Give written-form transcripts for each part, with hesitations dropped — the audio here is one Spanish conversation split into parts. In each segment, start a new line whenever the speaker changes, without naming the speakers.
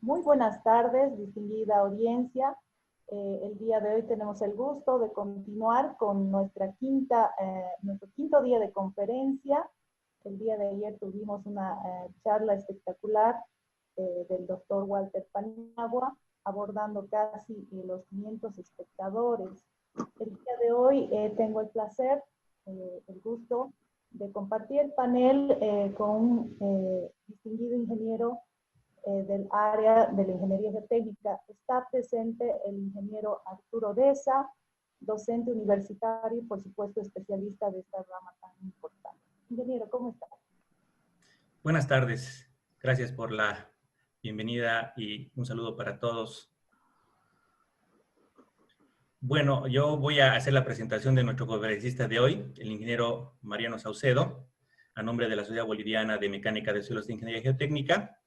Muy buenas tardes, distinguida audiencia. El día de hoy tenemos el gusto de continuar con nuestro quinto día de conferencia. El día de ayer tuvimos una charla espectacular del doctor Walter Paniagua, abordando casi los 500 espectadores. El día de hoy tengo el placer, el gusto de compartir el panel con un distinguido ingeniero del área de la ingeniería geotécnica. Está presente el ingeniero Arturo Deza, docente universitario y por supuesto especialista de esta rama tan importante. Ingeniero, ¿cómo está?
Buenas tardes, gracias por la bienvenida y un saludo para todos. Bueno, yo voy a hacer la presentación de nuestro conferencista de hoy, el ingeniero Mariano Saucedo, a nombre de la Sociedad Boliviana de Mecánica de Suelos de Ingeniería Geotécnica.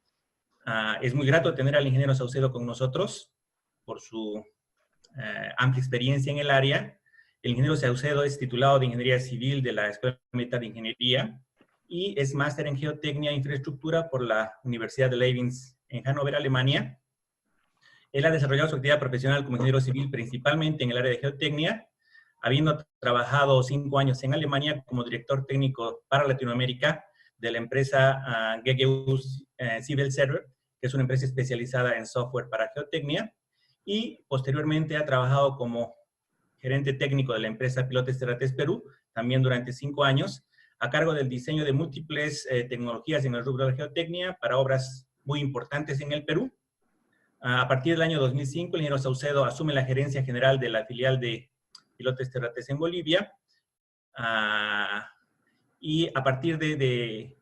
Es muy grato tener al ingeniero Saucedo con nosotros por su amplia experiencia en el área. El ingeniero Saucedo es titulado de Ingeniería Civil de la Escuela Militar de Ingeniería y es máster en Geotecnia e Infraestructura por la Universidad de Leibniz en Hannover, Alemania. Él ha desarrollado su actividad profesional como ingeniero civil principalmente en el área de geotecnia, habiendo trabajado 5 años en Alemania como director técnico para Latinoamérica de la empresa GGU Civil Server, que es una empresa especializada en software para geotecnia, y posteriormente ha trabajado como gerente técnico de la empresa Pilotes Terrates Perú, también durante 5 años, a cargo del diseño de múltiples tecnologías en el rubro de la geotecnia para obras muy importantes en el Perú. A partir del año 2005, el ingeniero Saucedo asume la gerencia general de la filial de Pilotes Terrates en Bolivia. Y a partir de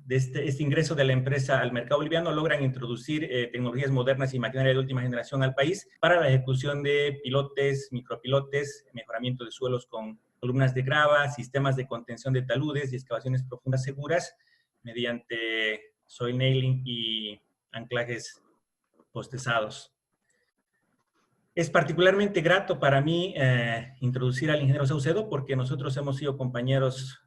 este ingreso de la empresa al mercado boliviano, logran introducir tecnologías modernas y maquinaria de última generación al país para la ejecución de pilotes, micropilotes, mejoramiento de suelos con columnas de grava, sistemas de contención de taludes y excavaciones profundas seguras mediante soil nailing y anclajes postezados. Es particularmente grato para mí introducir al ingeniero Saucedo porque nosotros hemos sido compañeros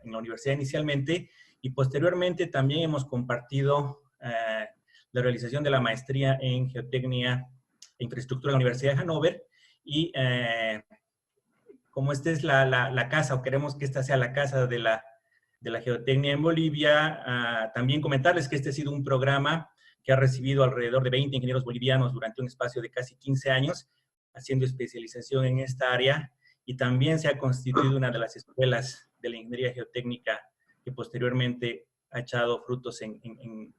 en la universidad inicialmente y posteriormente también hemos compartido la realización de la maestría en Geotecnia e Infraestructura en la Universidad de Hannover y como esta es la casa, o queremos que esta sea la casa de la geotecnia en Bolivia, también comentarles que este ha sido un programa que ha recibido alrededor de 20 ingenieros bolivianos durante un espacio de casi 15 años, haciendo especialización en esta área, y también se ha constituido una de las escuelas de la ingeniería geotécnica que posteriormente ha echado frutos en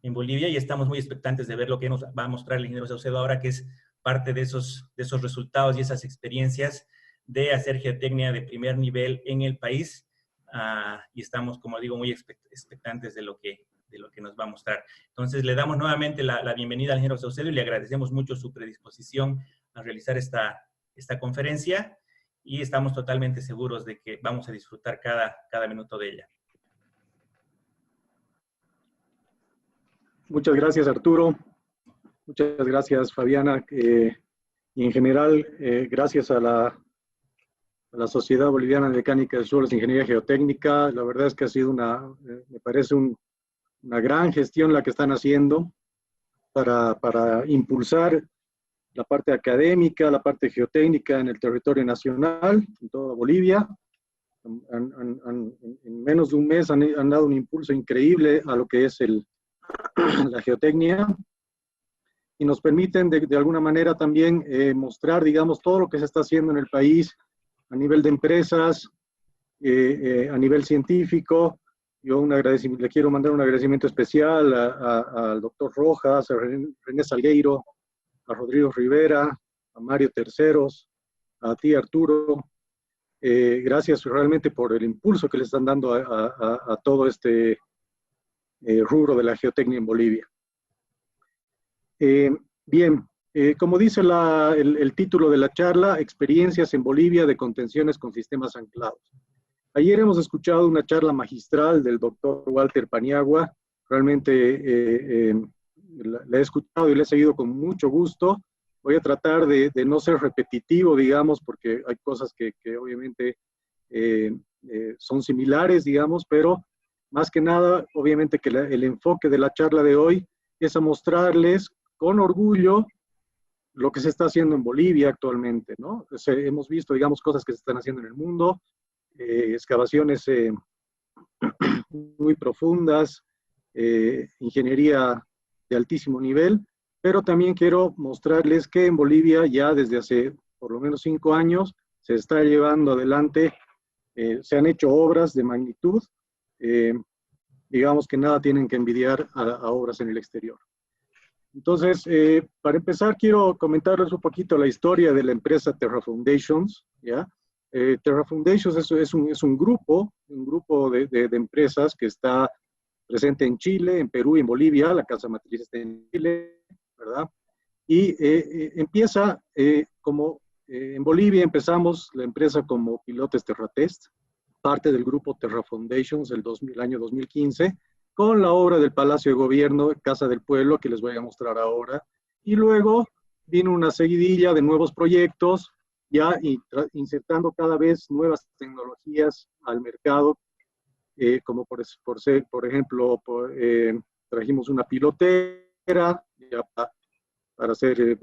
Bolivia, y estamos muy expectantes de ver lo que nos va a mostrar el ingeniero Saucedo ahora, que es parte de esos resultados y esas experiencias de hacer geotecnia de primer nivel en el país, y estamos, como digo, muy expectantes de lo que nos va a mostrar. Entonces, le damos nuevamente la bienvenida al ingeniero Saucedo y le agradecemos mucho su predisposición a realizar esta conferencia, y estamos totalmente seguros de que vamos a disfrutar cada minuto de ella.
Muchas gracias, Arturo. Muchas gracias, Fabiana. Y en general, gracias a la Sociedad Boliviana de Mecánica de Suelos e Ingeniería Geotécnica. La verdad es que ha sido me parece una gran gestión la que están haciendo para impulsar la parte académica, la parte geotécnica en el territorio nacional, en toda Bolivia. En menos de un mes han dado un impulso increíble a lo que es la geotecnia, y nos permiten de alguna manera también mostrar, digamos, todo lo que se está haciendo en el país a nivel de empresas, a nivel científico. Yo le quiero mandar un agradecimiento especial al doctor Rojas, a René Salgueiro, a Rodrigo Rivera, a Mario Terceros, a ti, Arturo. Gracias realmente por el impulso que le están dando a todo este rubro de la geotecnia en Bolivia. Bien, como dice el título de la charla, Experiencias en Bolivia de contenciones con sistemas anclados. Ayer hemos escuchado una charla magistral del doctor Walter Paniagua. Realmente la he escuchado y la he seguido con mucho gusto. Voy a tratar de no ser repetitivo, digamos, porque hay cosas que obviamente son similares, digamos, pero más que nada, obviamente que el enfoque de la charla de hoy es a mostrarles con orgullo lo que se está haciendo en Bolivia actualmente, ¿no? Hemos visto, digamos, cosas que se están haciendo en el mundo, excavaciones muy profundas, ingeniería de altísimo nivel, pero también quiero mostrarles que en Bolivia ya desde hace por lo menos 5 años se está llevando adelante, se han hecho obras de magnitud, digamos que nada tienen que envidiar a obras en el exterior. Entonces, para empezar, quiero comentarles un poquito la historia de la empresa Terra Foundations, ¿ya? Terra Foundations es un grupo de empresas que está presente en Chile, en Perú y en Bolivia. La casa matriz está en Chile, ¿verdad? Y empieza en Bolivia empezamos la empresa como Pilotes Terratest, parte del grupo Terra Foundations el año 2015, con la obra del Palacio de Gobierno, Casa del Pueblo, que les voy a mostrar ahora. Y luego vino una seguidilla de nuevos proyectos, ya insertando cada vez nuevas tecnologías al mercado, como por ejemplo, trajimos una pilotera ya para hacer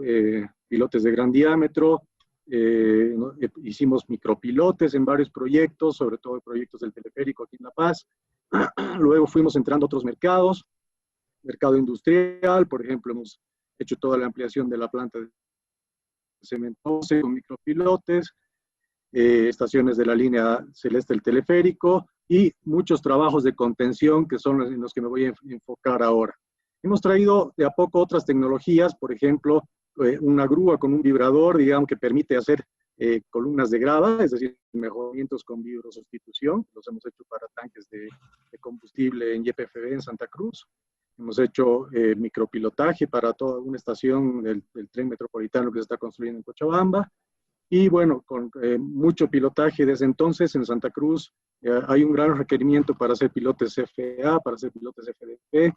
pilotes de gran diámetro, ¿no? Hicimos micropilotes en varios proyectos, sobre todo proyectos del teleférico aquí en La Paz. Luego fuimos entrando a otros mercados, mercado industrial, por ejemplo, hemos hecho toda la ampliación de la planta de cemento con micropilotes, estaciones de la línea celeste del teleférico y muchos trabajos de contención que son en los que me voy a enfocar ahora. Hemos traído de a poco otras tecnologías, por ejemplo, una grúa con un vibrador, digamos, que permite hacer columnas de grava, es decir, mejoramientos con vibrosustitución. Los hemos hecho para tanques de combustible en YPFB en Santa Cruz. Hemos hecho micropilotaje para toda una estación del tren metropolitano que se está construyendo en Cochabamba. Y bueno, con mucho pilotaje desde entonces en Santa Cruz. Hay un gran requerimiento para hacer pilotes FA, para hacer pilotes FDP,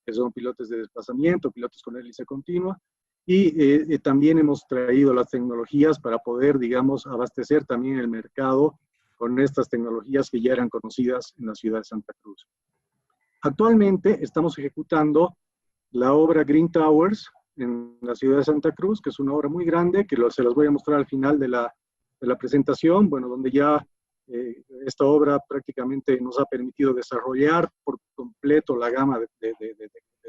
que son pilotes de desplazamiento, pilotos con hélice continua. Y también hemos traído las tecnologías para poder, digamos, abastecer también el mercado con estas tecnologías que ya eran conocidas en la ciudad de Santa Cruz. Actualmente estamos ejecutando la obra Green Towers en la ciudad de Santa Cruz, que es una obra muy grande, que se las voy a mostrar al final de la presentación, bueno, donde ya esta obra prácticamente nos ha permitido desarrollar por completo la gama de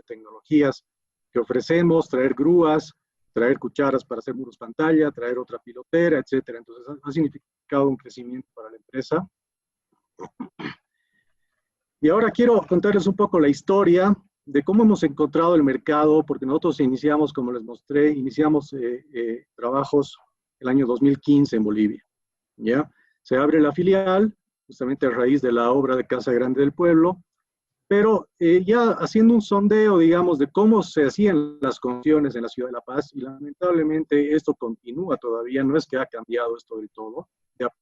tecnologías que ofrecemos, traer grúas, traer cucharas para hacer muros pantalla, traer otra pilotera, etcétera. Entonces ha significado un crecimiento para la empresa. Y ahora quiero contarles un poco la historia de cómo hemos encontrado el mercado, porque nosotros iniciamos, como les mostré, iniciamos trabajos el año 2015 en Bolivia, ¿ya? Se abre la filial, justamente a raíz de la obra de Casa Grande del Pueblo, pero ya haciendo un sondeo, digamos, de cómo se hacían las construcciones en la ciudad de La Paz, y lamentablemente esto continúa todavía, no es que ha cambiado esto del todo.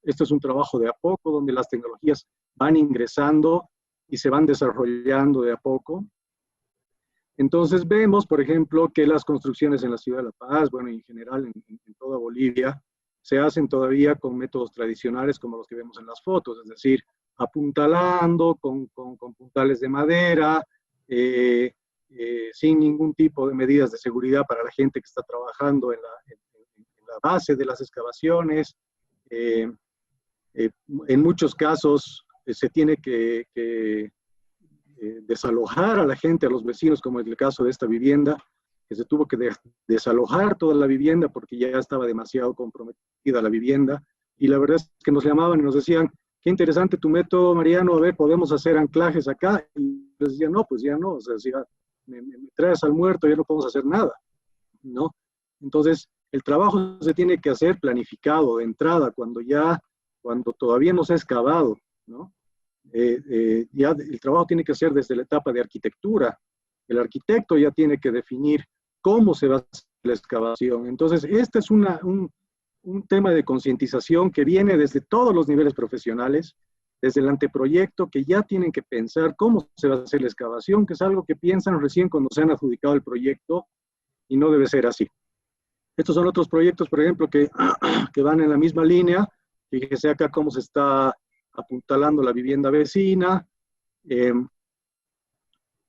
Esto es un trabajo de a poco, donde las tecnologías van ingresando y se van desarrollando de a poco. Entonces vemos, por ejemplo, que las construcciones en la ciudad de La Paz, bueno, en general en toda Bolivia, se hacen todavía con métodos tradicionales como los que vemos en las fotos, es decir, apuntalando con puntales de madera, sin ningún tipo de medidas de seguridad para la gente que está trabajando en la base de las excavaciones. En muchos casos se tiene que desalojar a la gente, a los vecinos, como en el caso de esta vivienda, que se tuvo que desalojar toda la vivienda porque ya estaba demasiado comprometida la vivienda. Y la verdad es que nos llamaban y nos decían, qué interesante tu método, Mariano, a ver, podemos hacer anclajes acá. Y les decía, no, pues ya no, o sea, si ya me traes al muerto, ya no podemos hacer nada, ¿no? Entonces, el trabajo se tiene que hacer planificado de entrada, cuando todavía no se ha excavado, ¿no? Ya el trabajo tiene que ser desde la etapa de arquitectura. El arquitecto ya tiene que definir cómo se va a hacer la excavación. Entonces, este es un tema de concientización que viene desde todos los niveles profesionales, desde el anteproyecto, que ya tienen que pensar cómo se va a hacer la excavación, que es algo que piensan recién cuando se han adjudicado el proyecto, y no debe ser así. Estos son otros proyectos, por ejemplo, que van en la misma línea. Fíjese acá cómo se está apuntalando la vivienda vecina.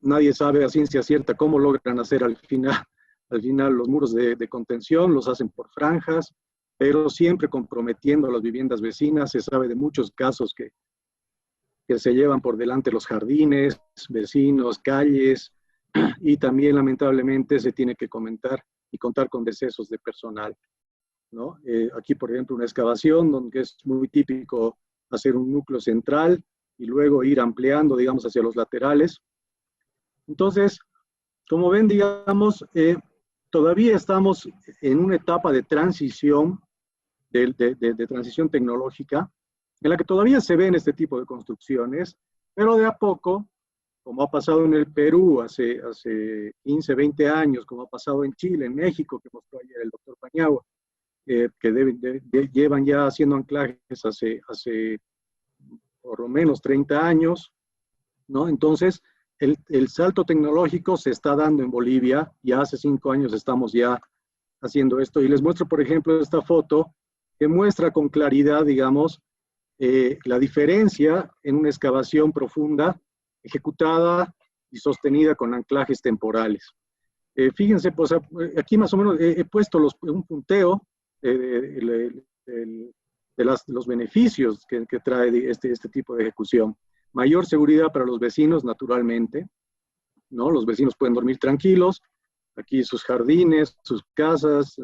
Nadie sabe a ciencia cierta cómo logran hacer al final los muros de contención, los hacen por franjas, pero siempre comprometiendo a las viviendas vecinas. Se sabe de muchos casos que se llevan por delante los jardines, vecinos, calles, y también lamentablemente se tiene que comentar y contar con decesos de personal, ¿no? Aquí, por ejemplo, una excavación donde es muy típico hacer un núcleo central y luego ir ampliando, digamos, hacia los laterales. Entonces, como ven, digamos, todavía estamos en una etapa de transición, de transición tecnológica, en la que todavía se ven este tipo de construcciones, pero de a poco, como ha pasado en el Perú hace 15, 20 años, como ha pasado en Chile, en México, que mostró ayer el doctor Paniagua, que llevan ya haciendo anclajes hace por lo menos 30 años, ¿no? Entonces, el salto tecnológico se está dando en Bolivia, ya hace 5 años estamos ya haciendo esto, y les muestro, por ejemplo, esta foto que muestra con claridad, digamos, la diferencia en una excavación profunda, ejecutada y sostenida con anclajes temporales. Fíjense, pues aquí más o menos he puesto un punteo de los beneficios que trae este tipo de ejecución. Mayor seguridad para los vecinos, naturalmente, ¿no? Los vecinos pueden dormir tranquilos. Aquí sus jardines, sus casas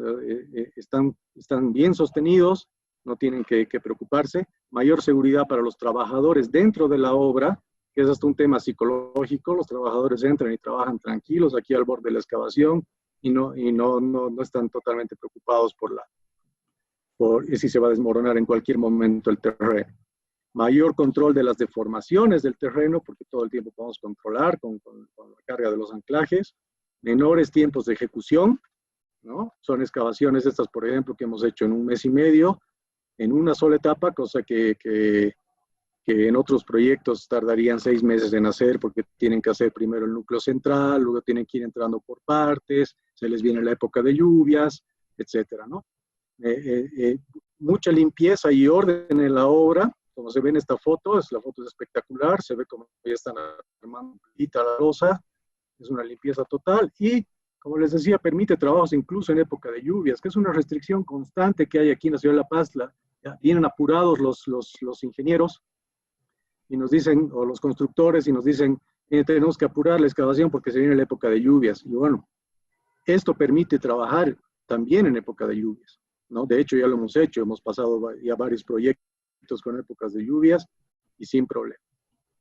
están bien sostenidos, no tienen que preocuparse. Mayor seguridad para los trabajadores dentro de la obra, que es hasta un tema psicológico. Los trabajadores entran y trabajan tranquilos aquí al borde de la excavación y no están totalmente preocupados por si se va a desmoronar en cualquier momento el terreno. Mayor control de las deformaciones del terreno, porque todo el tiempo podemos controlar con la carga de los anclajes. Menores tiempos de ejecución, ¿no? Son excavaciones estas, por ejemplo, que hemos hecho en 1 mes y medio, en una sola etapa, cosa que en otros proyectos tardarían 6 meses en hacer, porque tienen que hacer primero el núcleo central, luego tienen que ir entrando por partes, se les viene la época de lluvias, etcétera, ¿no? Mucha limpieza y orden en la obra. Como se ve en esta foto, la foto es espectacular, se ve como ya están armando la losa, es una limpieza total y, como les decía, permite trabajos incluso en época de lluvias, que es una restricción constante que hay aquí en la ciudad de La Paz. Vienen apurados los ingenieros y nos dicen, o los constructores, y nos dicen, tenemos que apurar la excavación porque se viene la época de lluvias. Y bueno, esto permite trabajar también en época de lluvias, ¿no? De hecho, ya lo hemos hecho, hemos pasado ya varios proyectos con épocas de lluvias y sin problema.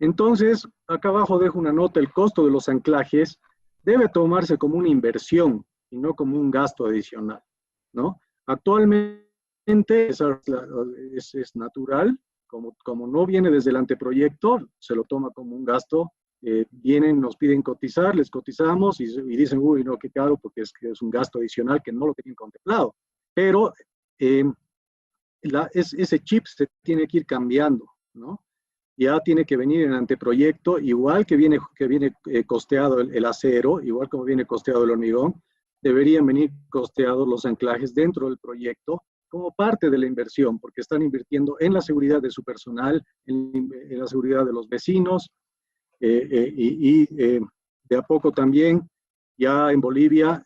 Entonces, acá abajo dejo una nota: el costo de los anclajes debe tomarse como una inversión y no como un gasto adicional, ¿no? Actualmente es natural, como no viene desde el anteproyecto, se lo toma como un gasto. Vienen, nos piden cotizar, les cotizamos y dicen, uy, no, qué caro, porque es un gasto adicional que no lo tenían contemplado. Pero ese chip se tiene que ir cambiando, ¿no? Ya tiene que venir en anteproyecto, igual que viene costeado el acero, igual como viene costeado el hormigón, deberían venir costeados los anclajes dentro del proyecto como parte de la inversión, porque están invirtiendo en la seguridad de su personal, en la seguridad de los vecinos, de a poco también, ya en Bolivia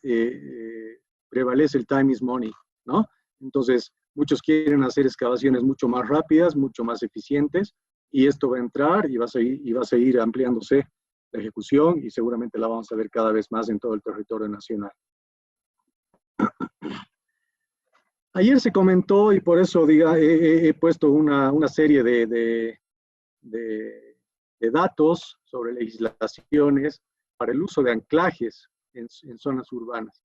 prevalece el time is money, ¿no? Entonces, muchos quieren hacer excavaciones mucho más rápidas, mucho más eficientes, y esto va a entrar y va a seguir ampliándose la ejecución, y seguramente la vamos a ver cada vez más en todo el territorio nacional. Ayer se comentó, y por eso he puesto una serie de datos sobre legislaciones para el uso de anclajes en zonas urbanas.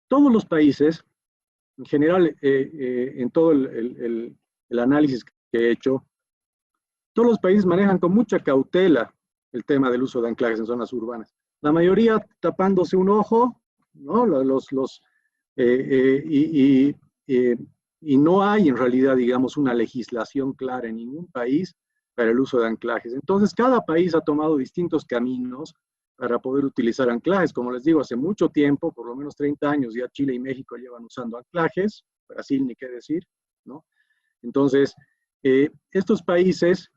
Todos los países, en general, en todo el análisis que he hecho, todos los países manejan con mucha cautela el tema del uso de anclajes en zonas urbanas. La mayoría tapándose un ojo, ¿no? Y no hay en realidad, digamos, una legislación clara en ningún país para el uso de anclajes. Entonces, cada país ha tomado distintos caminos para poder utilizar anclajes. Como les digo, hace mucho tiempo, por lo menos 30 años, ya Chile y México llevan usando anclajes, Brasil ni qué decir, ¿no? Entonces, estos países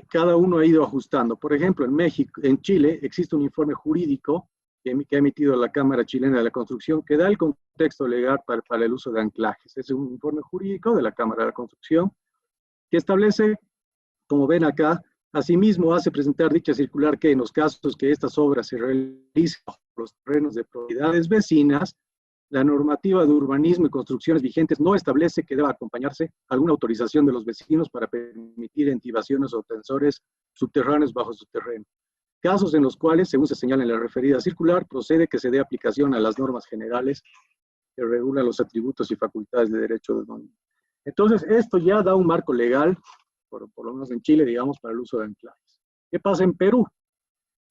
cada uno ha ido ajustando. Por ejemplo, en México, en Chile, existe un informe jurídico que ha emitido la Cámara Chilena de la Construcción que da el contexto legal para el uso de anclajes. Es un informe jurídico de la Cámara de la Construcción que establece, como ven acá, asimismo hace presentar dicha circular que en los casos que estas obras se realicen bajo los terrenos de propiedades vecinas, la normativa de urbanismo y construcciones vigentes no establece que deba acompañarse alguna autorización de los vecinos para permitir entibaciones o tensores subterráneos bajo su terreno. Casos en los cuales, según se señala en la referida circular, procede que se dé aplicación a las normas generales que regulan los atributos y facultades de derecho de dominio. Entonces, esto ya da un marco legal, por lo menos en Chile, digamos, para el uso de anclajes. ¿Qué pasa en Perú?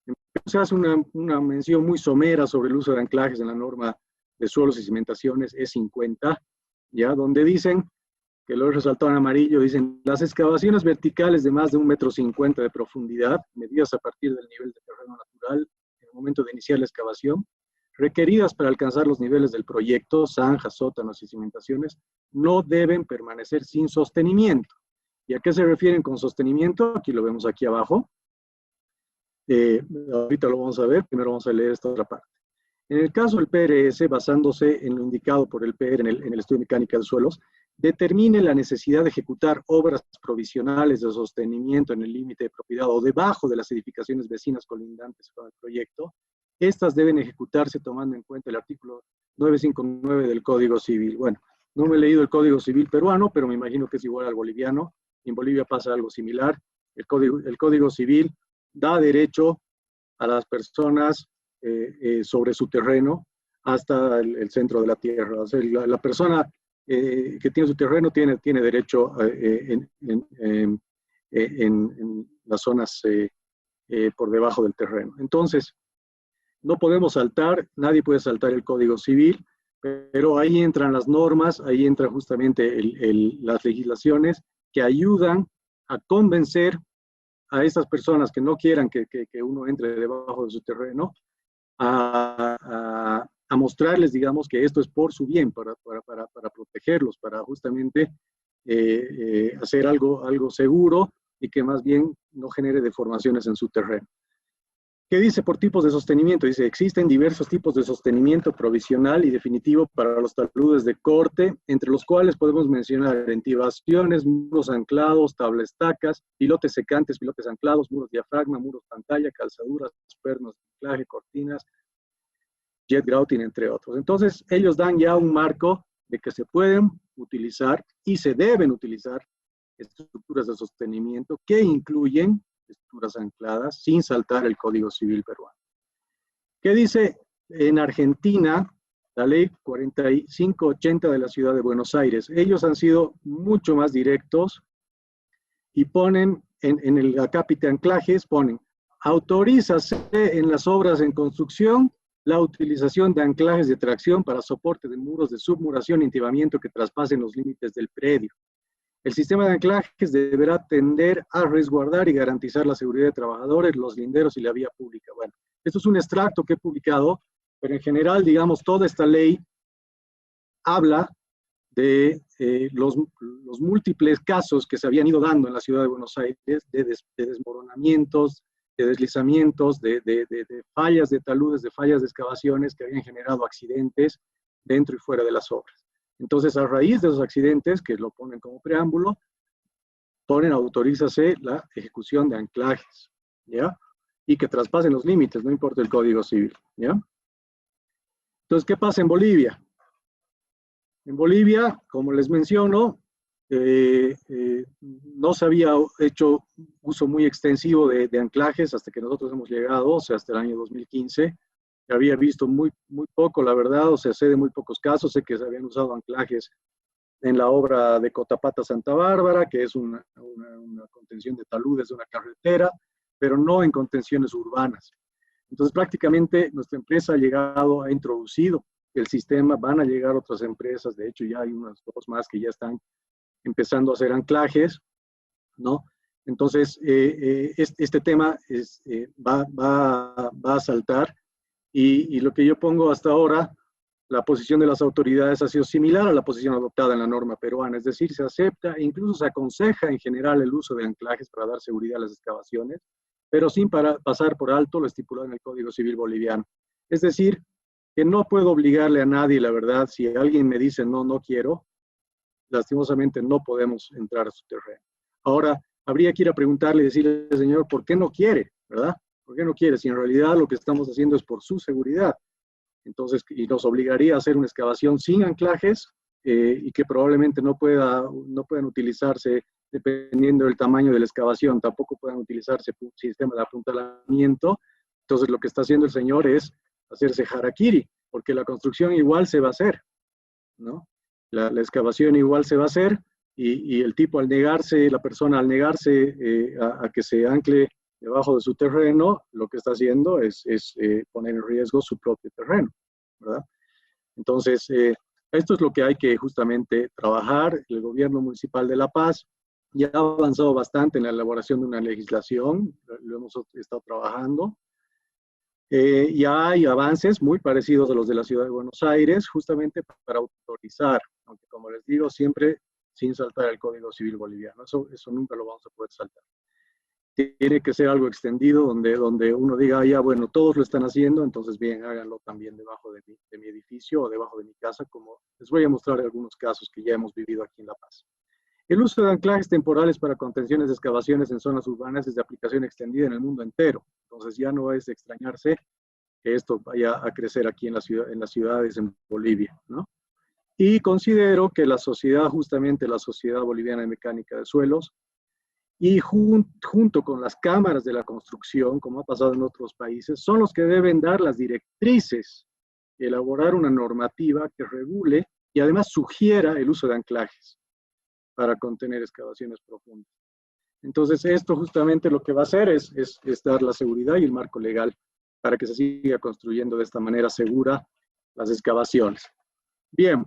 En Perú se hace una mención muy somera sobre el uso de anclajes en la norma de suelos y cimentaciones E50, ya, donde dicen, que lo he resaltado en amarillo, dicen, las excavaciones verticales de más de 1,50 m de profundidad, medidas a partir del nivel de terreno natural en el momento de iniciar la excavación, requeridas para alcanzar los niveles del proyecto, zanjas, sótanos y cimentaciones, no deben permanecer sin sostenimiento. ¿Y a qué se refieren con sostenimiento? Aquí lo vemos aquí abajo. Ahorita lo vamos a ver, primero vamos a leer esta otra parte. En el caso del PRS, basándose en lo indicado por el PR en el estudio de mecánica de suelos, determine la necesidad de ejecutar obras provisionales de sostenimiento en el límite de propiedad o debajo de las edificaciones vecinas colindantes con el proyecto. Estas deben ejecutarse tomando en cuenta el artículo 959 del Código Civil. Bueno, no me he leído el Código Civil peruano, pero me imagino que es igual al boliviano. En Bolivia pasa algo similar. El Código Civil da derecho a las personas sobre su terreno hasta el centro de la tierra. O sea, la persona que tiene su terreno tiene derecho en las zonas por debajo del terreno. Entonces, no podemos saltar, nadie puede saltar el Código Civil, pero ahí entran las normas, ahí entran justamente las legislaciones que ayudan a convencer a estas personas que no quieran que uno entre debajo de su terreno, a mostrarles, digamos, que esto es por su bien, para protegerlos, para justamente hacer algo seguro y que más bien no genere deformaciones en su terreno. ¿Qué dice por tipos de sostenimiento? Dice, existen diversos tipos de sostenimiento provisional y definitivo para los taludes de corte, entre los cuales podemos mencionar entibaciones, muros anclados, tablas estacas, pilotes secantes, pilotes anclados, muros diafragma, muros pantalla, calzaduras, pernos de anclaje, cortinas, jet grouting, entre otros. Entonces, ellos dan ya un marco de que se pueden utilizar y se deben utilizar estructuras de sostenimiento que incluyen estructuras ancladas sin saltar el Código Civil peruano. ¿Qué dice en Argentina la ley 4580 de la Ciudad de Buenos Aires? Ellos han sido mucho más directos y ponen en el acápite anclajes, ponen, autorízase en las obras en construcción la utilización de anclajes de tracción para soporte de muros de submuración e intibamiento que traspasen los límites del predio. El sistema de anclajes deberá tender a resguardar y garantizar la seguridad de trabajadores, los linderos y la vía pública. Bueno, esto es un extracto que he publicado, pero en general, digamos, toda esta ley habla de los múltiples casos que se habían ido dando en la ciudad de Buenos Aires de desmoronamientos, de deslizamientos, de fallas de taludes, de fallas de excavaciones que habían generado accidentes dentro y fuera de las obras. Entonces, a raíz de esos accidentes, que lo ponen como preámbulo, autorízase la ejecución de anclajes, ¿ya? Y que traspasen los límites, no importa el Código Civil, ¿ya? Entonces, ¿qué pasa en Bolivia? En Bolivia, como les menciono, no se había hecho uso muy extensivo de anclajes hasta que nosotros hemos llegado, o sea, hasta el año 2015. Había visto muy poco, la verdad, o sea, sé de muy pocos casos, sé que se habían usado anclajes en la obra de Cotapata Santa Bárbara, que es una contención de taludes de una carretera, pero no en contenciones urbanas. Entonces, prácticamente nuestra empresa ha introducido el sistema, van a llegar otras empresas, de hecho ya hay unas dos más que ya están empezando a hacer anclajes, ¿no? Entonces, este tema va a saltar. Y lo que yo pongo hasta ahora La posición de las autoridades ha sido similar a la posición adoptada en la norma peruana, es decir, se acepta e incluso se aconseja en general el uso de anclajes para dar seguridad a las excavaciones, pero sin pasar por alto lo estipulado en el Código Civil boliviano. Es decir, que no puedo obligarle a nadie, la verdad, si alguien me dice no, no quiero, lastimosamente no podemos entrar a su terreno. Ahora, habría que ir a preguntarle y decirle al señor, ¿por qué no quiere? ¿Verdad? ¿Por qué no quiere? Si en realidad lo que estamos haciendo es por su seguridad. Entonces, y nos obligaría a hacer una excavación sin anclajes y que probablemente no puedan utilizarse dependiendo del tamaño de la excavación, tampoco puedan utilizarse un sistema de apuntalamiento. Entonces, lo que está haciendo el señor es hacerse harakiri, porque la construcción igual se va a hacer, ¿no? La excavación igual se va a hacer y el tipo al negarse, la persona al negarse a que se ancle debajo de su terreno, lo que está haciendo es poner en riesgo su propio terreno, ¿verdad? Entonces, esto es lo que hay que justamente trabajar. El gobierno municipal de La Paz ya ha avanzado bastante en la elaboración de una legislación, lo hemos estado trabajando. Ya hay avances muy parecidos a los de la ciudad de Buenos Aires, justamente para autorizar, aunque como les digo, siempre sin saltar el Código Civil boliviano. Eso nunca lo vamos a poder saltar. Tiene que ser algo extendido donde uno diga, ya bueno, todos lo están haciendo, entonces bien, háganlo también debajo de mi edificio o debajo de mi casa, como les voy a mostrar algunos casos que ya hemos vivido aquí en La Paz. El uso de anclajes temporales para contenciones de excavaciones en zonas urbanas es de aplicación extendida en el mundo entero. Entonces ya no es de extrañarse que esto vaya a crecer aquí en las ciudades en Bolivia, ¿no? Y considero que la sociedad, justamente la Sociedad Boliviana de Mecánica de Suelos, y junto con las cámaras de la construcción, como ha pasado en otros países, son los que deben dar las directrices y elaborar una normativa que regule y además sugiera el uso de anclajes para contener excavaciones profundas. Entonces, esto justamente lo que va a hacer es dar la seguridad y el marco legal para que se siga construyendo de esta manera segura las excavaciones. Bien,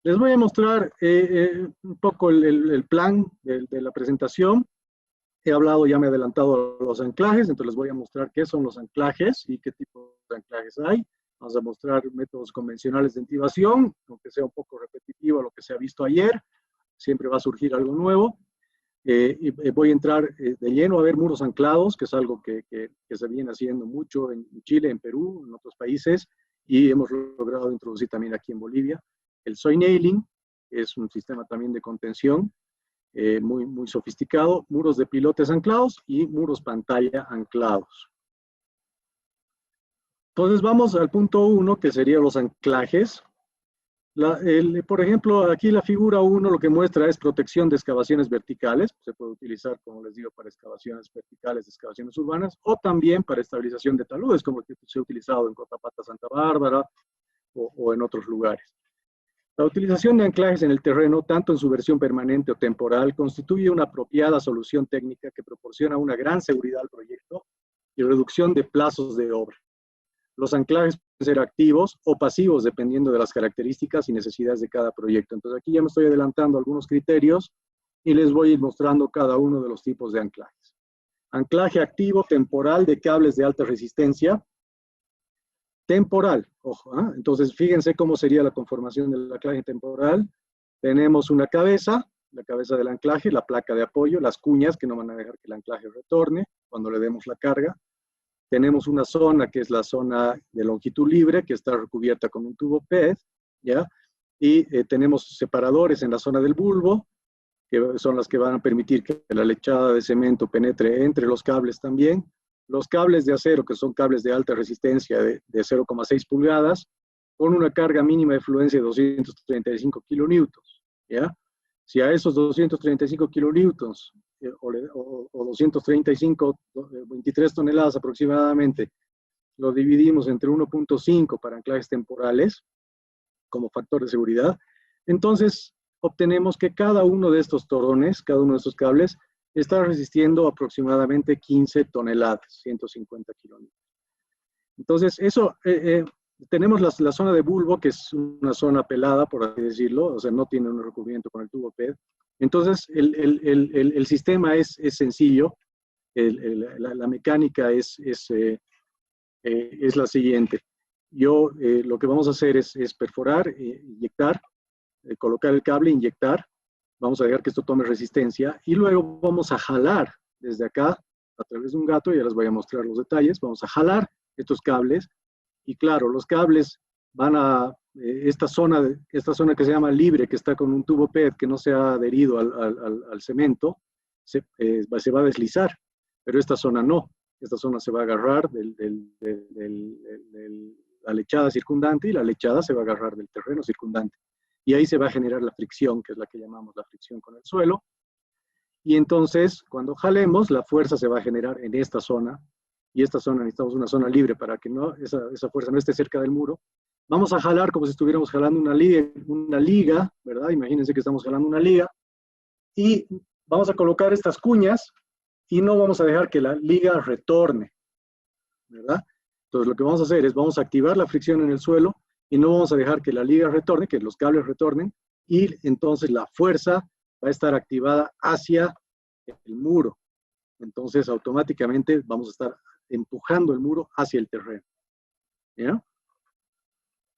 les voy a mostrar un poco el plan de la presentación. He hablado, ya me he adelantado los anclajes, entonces les voy a mostrar qué son los anclajes y qué tipo de anclajes hay. Vamos a mostrar métodos convencionales de intibación, aunque sea un poco repetitivo a lo que se ha visto ayer, siempre va a surgir algo nuevo. Y voy a entrar de lleno a ver muros anclados, que es algo que se viene haciendo mucho en Chile, en Perú, en otros países, y hemos logrado introducir también aquí en Bolivia. El soil nailing, que es un sistema también de contención, muy, muy sofisticado, muros de pilotes anclados y muros pantalla anclados. Entonces vamos al punto 1, que serían los anclajes. Por ejemplo, aquí la figura 1 lo que muestra es protección de excavaciones verticales. Se puede utilizar, como les digo, para excavaciones verticales, excavaciones urbanas, o también para estabilización de taludes, como el que se ha utilizado en Cotapata, Santa Bárbara, o en otros lugares. La utilización de anclajes en el terreno, tanto en su versión permanente o temporal, constituye una apropiada solución técnica que proporciona una gran seguridad al proyecto y reducción de plazos de obra. Los anclajes pueden ser activos o pasivos dependiendo de las características y necesidades de cada proyecto. Entonces aquí ya me estoy adelantando algunos criterios y les voy a ir mostrando cada uno de los tipos de anclajes. Anclaje activo temporal de cables de alta resistencia. Temporal, ojo, ¿eh? Entonces fíjense cómo sería la conformación del anclaje temporal. Tenemos una cabeza, la cabeza del anclaje, la placa de apoyo, las cuñas que no van a dejar que el anclaje retorne cuando le demos la carga. Tenemos una zona que es la zona de longitud libre, que está recubierta con un tubo PET, ¿ya? Y tenemos separadores en la zona del bulbo, que son las que van a permitir que la lechada de cemento penetre entre los cables también. Los cables de acero, que son cables de alta resistencia de 0,6 pulgadas, con una carga mínima de fluencia de 235 kilonewtons, ¿ya? Si a esos 235 kilonewtons o 235, 23 toneladas aproximadamente, lo dividimos entre 1.5 para anclajes temporales como factor de seguridad, entonces obtenemos que cada uno de estos torones, cada uno de estos cables, está resistiendo aproximadamente 15 toneladas, 150 kilómetros. Entonces, eso, tenemos la zona de bulbo, que es una zona pelada, por así decirlo, o sea, no tiene un recubrimiento con el tubo PET. Entonces, el sistema es sencillo, la mecánica es la siguiente. lo que vamos a hacer es perforar, inyectar, colocar el cable, inyectar. Vamos a dejar que esto tome resistencia y luego vamos a jalar desde acá a través de un gato, ya les voy a mostrar los detalles. Vamos a jalar estos cables y claro, los cables van a esta zona que se llama libre, que está con un tubo PET que no se ha adherido al cemento, se va a deslizar, pero esta zona no. Esta zona se va a agarrar la lechada circundante y la lechada se va a agarrar del terreno circundante. Y ahí se va a generar la fricción, que es la que llamamos la fricción con el suelo. Y entonces, cuando jalemos, la fuerza se va a generar en esta zona. Y esta zona, necesitamos una zona libre para que esa fuerza no esté cerca del muro. Vamos a jalar como si estuviéramos jalando una liga, ¿verdad? Imagínense que estamos jalando una liga. Y vamos a colocar estas cuñas y no vamos a dejar que la liga retorne, ¿verdad? Entonces lo que vamos a hacer es, vamos a activar la fricción en el suelo y no vamos a dejar que la liga retorne, que los cables retornen, y entonces la fuerza va a estar activada hacia el muro. Entonces automáticamente vamos a estar empujando el muro hacia el terreno. ¿Ya?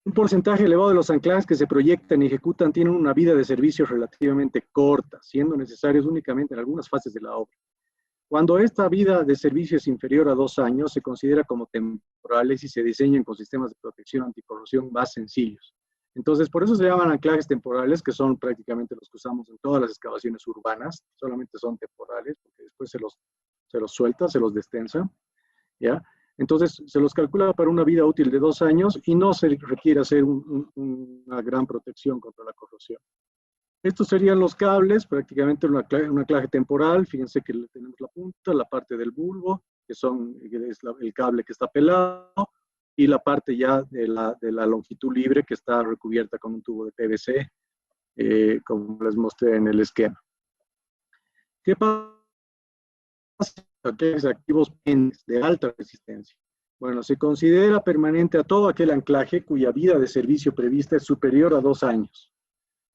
Un porcentaje elevado de los anclajes que se proyectan y ejecutan tienen una vida de servicio relativamente corta, siendo necesarios únicamente en algunas fases de la obra. Cuando esta vida de servicio es inferior a 2 años, se considera como temporales y se diseñan con sistemas de protección anticorrosión más sencillos. Entonces, por eso se llaman anclajes temporales, que son prácticamente los que usamos en todas las excavaciones urbanas. Solamente son temporales, porque después se los suelta, se los destensa, ¿ya? Entonces, se los calcula para una vida útil de 2 años y no se requiere hacer una gran protección contra la corrosión. Estos serían los cables, prácticamente un anclaje temporal. Fíjense que tenemos la punta, la parte del bulbo, que es el cable que está pelado, y la parte ya de la longitud libre que está recubierta con un tubo de PVC, como les mostré en el esquema. ¿Qué pasa con aquellos activos de alta resistencia? Bueno, se considera permanente a todo aquel anclaje cuya vida de servicio prevista es superior a 2 años.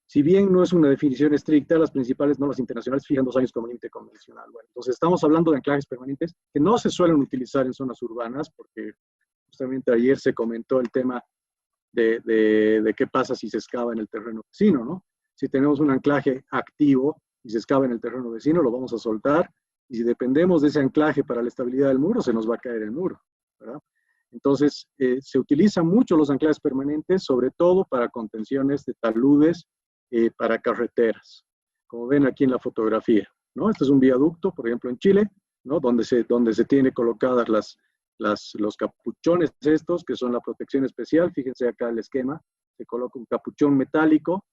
Si bien no es una definición estricta, las principales normas internacionales fijan 2 años como límite convencional. Bueno, entonces estamos hablando de anclajes permanentes que no se suelen utilizar en zonas urbanas, porque justamente ayer se comentó el tema de qué pasa si se excava en el terreno vecino, ¿no? Si tenemos un anclaje activo y se excava en el terreno vecino, lo vamos a soltar, y si dependemos de ese anclaje para la estabilidad del muro, se nos va a caer el muro, ¿verdad? Entonces, se utilizan mucho los anclajes permanentes, sobre todo para contenciones de taludes, para carreteras, como ven aquí en la fotografía, ¿no? Este es un viaducto, por ejemplo, en Chile, ¿no? Donde se tiene colocadas los capuchones estos, que son la protección especial. Fíjense acá el esquema, se coloca un capuchón metálico,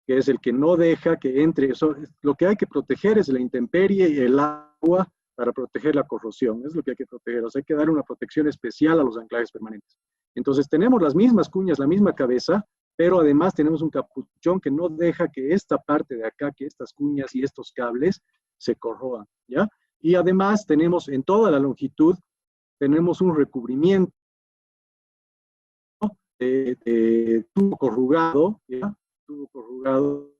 que es el que no deja que entre. Lo que hay que proteger es la intemperie y el agua para proteger la corrosión, es lo que hay que proteger. O sea, hay que dar una protección especial a los anclajes permanentes. Entonces tenemos las mismas cuñas, la misma cabeza, pero además tenemos un capuchón que no deja que esta parte de acá, que estas cuñas y estos cables se corroan, ¿ya? Y además tenemos en toda la longitud, tenemos un recubrimiento de tubo corrugado, ¿ya? Tubo corrugado.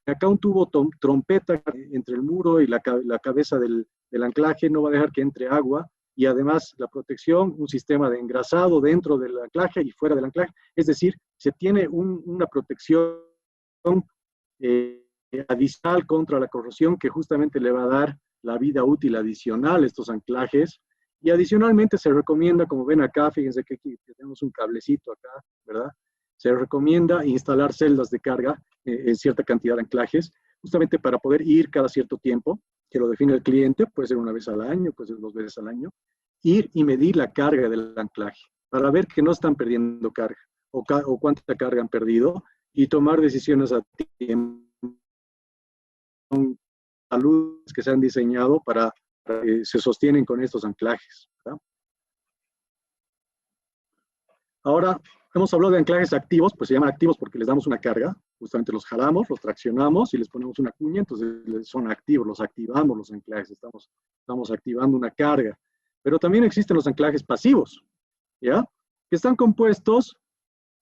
Acá un tubo trompeta entre el muro y la cabeza del anclaje, no va a dejar que entre agua. Y además la protección, un sistema de engrasado dentro del anclaje y fuera del anclaje. Es decir, se tiene una protección adicional contra la corrosión que justamente le va a dar la vida útil adicional a estos anclajes. Y adicionalmente se recomienda, como ven acá, fíjense que aquí tenemos un cablecito acá, ¿verdad? Se recomienda instalar celdas de carga en cierta cantidad de anclajes, justamente para poder ir cada cierto tiempo, que lo define el cliente, puede ser una vez al año, puede ser 2 veces al año, ir y medir la carga del anclaje, para ver que no están perdiendo carga, o cuánta carga han perdido, y tomar decisiones a tiempo. Son taludes que se han diseñado para que se sostienen con estos anclajes, ¿verdad? Ahora, hemos hablado de anclajes activos, pues se llaman activos porque les damos una carga, justamente los jalamos, los traccionamos y les ponemos una cuña, entonces son activos, los activamos los anclajes, estamos activando una carga. Pero también existen los anclajes pasivos, ¿ya? Que están compuestos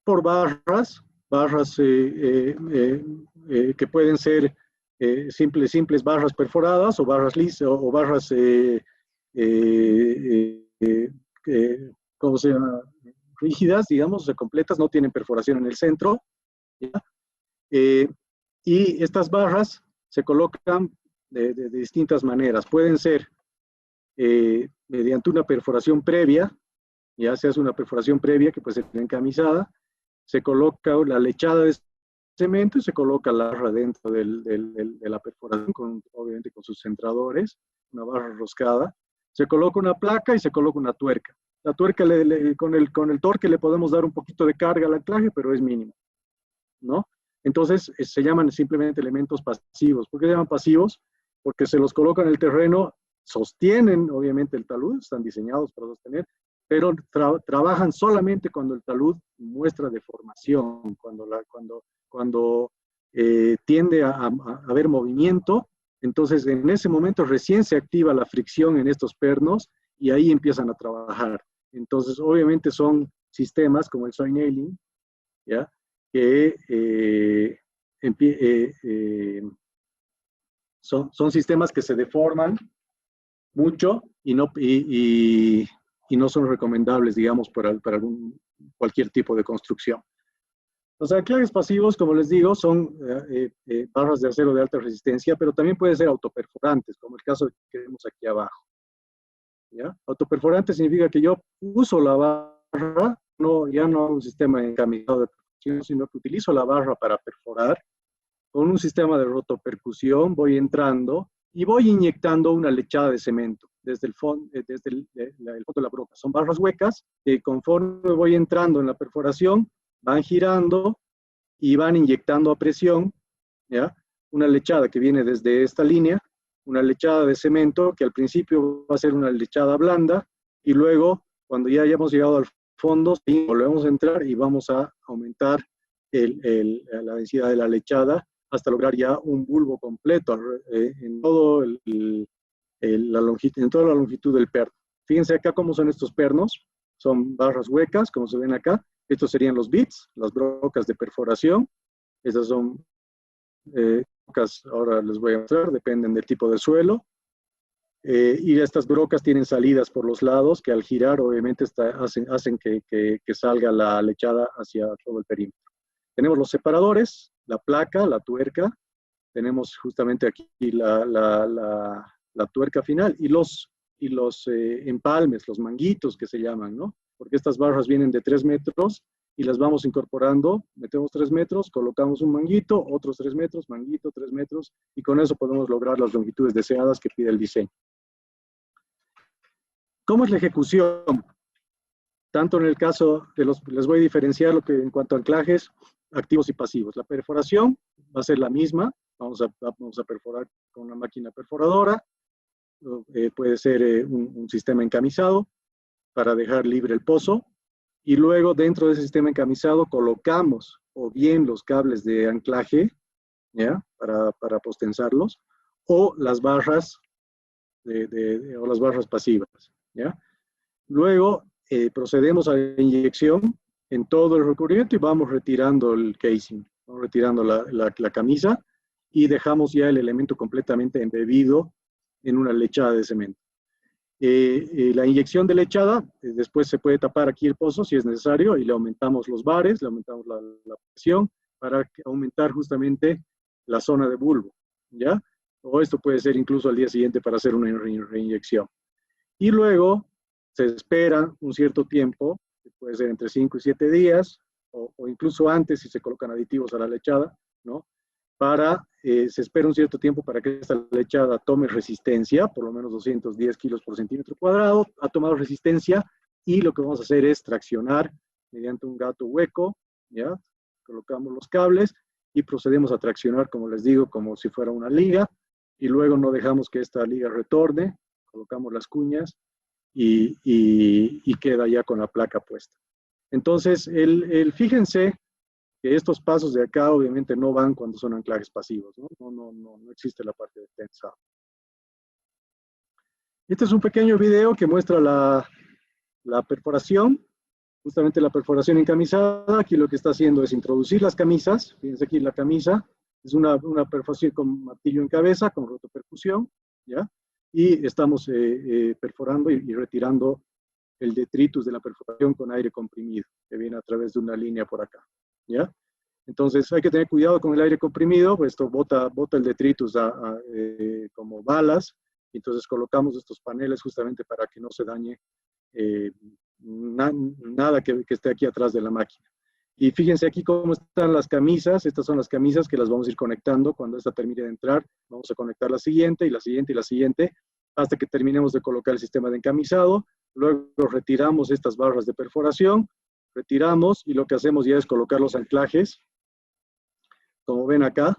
por barras que pueden ser simples barras perforadas o barras lisas o barras como se llama, rígidas, digamos, o sea, completas, no tienen perforación en el centro, ¿ya? Y estas barras se colocan de distintas maneras. Pueden ser mediante una perforación previa, ya se hace una perforación previa que puede ser encamisada, se coloca la lechada de cemento y se coloca la barra dentro de la perforación, obviamente con sus centradores, una barra roscada. Se coloca una placa y se coloca una tuerca. La tuerca con el torque le podemos dar un poquito de carga al anclaje, pero es mínimo, ¿no? Entonces se llaman simplemente elementos pasivos. ¿Por qué se llaman pasivos? Porque se los coloca en el terreno, sostienen obviamente el talud, están diseñados para sostener, pero trabajan solamente cuando el talud muestra deformación, cuando tiende a haber movimiento. Entonces en ese momento recién se activa la fricción en estos pernos y ahí empiezan a trabajar. Entonces obviamente son sistemas como el soil nailing, ¿ya? Que son sistemas que se deforman mucho y no son recomendables, digamos, para cualquier tipo de construcción. Los anclajes pasivos, como les digo, son barras de acero de alta resistencia, pero también pueden ser autoperforantes, como el caso que vemos aquí abajo, ¿ya? Autoperforante significa que yo uso la barra, ya no un sistema encamisado de perfusión, sino que utilizo la barra para perforar. Con un sistema de rotopercusión voy entrando y voy inyectando una lechada de cemento desde el fondo de la broca. Son barras huecas que conforme voy entrando en la perforación, van girando y van inyectando a presión, ¿ya? Una lechada que viene desde esta línea, una lechada de cemento que al principio va a ser una lechada blanda y luego, cuando ya hayamos llegado al fondo, volvemos a entrar y vamos a aumentar la densidad de la lechada hasta lograr ya un bulbo completo en toda la longitud del perno. Fíjense acá cómo son estos pernos. Son barras huecas, como se ven acá. Estos serían los bits, las brocas de perforación. Estas son brocas, ahora les voy a mostrar, dependen del tipo de suelo. Y estas brocas tienen salidas por los lados que al girar obviamente hacen que salga la lechada hacia todo el perímetro. Tenemos los separadores, la placa, la tuerca, tenemos justamente aquí la tuerca final y los empalmes, los manguitos que se llaman, ¿no? Porque estas barras vienen de 3 metros y las vamos incorporando, metemos 3 metros, colocamos un manguito, otros 3 metros, manguito, 3 metros, y con eso podemos lograr las longitudes deseadas que pide el diseño. ¿Cómo es la ejecución? Tanto en el caso de les voy a diferenciar lo que en cuanto a anclajes, activos y pasivos. La perforación va a ser la misma, vamos a perforar con una máquina perforadora, puede ser un sistema encamisado para dejar libre el pozo, y luego dentro de ese sistema encamisado colocamos o bien los cables de anclaje, ¿ya? Para postensarlos, o las barras, o las barras pasivas, ¿ya? Luego procedemos a la inyección en todo el recubrimiento y vamos retirando el casing, vamos retirando la camisa y dejamos ya el elemento completamente embebido en una lechada de cemento. La inyección de lechada, después se puede tapar aquí el pozo si es necesario y le aumentamos los bares, le aumentamos la presión para aumentar justamente la zona de bulbo, ¿ya? O esto puede ser incluso al día siguiente para hacer una reinyección. Y luego se espera un cierto tiempo, que puede ser entre 5 y 7 días, o incluso antes si se colocan aditivos a la lechada, ¿no? Se espera un cierto tiempo para que esta lechada tome resistencia, por lo menos 210 kilos por centímetro cuadrado, ha tomado resistencia y lo que vamos a hacer es traccionar mediante un gato hueco, ¿ya? Colocamos los cables y procedemos a traccionar, como les digo, como si fuera una liga, y luego no dejamos que esta liga retorne, colocamos las cuñas y queda ya con la placa puesta. Entonces, fíjense que estos pasos de acá obviamente no van cuando son anclajes pasivos, ¿no? No existe la parte de tensado. Este es un pequeño video que muestra la perforación, justamente la perforación encamisada. Aquí lo que está haciendo es introducir las camisas. Fíjense aquí la camisa, es una perforación con martillo en cabeza, con rotopercusión, ¿ya? Y estamos perforando y retirando el detritus de la perforación con aire comprimido, que viene a través de una línea por acá, ¿ya? Entonces hay que tener cuidado con el aire comprimido, pues esto bota el detritus como balas, y entonces colocamos estos paneles justamente para que no se dañe nada que esté aquí atrás de la máquina. Y fíjense aquí cómo están las camisas. Estas son las camisas que las vamos a ir conectando. Cuando esta termine de entrar, vamos a conectar la siguiente y la siguiente y la siguiente, hasta que terminemos de colocar el sistema de encamisado. Luego retiramos estas barras de perforación, retiramos, y lo que hacemos ya es colocar los anclajes. Como ven acá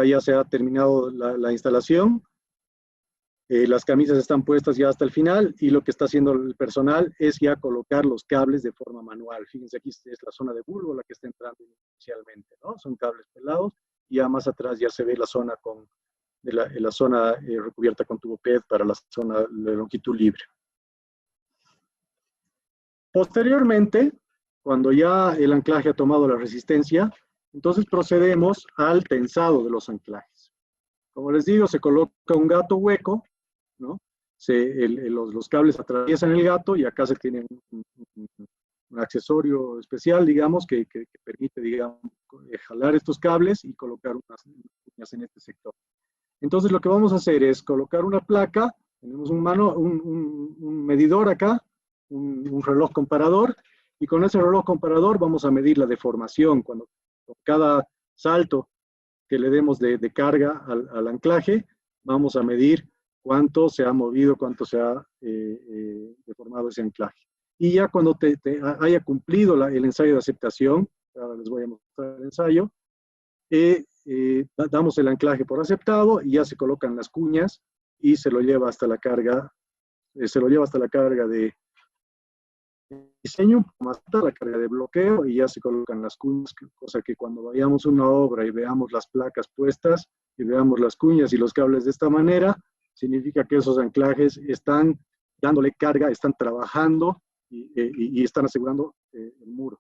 ya se ha terminado la instalación. Las camisas están puestas ya hasta el final, y lo que está haciendo el personal es ya colocar los cables de forma manual. Fíjense, aquí es la zona de bulbo la que está entrando inicialmente, ¿no? Son cables pelados, y ya más atrás ya se ve la zona la zona recubierta con tubo PET para la zona de longitud libre. Posteriormente, cuando ya el anclaje ha tomado la resistencia, entonces procedemos al tensado de los anclajes. Como les digo, se coloca un gato hueco, ¿no? Los cables atraviesan el gato, y acá se tiene un accesorio especial, digamos, que permite, digamos, jalar estos cables y colocar unas en este sector. Entonces lo que vamos a hacer es colocar una placa. Tenemos un medidor acá, un reloj comparador, y con ese reloj comparador vamos a medir la deformación. Con cada salto que le demos de carga al anclaje, vamos a medir cuánto se ha movido, cuánto se ha deformado ese anclaje. Y ya cuando haya cumplido el ensayo de aceptación, ahora les voy a mostrar el ensayo, damos el anclaje por aceptado, y ya se colocan las cuñas y se lo lleva hasta la carga, de diseño, más la carga de bloqueo, y ya se colocan las cuñas, cosa que cuando vayamos a una obra y veamos las placas puestas y veamos las cuñas y los cables de esta manera, significa que esos anclajes están dándole carga, están trabajando y están asegurando el muro.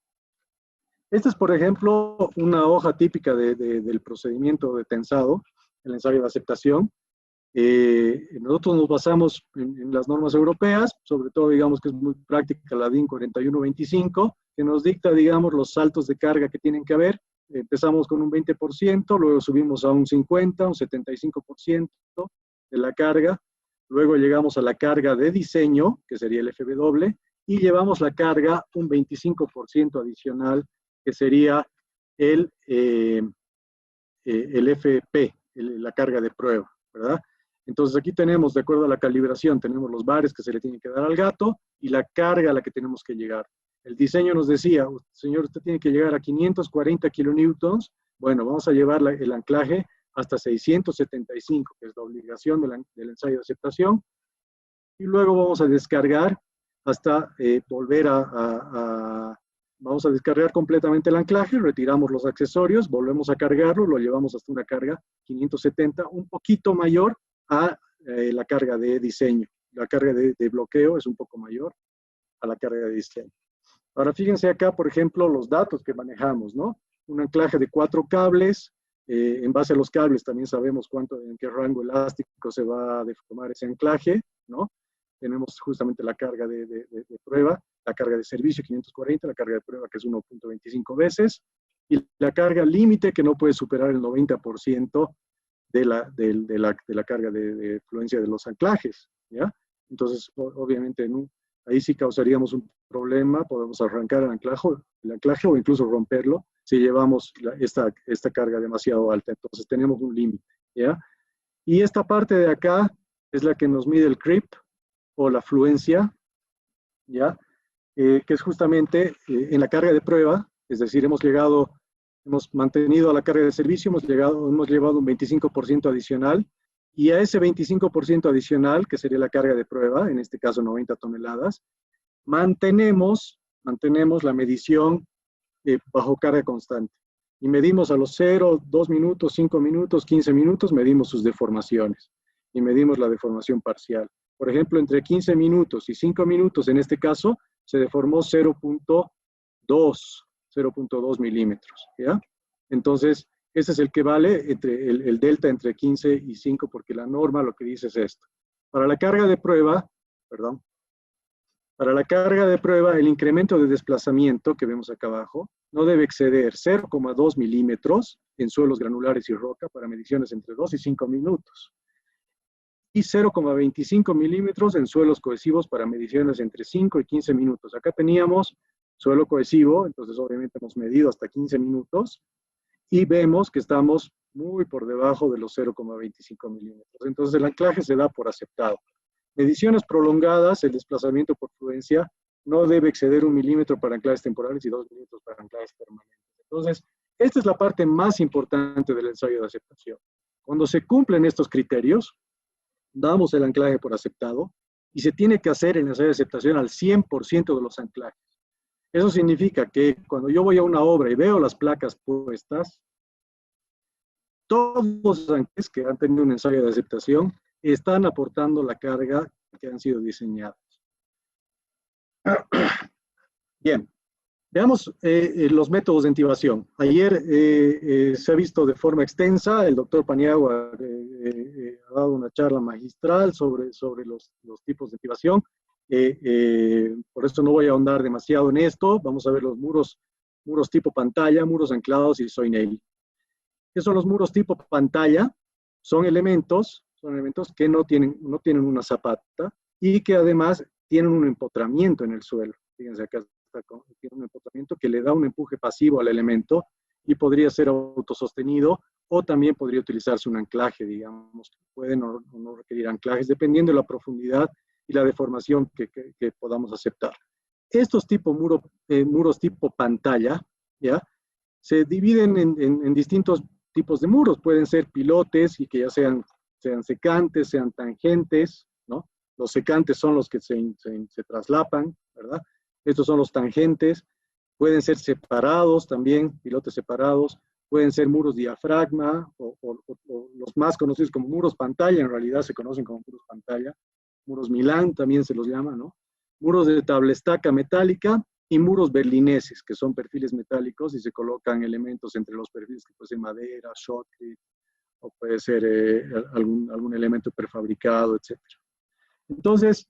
Esta es, por ejemplo, una hoja típica del procedimiento de tensado, el ensayo de aceptación. Nosotros nos basamos en las normas europeas, sobre todo, digamos, que es muy práctica la DIN 4125, que nos dicta, digamos, los saltos de carga que tienen que haber. Empezamos con un 20%, luego subimos a un 50%, un 75% de la carga, luego llegamos a la carga de diseño, que sería el FW, y llevamos la carga un 25% adicional, que sería el FP, la carga de prueba, ¿verdad? Entonces aquí tenemos, de acuerdo a la calibración, tenemos los bares que se le tienen que dar al gato y la carga a la que tenemos que llegar. El diseño nos decía, señor, usted tiene que llegar a 540 kilonewtons. Bueno, vamos a llevar el anclaje hasta 675, que es la obligación del ensayo de aceptación. Y luego vamos a descargar hasta vamos a descargar completamente el anclaje, retiramos los accesorios, volvemos a cargarlo, lo llevamos hasta una carga 570, un poquito mayor a la carga de diseño. La carga de bloqueo es un poco mayor a la carga de diseño. Ahora fíjense acá, por ejemplo, los datos que manejamos, ¿no? Un anclaje de 4 cables. En base a los cables también sabemos en qué rango elástico se va a deformar ese anclaje, ¿no? Tenemos justamente la carga de prueba, la carga de servicio 540, la carga de prueba que es 1.25 veces, y la carga límite que no puede superar el 90% de la carga de fluencia de los anclajes, ¿ya? Entonces, obviamente, ahí sí causaríamos un problema, podemos arrancar el anclaje o incluso romperlo si llevamos esta carga demasiado alta. Entonces, tenemos un límite, ¿ya? Y esta parte de acá es la que nos mide el creep o la fluencia, ¿ya? Que es justamente en la carga de prueba, es decir, hemos mantenido a la carga de servicio, hemos llevado un 25% adicional, y a ese 25% adicional, que sería la carga de prueba, en este caso 90 toneladas, mantenemos la medición bajo carga constante. Y medimos a los 0, 2 minutos, 5 minutos, 15 minutos, medimos sus deformaciones. Y medimos la deformación parcial. Por ejemplo, entre 15 minutos y 5 minutos, en este caso, se deformó 0.2 milímetros, ¿ya? Entonces, ese es el que vale el delta entre 15 y 5, porque la norma lo que dice es esto. Para la carga de prueba, perdón, Para la carga de prueba, el incremento de desplazamiento que vemos acá abajo no debe exceder 0,2 milímetros en suelos granulares y roca para mediciones entre 2 y 5 minutos. Y 0,25 milímetros en suelos cohesivos para mediciones entre 5 y 15 minutos. Acá teníamos suelo cohesivo, entonces obviamente hemos medido hasta 15 minutos y vemos que estamos muy por debajo de los 0,25 milímetros. Entonces el anclaje se da por aceptado. Mediciones prolongadas, el desplazamiento por fluencia no debe exceder 1 milímetro para anclajes temporales y 2 milímetros para anclajes permanentes. Entonces, esta es la parte más importante del ensayo de aceptación. Cuando se cumplen estos criterios, damos el anclaje por aceptado y se tiene que hacer el ensayo de aceptación al 100% de los anclajes. Eso significa que cuando yo voy a una obra y veo las placas puestas, todos los anclajes que han tenido un ensayo de aceptación están aportando la carga que han sido diseñadas. Bien, veamos los métodos de intibación. Ayer se ha visto de forma extensa, el doctor Paniagua ha dado una charla magistral sobre los tipos de intibación. Por eso no voy a ahondar demasiado en esto. Vamos a ver los muros tipo pantalla, muros anclados y soy nail. ¿Qué son los muros tipo pantalla? Son elementos que no tienen una zapata y que además tienen un empotramiento en el suelo. Fíjense acá tiene un empotramiento que le da un empuje pasivo al elemento y podría ser autosostenido o también podría utilizarse un anclaje, digamos. Pueden o no requerir anclajes dependiendo de la profundidad y la deformación que podamos aceptar. Estos muros tipo pantalla, ¿ya? Se dividen en distintos tipos de muros. Pueden ser pilotes y que ya sean secantes, sean tangentes, ¿no? Los secantes son los que se traslapan, ¿verdad? Estos son los tangentes. Pueden ser separados también, pilotes separados. Pueden ser muros diafragma o los más conocidos como muros pantalla, en realidad se conocen como muros pantalla. Muros Milán también se los llama, ¿no? Muros de tablestaca metálica y muros berlineses, que son perfiles metálicos y se colocan elementos entre los perfiles que puede ser madera, shotcrete, o puede ser algún elemento prefabricado, etc. Entonces,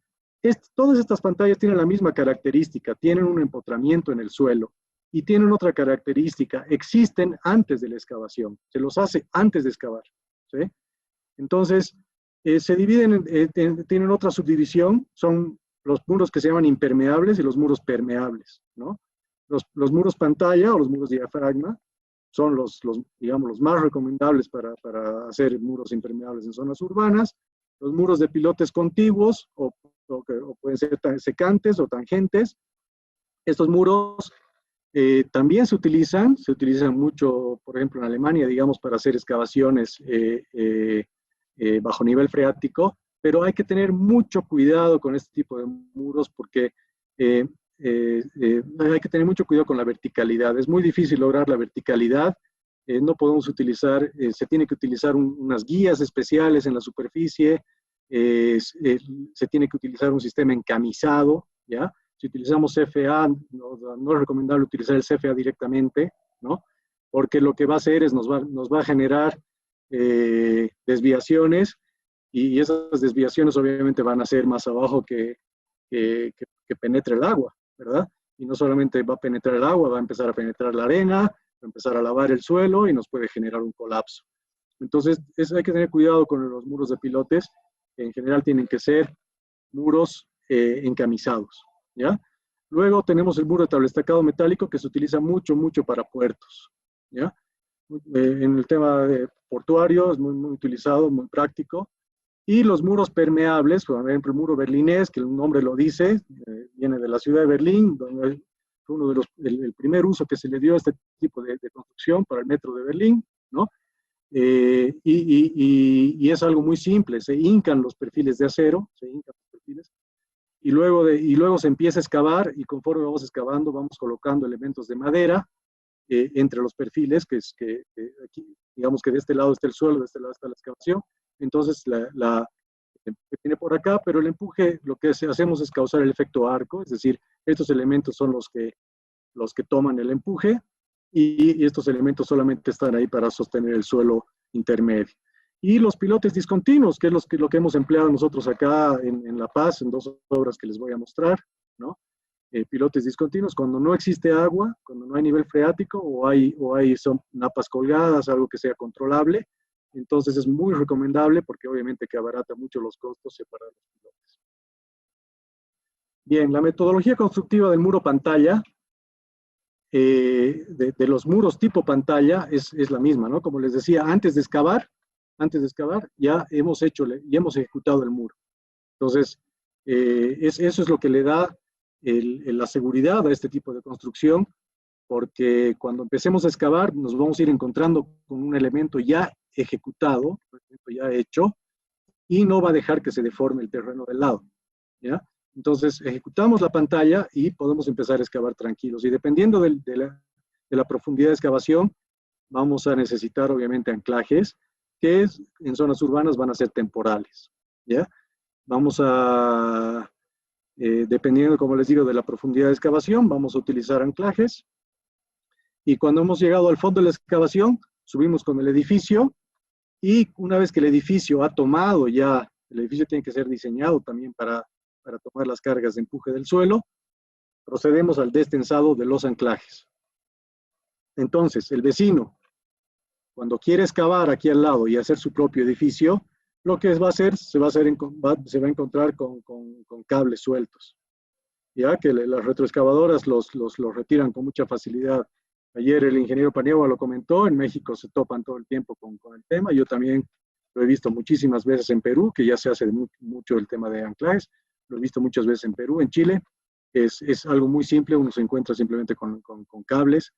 todas estas pantallas tienen la misma característica, tienen un empotramiento en el suelo y tienen otra característica, existen antes de la excavación, se los hace antes de excavar, ¿sí? Entonces, se dividen, tienen otra subdivisión, son los muros que se llaman impermeables y los muros permeables, ¿no? Los muros pantalla o los muros diafragma son digamos, los más recomendables para hacer muros impermeables en zonas urbanas. Los muros de pilotes contiguos o pueden ser secantes o tangentes. Estos muros también se utilizan mucho, por ejemplo, en Alemania, digamos, para hacer excavaciones bajo nivel freático, pero hay que tener mucho cuidado con este tipo de muros porque hay que tener mucho cuidado con la verticalidad. Es muy difícil lograr la verticalidad. No podemos utilizar, se tiene que utilizar unas guías especiales en la superficie. Se tiene que utilizar un sistema encamisado, ¿ya? Si utilizamos CFA, no es recomendable utilizar el CFA directamente, ¿no? Porque lo que va a hacer es nos va a generar desviaciones y esas desviaciones obviamente van a ser más abajo que penetre el agua, ¿verdad? Y no solamente va a penetrar el agua, va a empezar a penetrar la arena, va a empezar a lavar el suelo y nos puede generar un colapso. Entonces, hay que tener cuidado con los muros de pilotes, que en general tienen que ser muros encamisados, ¿ya? Luego tenemos el muro de tablestacado metálico que se utiliza mucho para puertos, ¿ya? En el tema portuario es muy utilizado, muy práctico. Y los muros permeables, por ejemplo, el muro berlinés, que el nombre lo dice, viene de la ciudad de Berlín, donde fue el primer uso que se le dio a este tipo de construcción para el metro de Berlín, ¿no? Y es algo muy simple, se hincan los perfiles de acero, y luego se empieza a excavar, y conforme vamos excavando, vamos colocando elementos de madera entre los perfiles, que aquí, digamos que de este lado está el suelo, de este lado está la excavación. Entonces, viene por acá, pero el empuje, lo que hacemos es causar el efecto arco, es decir, estos elementos son los que toman el empuje, y estos elementos solamente están ahí para sostener el suelo intermedio. Y los pilotes discontinuos, que es lo que hemos empleado nosotros acá en La Paz, en 2 obras que les voy a mostrar. ¿no? Pilotes discontinuos, cuando no existe agua, cuando no hay nivel freático son napas colgadas, algo que sea controlable, entonces es muy recomendable porque obviamente que abarata mucho los costos separar los pilotes. Bien, la metodología constructiva del muro pantalla, de los muros tipo pantalla, es la misma, ¿no? Como les decía, antes de excavar, ya hemos ejecutado el muro. Entonces, eso es lo que le da la seguridad a este tipo de construcción, porque cuando empecemos a excavar nos vamos a ir encontrando con un elemento ya ejecutado, un elemento ya hecho, y no va a dejar que se deforme el terreno del lado, ¿ya? Entonces, ejecutamos la pantalla y podemos empezar a excavar tranquilos. Y dependiendo de la profundidad de excavación, vamos a necesitar, obviamente, anclajes, que en zonas urbanas van a ser temporales, ¿ya? Vamos a, dependiendo, como les digo, de la profundidad de excavación, vamos a utilizar anclajes. Y cuando hemos llegado al fondo de la excavación, subimos con el edificio, y una vez que el edificio ha tomado ya, el edificio tiene que ser diseñado también para tomar las cargas de empuje del suelo, procedemos al destensado de los anclajes. Entonces, el vecino, cuando quiere excavar aquí al lado y hacer su propio edificio, lo que va a hacer, se va a encontrar con cables sueltos. Ya que las retroexcavadoras los retiran con mucha facilidad. Ayer el ingeniero Paniagua lo comentó, en México se topan todo el tiempo con el tema. Yo también lo he visto muchísimas veces en Perú, que ya se hace mucho el tema de anclajes. Lo he visto muchas veces en Perú, en Chile. Es algo muy simple, uno se encuentra simplemente con cables,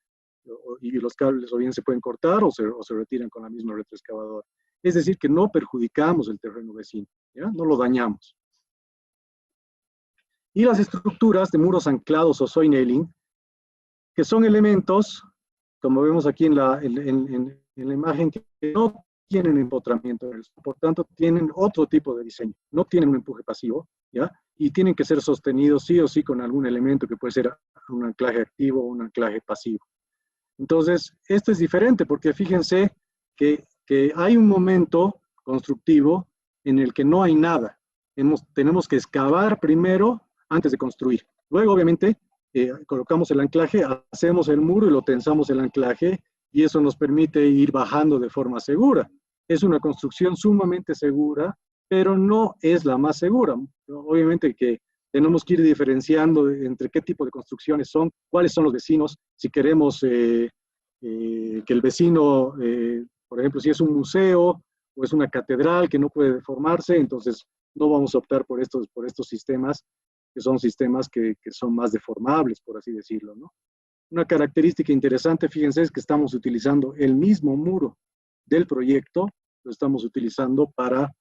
y los cables o bien se pueden cortar o se retiran con la misma retroexcavadora. Es decir, que no perjudicamos el terreno vecino, ¿ya? No lo dañamos. Y las estructuras de muros anclados o soil nailing, que son elementos, como vemos aquí en la imagen, que no tienen empotramiento, por tanto tienen otro tipo de diseño, no tienen un empuje pasivo, ¿ya? Y tienen que ser sostenidos sí o sí con algún elemento que puede ser un anclaje activo o un anclaje pasivo. Entonces, esto es diferente porque fíjense que hay un momento constructivo en el que no hay nada. Tenemos que excavar primero antes de construir. Luego, obviamente, colocamos el anclaje, hacemos el muro y lo tensamos el anclaje, y eso nos permite ir bajando de forma segura. Es una construcción sumamente segura, pero no es la más segura. Obviamente que tenemos que ir diferenciando entre qué tipo de construcciones son, cuáles son los vecinos, si queremos que el vecino, por ejemplo, si es un museo o es una catedral que no puede deformarse, entonces no vamos a optar por estos sistemas, que son sistemas que son más deformables, por así decirlo, ¿no? Una característica interesante, fíjense, es que estamos utilizando el mismo muro del proyecto, lo estamos utilizando para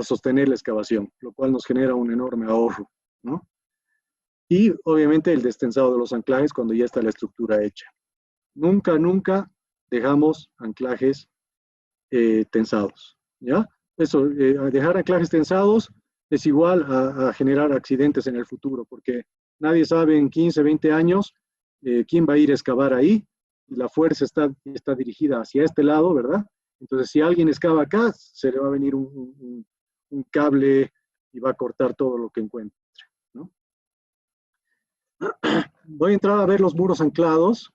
sostener la excavación, lo cual nos genera un enorme ahorro, ¿no? Y obviamente el destensado de los anclajes cuando ya está la estructura hecha. Nunca dejamos anclajes tensados, ¿ya? Eso, dejar anclajes tensados es igual a generar accidentes en el futuro, porque nadie sabe en 15, 20 años quién va a ir a excavar ahí, y la fuerza está dirigida hacia este lado, ¿verdad? Entonces, si alguien excava acá, se le va a venir un cable y va a cortar todo lo que encuentre, ¿no? Voy a entrar a ver los muros anclados.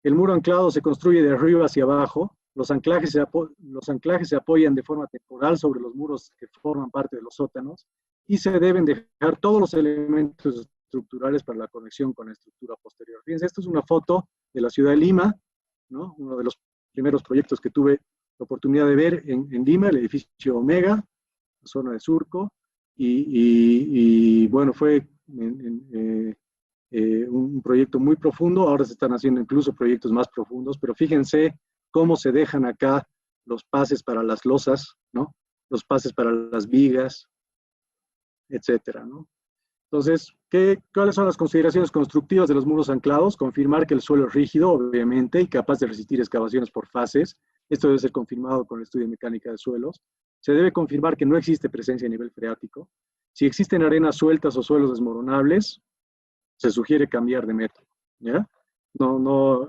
El muro anclado se construye de arriba hacia abajo. Los anclajes se apoyan de forma temporal sobre los muros que forman parte de los sótanos, y se deben dejar todos los elementos estructurales para la conexión con la estructura posterior. Fíjense, esto es una foto de la ciudad de Lima, ¿no? Uno de los primeros proyectos que tuve la oportunidad de ver en Lima, el edificio Omega, la zona de Surco, y bueno, fue un proyecto muy profundo. Ahora se están haciendo incluso proyectos más profundos, pero fíjense cómo se dejan acá los pases para las losas, ¿no? Los pases para las vigas, etcétera, ¿no? Entonces, ¿cuáles son las consideraciones constructivas de los muros anclados? Confirmar que el suelo es rígido, obviamente, y capaz de resistir excavaciones por fases. Esto debe ser confirmado con el estudio de mecánica de suelos. Se debe confirmar que no existe presencia a nivel freático. Si existen arenas sueltas o suelos desmoronables, se sugiere cambiar de método, ¿ya?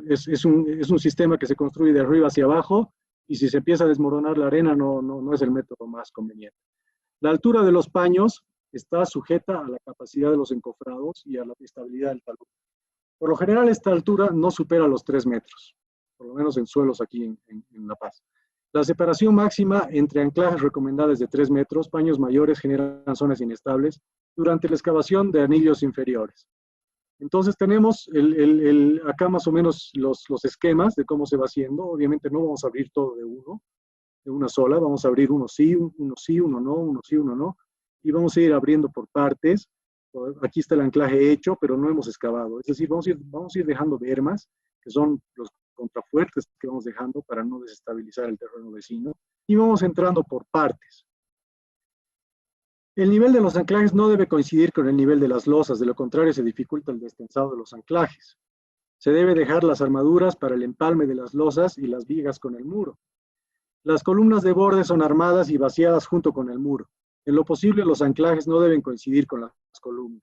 Es un sistema que se construye de arriba hacia abajo, y si se empieza a desmoronar la arena, no es el método más conveniente. La altura de los paños está sujeta a la capacidad de los encofrados y a la estabilidad del talud. Por lo general, esta altura no supera los 3 metros, por lo menos en suelos aquí en La Paz. La separación máxima entre anclajes recomendadas de 3 metros, paños mayores generan zonas inestables durante la excavación de anillos inferiores. Entonces tenemos acá más o menos los esquemas de cómo se va haciendo. Obviamente no vamos a abrir todo de una sola, vamos a abrir uno sí, uno no, uno sí, uno no, y vamos a ir abriendo por partes. Aquí está el anclaje hecho, pero no hemos excavado. Es decir, vamos a ir dejando bermas, que son los contrafuertes que vamos dejando para no desestabilizar el terreno vecino, y vamos entrando por partes. El nivel de los anclajes no debe coincidir con el nivel de las losas, de lo contrario se dificulta el destensado de los anclajes. Se debe dejar las armaduras para el empalme de las losas y las vigas con el muro. Las columnas de borde son armadas y vaciadas junto con el muro. En lo posible, los anclajes no deben coincidir con las columnas.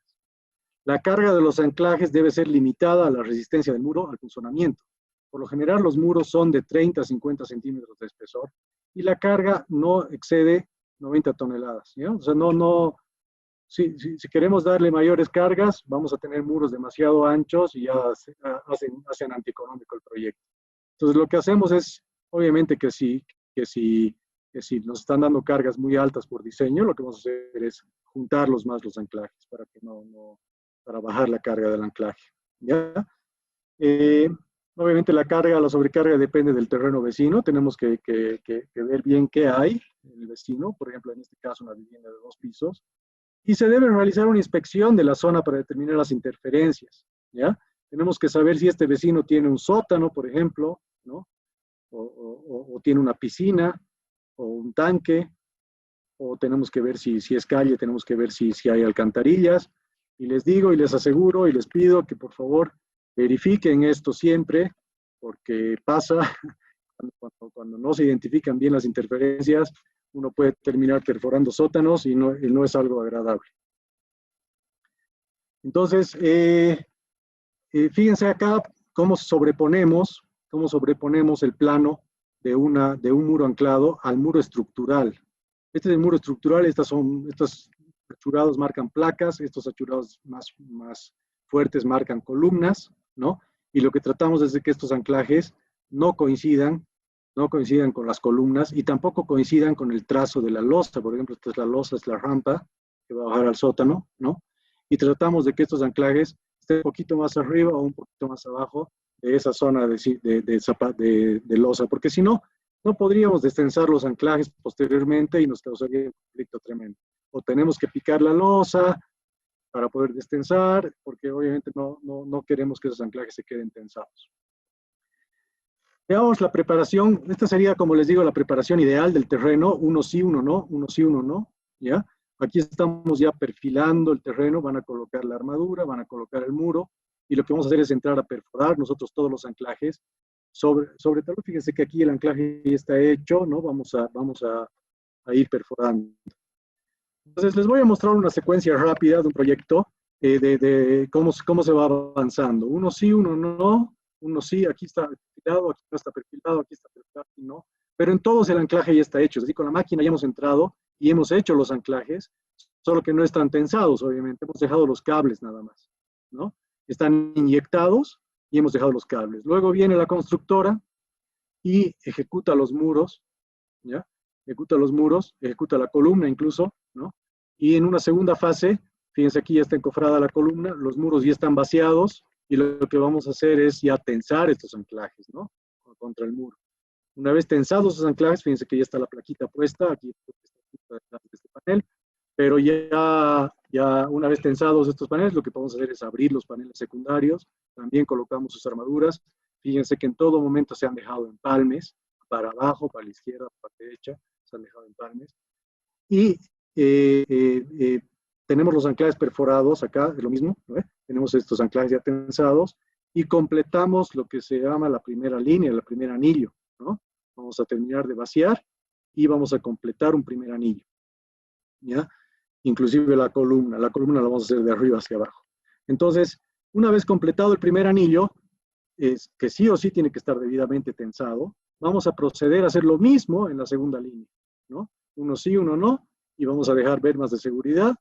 La carga de los anclajes debe ser limitada a la resistencia del muro al funcionamiento. Por lo general, los muros son de 30 a 50 centímetros de espesor y la carga no excede 90 toneladas. ¿Ya? O sea, si queremos darle mayores cargas, vamos a tener muros demasiado anchos y ya hacen antieconómico el proyecto. Entonces, lo que hacemos es, obviamente, que si nos están dando cargas muy altas por diseño, lo que vamos a hacer es juntarlos más los anclajes para bajar la carga del anclaje. ¿Ya? Obviamente la sobrecarga depende del terreno vecino. Tenemos que ver bien qué hay en el vecino. Por ejemplo, en este caso, una vivienda de 2 pisos. Y se debe realizar una inspección de la zona para determinar las interferencias. ¿Ya? Tenemos que saber si este vecino tiene un sótano, por ejemplo, ¿no? O tiene una piscina, o un tanque, o tenemos que ver si es calle, tenemos que ver si hay alcantarillas. Y les digo y les aseguro y les pido que por favor verifiquen esto siempre, porque pasa, cuando no se identifican bien las interferencias, uno puede terminar perforando sótanos y no es algo agradable. Entonces, fíjense acá cómo sobreponemos el plano de un muro anclado al muro estructural. Este es el muro estructural, estos achurados marcan placas, estos achurados más fuertes marcan columnas, ¿no? Y lo que tratamos es de que estos anclajes no coincidan con las columnas y tampoco coincidan con el trazo de la losa. Por ejemplo, esta es la losa, es la rampa que va a bajar al sótano, ¿no? Y tratamos de que estos anclajes estén un poquito más arriba o un poquito más abajo de esa zona de losa, porque si no, no podríamos destensar los anclajes posteriormente y nos causaría un conflicto tremendo. O tenemos que picar la losa para poder destensar, porque obviamente no queremos que esos anclajes se queden tensados. Veamos la preparación. Esta sería, como les digo, la preparación ideal del terreno. Uno sí, uno no, uno sí, uno no. ¿Ya? Aquí estamos ya perfilando el terreno, van a colocar la armadura, van a colocar el muro, y lo que vamos a hacer es entrar a perforar nosotros todos los anclajes. Sobre todo, fíjense que aquí el anclaje ya está hecho, ¿no? Vamos a ir perforando. Entonces, les voy a mostrar una secuencia rápida de un proyecto de cómo se va avanzando. Uno sí, uno no, uno sí, aquí está perfilado, aquí no está perfilado, aquí está perfilado, aquí no. Pero en todos el anclaje ya está hecho. Es decir, con la máquina ya hemos entrado y hemos hecho los anclajes, solo que no están tensados, obviamente. Hemos dejado los cables nada más, ¿no? Están inyectados y hemos dejado los cables. Luego viene la constructora y ejecuta los muros, ¿ya? Ejecuta los muros, ejecuta la columna incluso, ¿no? Y en una segunda fase, fíjense aquí ya está encofrada la columna, los muros ya están vaciados y lo que vamos a hacer es ya tensar estos anclajes, ¿no? Contra el muro. Una vez tensados esos anclajes, fíjense que ya está la plaquita puesta, aquí está este panel, pero ya una vez tensados estos paneles, lo que vamos a hacer es abrir los paneles secundarios, también colocamos sus armaduras. Fíjense que en todo momento se han dejado empalmes, para abajo, para la izquierda, para la derecha, se han dejado empalmes. Y tenemos los anclajes perforados acá, es lo mismo, ¿no? Tenemos estos anclajes ya tensados y completamos lo que se llama la primera línea, el primer anillo, ¿no? Vamos a terminar de vaciar y vamos a completar un primer anillo, ¿ya? Inclusive la columna la vamos a hacer de arriba hacia abajo. Entonces, una vez completado el primer anillo, que sí o sí tiene que estar debidamente tensado, vamos a proceder a hacer lo mismo en la segunda línea, ¿no? Uno sí, uno no, y vamos a dejar bermas de seguridad,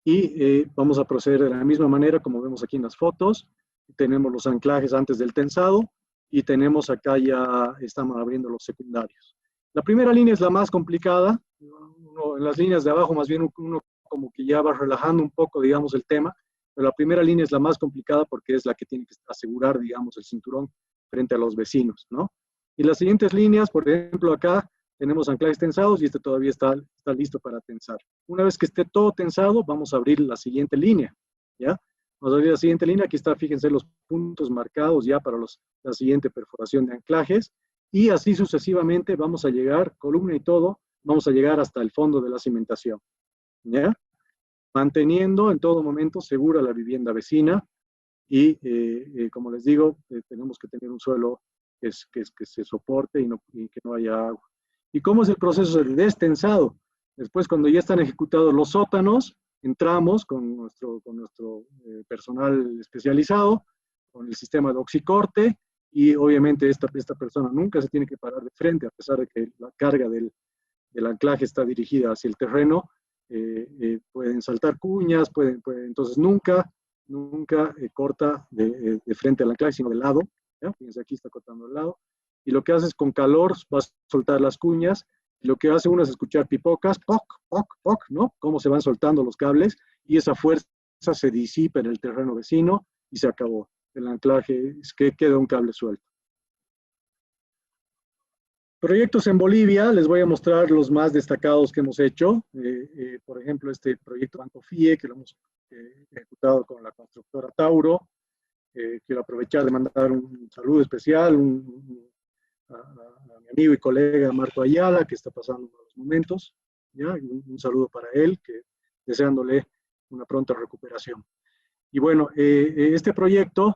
Y vamos a proceder de la misma manera como vemos aquí en las fotos. Tenemos los anclajes antes del tensado y tenemos acá ya, estamos abriendo los secundarios. La primera línea es la más complicada. En las líneas de abajo más bien uno como que ya va relajando un poco, digamos, el tema, pero la primera línea es la más complicada porque es la que tiene que asegurar, digamos, el cinturón frente a los vecinos, ¿no? Y las siguientes líneas, por ejemplo, acá tenemos anclajes tensados y este todavía está listo para tensar. Una vez que esté todo tensado, vamos a abrir la siguiente línea, ¿ya? Vamos a abrir la siguiente línea, aquí está, fíjense los puntos marcados ya para la siguiente perforación de anclajes, y así sucesivamente vamos a llegar, columna y todo, vamos a llegar hasta el fondo de la cimentación, ¿ya? Manteniendo en todo momento segura la vivienda vecina y, como les digo, tenemos que tener un suelo que se soporte y que no haya agua. ¿Y cómo es el proceso de destensado? Después, cuando ya están ejecutados los sótanos, entramos con nuestro personal especializado, con el sistema de oxicorte, y obviamente esta persona nunca se tiene que parar de frente, a pesar de que la carga del anclaje está dirigida hacia el terreno. Pueden saltar cuñas, entonces nunca corta de frente al anclaje, sino de lado. ¿Ya? Fíjense, aquí está cortando de lado. Y lo que hace es con calor, va a soltar las cuñas. Y lo que hace uno es escuchar pipocas, poc, poc, poc, ¿no? Cómo se van soltando los cables y esa fuerza se disipa en el terreno vecino y se acabó. El anclaje es que queda un cable suelto. Proyectos en Bolivia, les voy a mostrar los más destacados que hemos hecho. Por ejemplo, este proyecto Banco FIE, que lo hemos ejecutado con la constructora Tauro. Quiero aprovechar de mandar un saludo especial a mi amigo y colega Marco Ayala, que está pasando malos momentos. ¿Ya? Un saludo para él, deseándole una pronta recuperación. Y bueno, este proyecto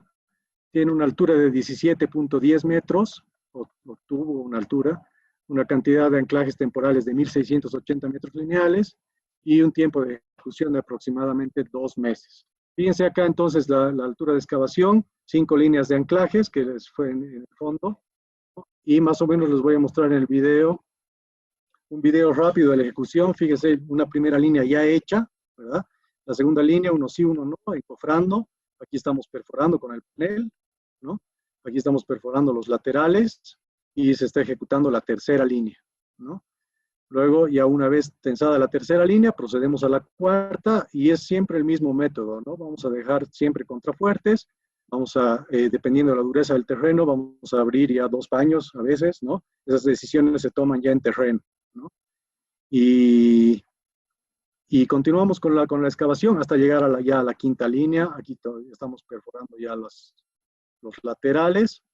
tiene una altura de 17.10 metros, obtuvo una altura, una cantidad de anclajes temporales de 1.680 metros lineales y un tiempo de ejecución de aproximadamente 2 meses. Fíjense acá entonces la altura de excavación, 5 líneas de anclajes que les fue en el fondo, y más o menos les voy a mostrar en el video, un video rápido de la ejecución. Fíjense, una primera línea ya hecha, ¿verdad? La segunda línea, uno sí, uno no, encofrando. Aquí estamos perforando con el panel, ¿no? Aquí estamos perforando los laterales y se está ejecutando la tercera línea, ¿no? Luego, ya una vez tensada la tercera línea, procedemos a la cuarta y es siempre el mismo método, ¿no? Vamos a dejar siempre contrafuertes, vamos a, dependiendo de la dureza del terreno, vamos a abrir ya 2 paños a veces, ¿no? Esas decisiones se toman ya en terreno, ¿no? Y continuamos con la excavación hasta llegar ya a la quinta línea. Aquí estamos perforando ya los laterales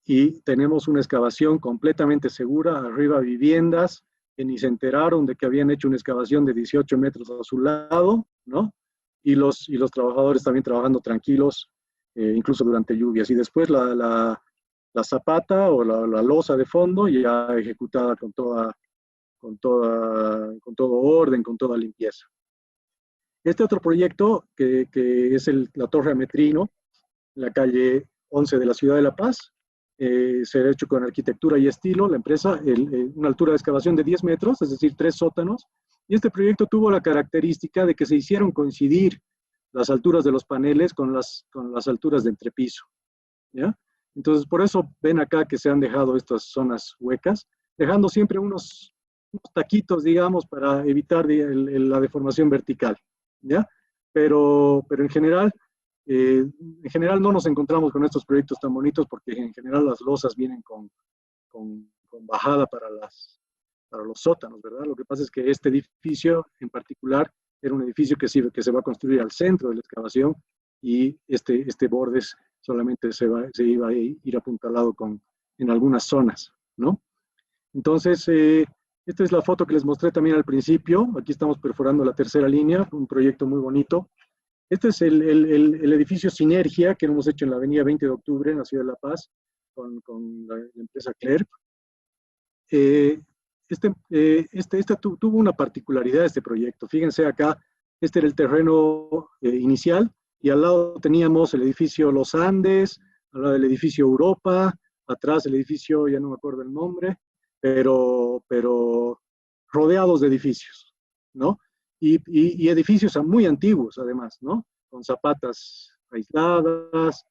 y tenemos una excavación completamente segura. Arriba viviendas que ni se enteraron de que habían hecho una excavación de 18 metros a su lado, ¿no? Y los trabajadores también trabajando tranquilos, incluso durante lluvias. Y después la zapata o la losa de fondo ya ejecutada con todo orden, con toda limpieza. Este otro proyecto, que es la Torre Ametrino, en la calle 11 de la ciudad de La Paz, se ha hecho con arquitectura y estilo, la empresa, una altura de excavación de 10 metros, es decir, 3 sótanos, y este proyecto tuvo la característica de que se hicieron coincidir las alturas de los paneles con las alturas de entrepiso, ¿ya? Entonces, por eso ven acá que se han dejado estas zonas huecas, dejando siempre unos taquitos, digamos, para evitar la deformación vertical, ¿ya? Pero en general no nos encontramos con estos proyectos tan bonitos porque en general las losas vienen con bajada para los sótanos, ¿verdad? Lo que pasa es que este edificio en particular era un edificio que se va a construir al centro de la excavación y este borde solamente se iba a ir apuntalado en algunas zonas, ¿no? Entonces, esta es la foto que les mostré también al principio. Aquí estamos perforando la tercera línea, un proyecto muy bonito. Este es el edificio Sinergia que hemos hecho en la avenida 20 de octubre, en la ciudad de La Paz, con la empresa Clerp. Tuvo una particularidad este proyecto. Fíjense acá, este era el terreno inicial y al lado teníamos el edificio Los Andes, al lado del edificio Europa, atrás el edificio, ya no me acuerdo el nombre, pero rodeados de edificios, ¿no? y edificios muy antiguos además, ¿no? Con zapatas aisladas,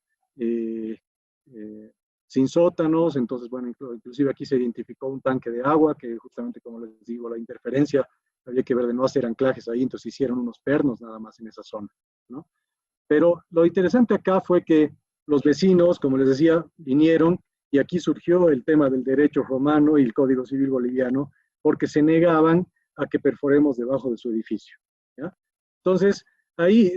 sin sótanos. Entonces, bueno, inclusive aquí se identificó un tanque de agua que justamente, como les digo, la interferencia, había que ver de no hacer anclajes ahí, entonces hicieron unos pernos nada más en esa zona, ¿no? Pero lo interesante acá fue que los vecinos, como les decía, vinieron y aquí surgió el tema del derecho romano y el Código Civil boliviano, porque se negaban a que perforemos debajo de su edificio, ¿ya? Entonces, ahí,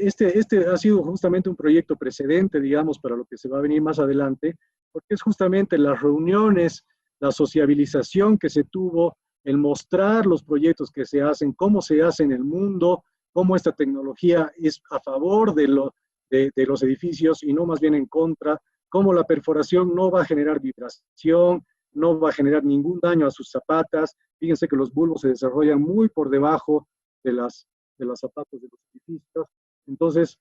este ha sido justamente un proyecto precedente, digamos, para lo que se va a venir más adelante, porque es justamente las reuniones, la sociabilización que se tuvo, el mostrar los proyectos que se hacen, cómo se hace en el mundo, cómo esta tecnología es a favor de los edificios y no más bien en contra, cómo la perforación no va a generar vibración, no va a generar ningún daño a sus zapatas. Fíjense que los bulbos se desarrollan muy por debajo de las zapatas de los edificios. Entonces,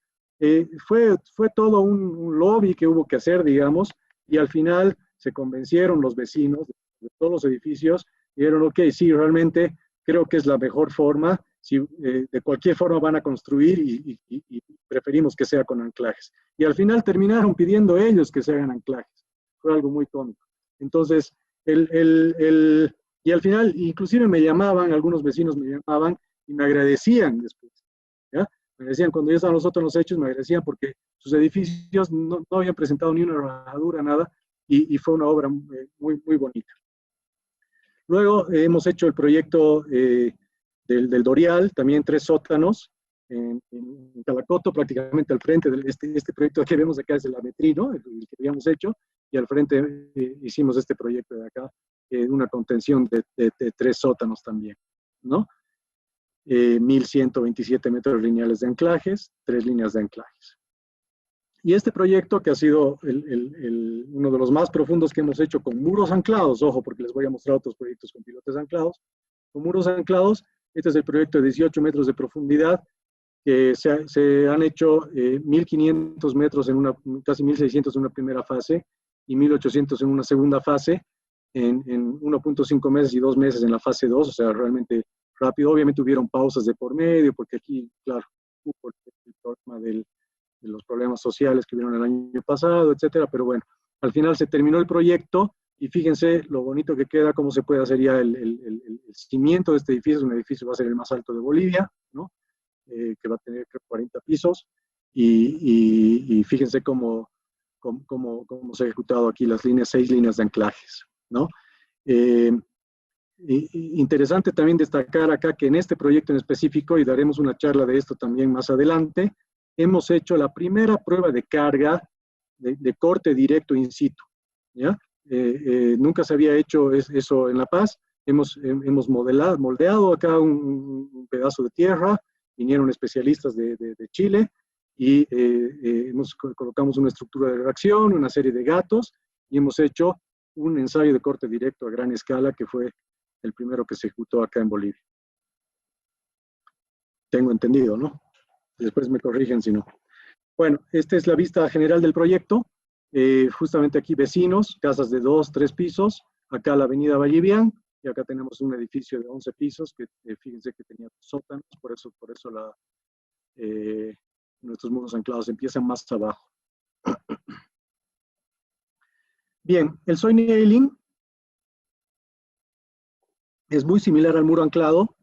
fue todo un lobby que hubo que hacer, digamos, y al final se convencieron los vecinos de todos los edificios y dijeron, ok, sí, realmente creo que es la mejor forma. Si de cualquier forma van a construir y preferimos que sea con anclajes. Y al final terminaron pidiendo ellos que se hagan anclajes. Fue algo muy cómico. Entonces, y al final, inclusive me llamaban, algunos vecinos me llamaban y me agradecían después, ¿ya? Me agradecían cuando ya estaban nosotros los hechos, me agradecían porque sus edificios no habían presentado ni una rajadura, nada, y fue una obra muy, muy bonita. Luego hemos hecho el proyecto del Dorial, también 3 sótanos, en Calacoto, prácticamente al frente de este proyecto que vemos acá es el Ametrino, el que habíamos hecho, y al frente hicimos este proyecto de acá, una contención de 3 sótanos también, ¿no? 1.127 metros lineales de anclajes, 3 líneas de anclajes. Y este proyecto, que ha sido uno de los más profundos que hemos hecho con muros anclados, ojo, porque les voy a mostrar otros proyectos con pilotes anclados, con muros anclados. Este es el proyecto de 18 metros de profundidad, que se han hecho 1.500 metros, casi 1.600 en una primera fase y 1.800 en una segunda fase, en 1.5 meses y 2 meses en la fase 2, o sea, realmente rápido. Obviamente hubieron pausas de por medio, porque aquí, claro, hubo el problema de los problemas sociales que hubieron el año pasado, etcétera, pero bueno, al final se terminó el proyecto y fíjense lo bonito que queda, cómo se puede hacer ya el cimiento de este edificio. Es un edificio que va a ser el más alto de Bolivia, ¿no? Que va a tener 40 pisos y fíjense cómo se ha ejecutado aquí las 6 líneas de anclajes, ¿no? Interesante también destacar acá que en este proyecto en específico, y daremos una charla de esto también más adelante, hemos hecho la primera prueba de carga de corte directo in situ, ¿ya? Nunca se había hecho eso en La Paz. Hemos moldeado acá un pedazo de tierra, vinieron especialistas de Chile y colocamos una estructura de reacción, una serie de gatos, y hemos hecho un ensayo de corte directo a gran escala, que fue el primero que se ejecutó acá en Bolivia. Tengo entendido, ¿no? Después me corrigen si no. Bueno, esta es la vista general del proyecto. Justamente aquí vecinos, casas de 2, 3 pisos. Acá la avenida Vallivian, y acá tenemos un edificio de 11 pisos que fíjense que tenía sótanos, por eso nuestros muros anclados empiezan más abajo. Bien, el soil nailing es muy similar al muro anclado,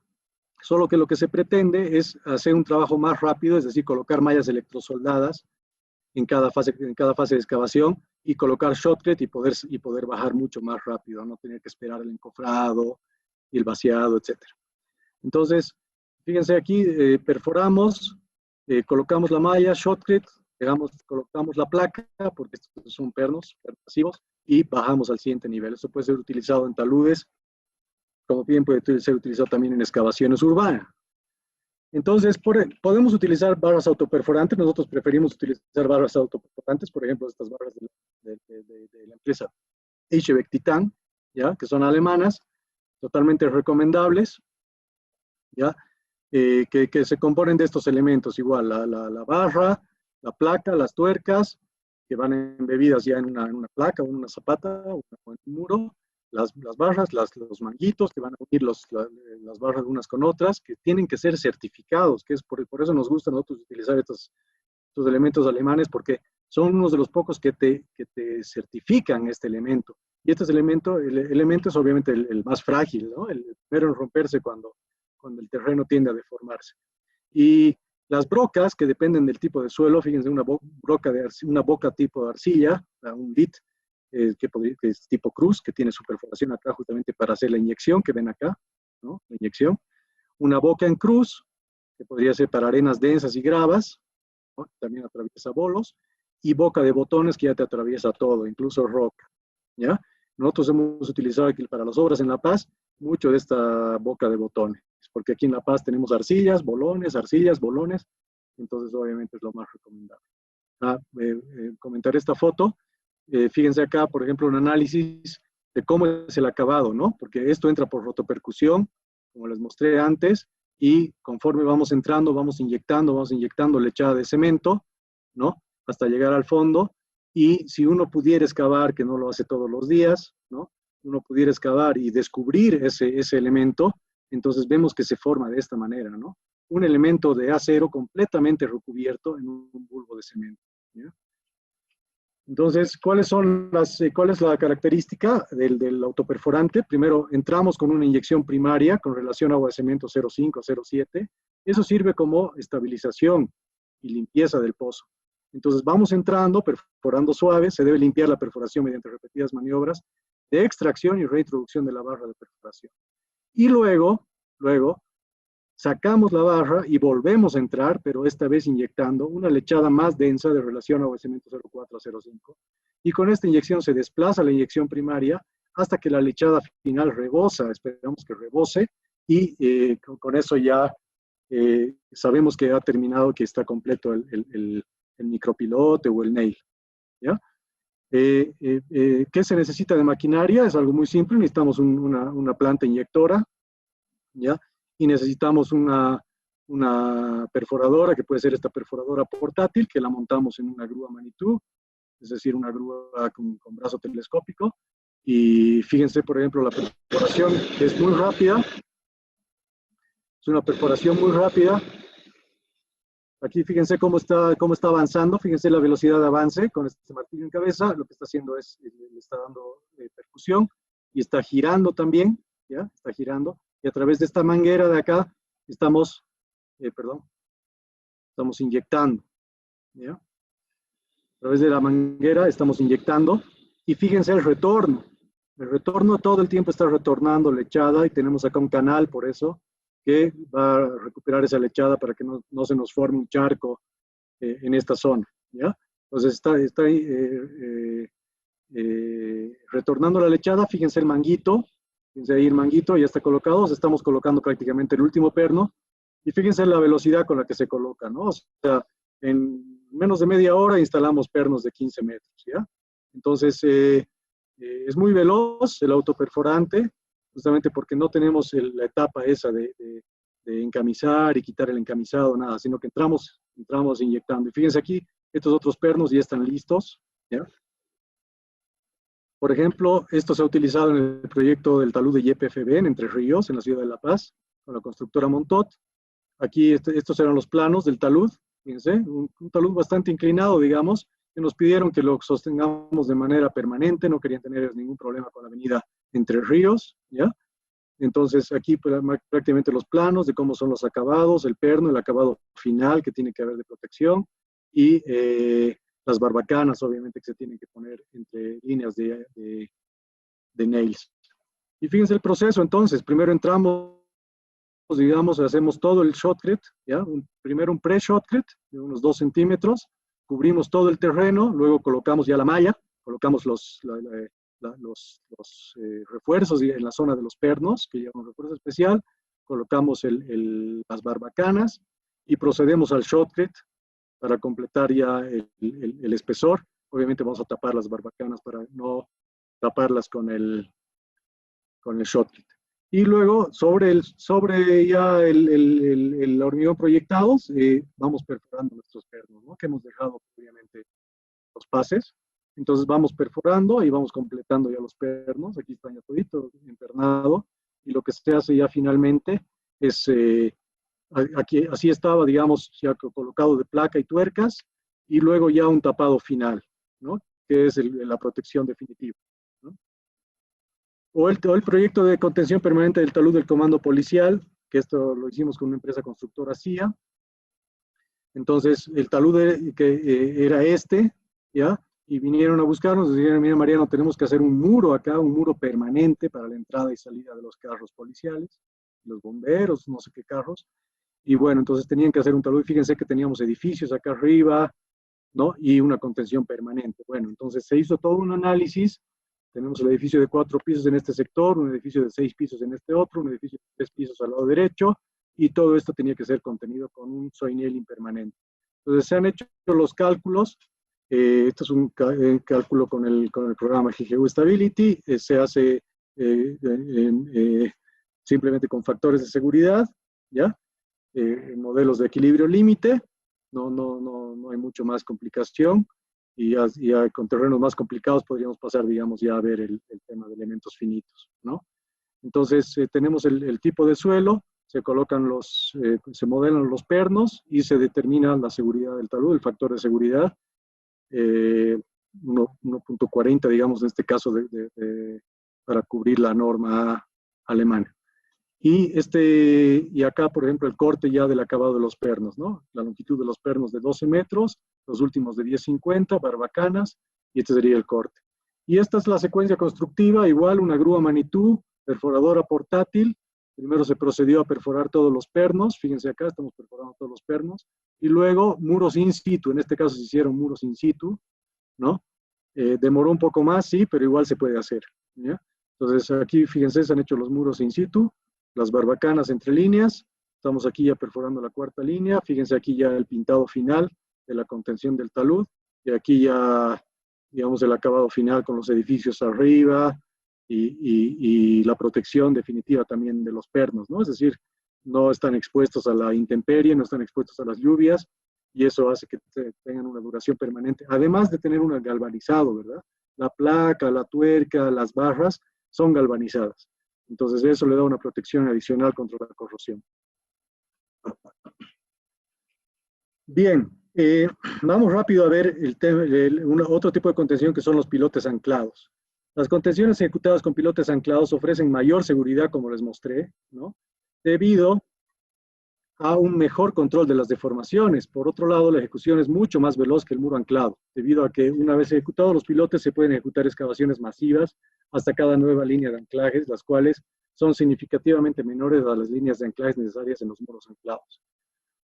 solo que lo que se pretende es hacer un trabajo más rápido, es decir, colocar mallas electrosoldadas en cada fase de excavación y colocar shotcrete y poder bajar mucho más rápido, no tener que esperar el encofrado y el vaciado, etc. Entonces, fíjense aquí, perforamos, colocamos la malla, shotcrete, colocamos la placa, porque estos son pernos pasivos, y bajamos al siguiente nivel. Esto puede ser utilizado en taludes, como bien puede ser utilizado también en excavaciones urbanas. Entonces, podemos utilizar barras autoperforantes. Nosotros preferimos utilizar barras autoperforantes, por ejemplo, estas barras de la empresa Eichebeck Titan, ¿ya? Que son alemanas, totalmente recomendables, ¿ya? Que se componen de estos elementos, igual, la barra, la placa, las tuercas, que van embebidas ya en una placa o en una zapata o en un muro, las barras, los manguitos que van a unir las barras unas con otras, que tienen que ser certificados, que es por eso nos gusta a nosotros utilizar estos elementos alemanes, porque son unos de los pocos que te certifican este elemento. Y este elemento es obviamente el más frágil, ¿no? El primero en romperse cuando el terreno tiende a deformarse. Y las brocas, que dependen del tipo de suelo, fíjense, una boca tipo de arcilla, un lit, que es tipo cruz, que tiene su perforación acá justamente para hacer la inyección, que ven acá, ¿no? La inyección. Una boca en cruz, que podría ser para arenas densas y gravas, ¿no? También atraviesa bolos, y boca de botones que ya te atraviesa todo, incluso roca, ¿ya? Nosotros hemos utilizado aquí para las obras en La Paz mucho de esta boca de botones, porque aquí en La Paz tenemos arcillas, bolones, entonces obviamente es lo más recomendable. Comentaré esta foto. Fíjense acá, por ejemplo, un análisis de cómo es el acabado, ¿no? Porque esto entra por rotopercusión, como les mostré antes, y conforme vamos entrando, vamos inyectando lechada de cemento, ¿no? Hasta llegar al fondo, y si uno pudiera excavar, que no lo hace todos los días, ¿no? Uno pudiera excavar y descubrir ese elemento, entonces vemos que se forma de esta manera, ¿no? Un elemento de acero completamente recubierto en un bulbo de cemento, ¿ya? Entonces, ¿cuál es la característica del autoperforante? Primero, entramos con una inyección primaria con relación agua de cemento 0,5 a 0,7. Eso sirve como estabilización y limpieza del pozo. Entonces, vamos entrando, perforando suave. Se debe limpiar la perforación mediante repetidas maniobras de extracción y reintroducción de la barra de perforación. Y luego sacamos la barra y volvemos a entrar, pero esta vez inyectando una lechada más densa de relación agua de cemento 0,4 a 0,5. Y con esta inyección se desplaza la inyección primaria hasta que la lechada final rebosa, esperamos que rebose, y con eso ya sabemos que ha terminado, que está completo el micropilote o el nail, ¿ya? ¿Qué se necesita de maquinaria? Es algo muy simple, necesitamos una planta inyectora, ¿ya? Y necesitamos una perforadora, que puede ser esta perforadora portátil, que la montamos en una grúa Manitou, es decir, una grúa con brazo telescópico. Y fíjense, por ejemplo, la perforación es muy rápida, es una perforación muy rápida. Aquí fíjense cómo está avanzando, fíjense la velocidad de avance con este martillo en cabeza, lo que está haciendo es, le está dando percusión y está girando también, ¿ya? Está girando, y a través de esta manguera de acá estamos inyectando, ¿ya? A través de la manguera estamos inyectando, y fíjense el retorno todo el tiempo está retornando lechada, y tenemos acá un canal, por eso, que va a recuperar esa lechada para que no se nos forme un charco en esta zona, ¿ya? Entonces está retornando la lechada. Fíjense el manguito, fíjense ahí el manguito, ya está colocado, estamos colocando prácticamente el último perno, y fíjense la velocidad con la que se coloca, ¿no? O sea, en menos de media hora instalamos pernos de 15 metros, ¿ya? Entonces, es muy veloz el autoperforante, justamente porque no tenemos la etapa esa de encamisar y quitar el encamisado, nada, sino que entramos inyectando. Y fíjense aquí, estos otros pernos ya están listos, ¿ya? Por ejemplo, esto se ha utilizado en el proyecto del talud de YPFB en Entre Ríos, en la ciudad de La Paz, con la constructora Montot. Aquí estos eran los planos del talud, fíjense, un talud bastante inclinado, digamos, que nos pidieron que lo sostengamos de manera permanente, no querían tener ningún problema con la avenida Entre Ríos, ¿ya? Entonces aquí prácticamente los planos de cómo son los acabados, el perno, el acabado final que tiene que haber de protección, y las barbacanas obviamente que se tienen que poner entre líneas de nails. Y fíjense el proceso entonces, primero entramos, digamos, hacemos todo el shotcrete, ¿ya? Primero un pre-shotcrete de unos 2 centímetros, cubrimos todo el terreno, luego colocamos ya la malla, colocamos los refuerzos en la zona de los pernos, que llevan un refuerzo especial, colocamos las barbacanas y procedemos al shotcrete para completar ya el espesor. Obviamente vamos a tapar las barbacanas para no taparlas con el shotcrete. Y luego, sobre ya el hormigón proyectado, vamos perforando nuestros pernos, ¿no? Que hemos dejado, obviamente, los pases. Entonces vamos perforando y vamos completando ya los pernos. Aquí está ya todito empernado. Y lo que se hace ya finalmente es, aquí, así estaba, digamos, ya colocado de placa y tuercas, y luego ya un tapado final, ¿no? Que es la protección definitiva, ¿no? O el proyecto de contención permanente del talud del comando policial, que esto lo hicimos con una empresa constructora CIA. Entonces, el talud era este, ¿ya? Y vinieron a buscarnos, dijeron, mira Mariano, tenemos que hacer un muro acá, un muro permanente para la entrada y salida de los carros policiales, los bomberos, no sé qué carros. Y bueno, entonces tenían que hacer un talud. Fíjense que teníamos edificios acá arriba, ¿no? Y una contención permanente. Bueno, entonces se hizo todo un análisis. Tenemos el edificio de 4 pisos en este sector, un edificio de 6 pisos en este otro, un edificio de 3 pisos al lado derecho, y todo esto tenía que ser contenido con un soinel permanente. Entonces se han hecho los cálculos. Esto es un cálculo con el programa GGU Stability. Se hace simplemente con factores de seguridad, ¿ya? Modelos de equilibrio límite. No hay mucho más complicación. Y ya con terrenos más complicados podríamos pasar, digamos, ya a ver el tema de elementos finitos, ¿no? Entonces, tenemos el tipo de suelo, se colocan se modelan los pernos y se determina la seguridad del talud, el factor de seguridad, 1.40, digamos, en este caso, para cubrir la norma alemana. Y acá, por ejemplo, el corte ya del acabado de los pernos, ¿no? La longitud de los pernos de 12 metros, los últimos de 10.50, barbacanas, y este sería el corte. Y esta es la secuencia constructiva, igual una grúa Manitou, perforadora portátil. Primero se procedió a perforar todos los pernos, fíjense acá, estamos perforando todos los pernos, y luego muros in situ, en este caso se hicieron muros in situ, ¿no? Demoró un poco más, sí, pero igual se puede hacer, ¿ya? Entonces aquí, fíjense, se han hecho los muros in situ, las barbacanas entre líneas, estamos aquí ya perforando la 4ª línea, fíjense aquí ya el pintado final de la contención del talud, y aquí ya, digamos, el acabado final con los edificios arriba, y la protección definitiva también de los pernos, ¿no? Es decir, no están expuestos a la intemperie, no están expuestos a las lluvias, y eso hace que tengan una duración permanente, además de tener un galvanizado, ¿verdad? La placa, la tuerca, las barras son galvanizadas. Entonces eso le da una protección adicional contra la corrosión. Bien, vamos rápido a ver otro tipo de contención que son los pilotes anclados. Las contenciones ejecutadas con pilotes anclados ofrecen mayor seguridad, como les mostré, ¿no? Debido a un mejor control de las deformaciones. Por otro lado, la ejecución es mucho más veloz que el muro anclado, debido a que una vez ejecutados los pilotes se pueden ejecutar excavaciones masivas hasta cada nueva línea de anclajes, las cuales son significativamente menores a las líneas de anclajes necesarias en los muros anclados.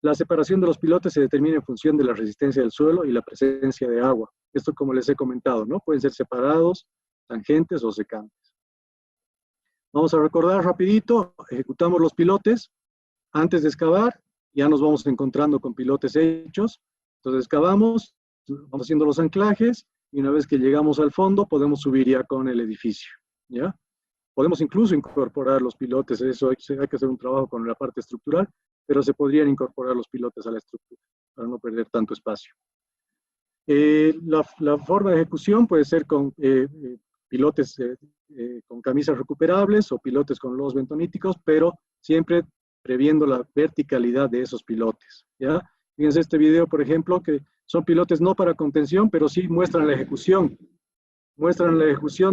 La separación de los pilotes se determina en función de la resistencia del suelo y la presencia de agua. Esto, como les he comentado, ¿no? Pueden ser separados, tangentes o secantes. Vamos a recordar rapidito, ejecutamos los pilotes. Antes de excavar, ya nos vamos encontrando con pilotes hechos. Entonces excavamos, vamos haciendo los anclajes, y una vez que llegamos al fondo, podemos subir ya con el edificio, ¿ya? Podemos incluso incorporar los pilotes, eso hay que hacer un trabajo con la parte estructural, pero se podrían incorporar los pilotes a la estructura, para no perder tanto espacio. La forma de ejecución puede ser con pilotes con camisas recuperables o pilotes con lodos bentoníticos, pero siempre previendo la verticalidad de esos pilotes, ¿ya? Fíjense este video, por ejemplo, que son pilotes no para contención, pero sí muestran la ejecución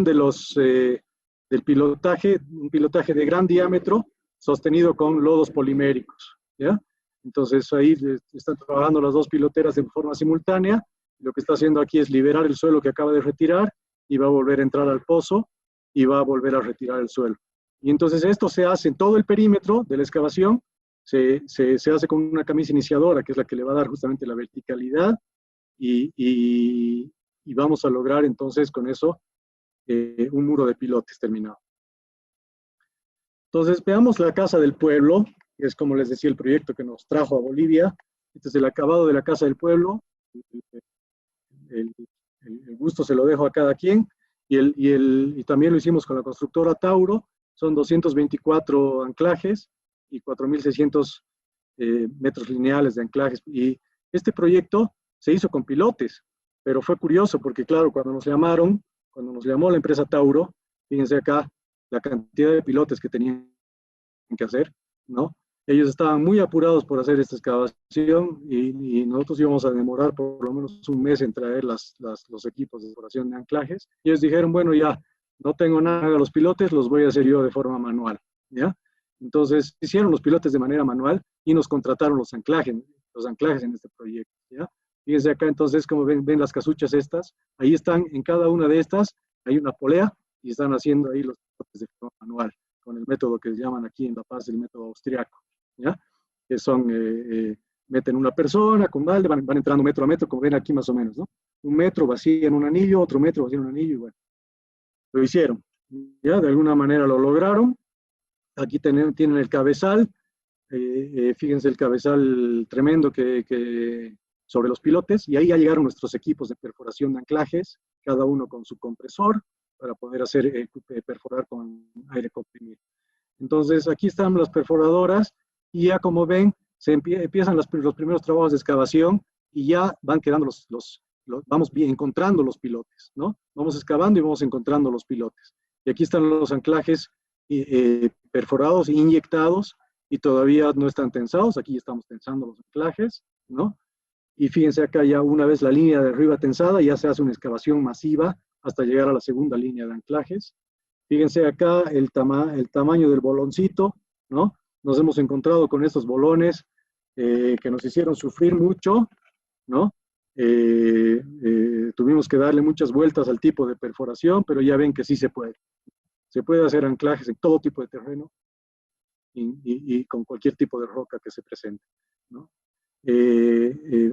de del pilotaje, un pilotaje de gran diámetro sostenido con lodos poliméricos, ¿ya? Entonces ahí están trabajando las dos piloteras de forma simultánea. Lo que está haciendo aquí es liberar el suelo que acaba de retirar y va a volver a entrar al pozo y va a volver a retirar el suelo. Y entonces esto se hace en todo el perímetro de la excavación, se hace con una camisa iniciadora, que es la que le va a dar justamente la verticalidad, y vamos a lograr entonces con eso un muro de pilotes terminado. Entonces veamos la Casa del Pueblo, que es, como les decía, el proyecto que nos trajo a Bolivia. Este es el acabado de la Casa del Pueblo. El gusto se lo dejo a cada quien, y también lo hicimos con la constructora Tauro. Son 224 anclajes y 4.600 metros lineales de anclajes. Y este proyecto se hizo con pilotes, pero fue curioso porque, claro, cuando nos llamó la empresa Tauro, fíjense acá la cantidad de pilotes que tenían que hacer, ¿no? Ellos estaban muy apurados por hacer esta excavación y nosotros íbamos a demorar por lo menos un mes en traer los equipos de exploración de anclajes. Y ellos dijeron, bueno, ya, no tengo nada de los pilotes, los voy a hacer yo de forma manual, ¿ya? Entonces, hicieron los pilotes de manera manual y nos contrataron los anclajes en este proyecto, ¿ya? Fíjense acá, entonces, como ven las casuchas estas, ahí están, en cada una de estas, hay una polea y están haciendo ahí los pilotes de forma manual, con el método que llaman aquí en La Paz el método austriaco, ¿ya? Que son, meten una persona con balde, van entrando metro a metro, como ven aquí más o menos, ¿no? Un metro vacían un anillo, otro metro vacían un anillo, y bueno, lo hicieron, ¿ya? De alguna manera lo lograron. Aquí tienen el cabezal, fíjense el cabezal tremendo sobre los pilotes, y ahí ya llegaron nuestros equipos de perforación de anclajes, cada uno con su compresor, para poder hacer perforar con aire comprimido. Entonces, aquí están las perforadoras, y ya como ven, empiezan los primeros trabajos de excavación, y ya van quedando vamos encontrando los pilotes, ¿no? Vamos excavando y vamos encontrando los pilotes. Y aquí están los anclajes perforados, inyectados, y todavía no están tensados. Aquí estamos tensando los anclajes, ¿no? Y fíjense acá ya una vez la línea de arriba tensada, ya se hace una excavación masiva hasta llegar a la segunda línea de anclajes. Fíjense acá el tamaño del boloncito, ¿no? Nos hemos encontrado con estos bolones que nos hicieron sufrir mucho, ¿no? Tuvimos que darle muchas vueltas al tipo de perforación, pero ya ven que sí se puede. Se puede hacer anclajes en todo tipo de terreno y con cualquier tipo de roca que se presente, ¿no?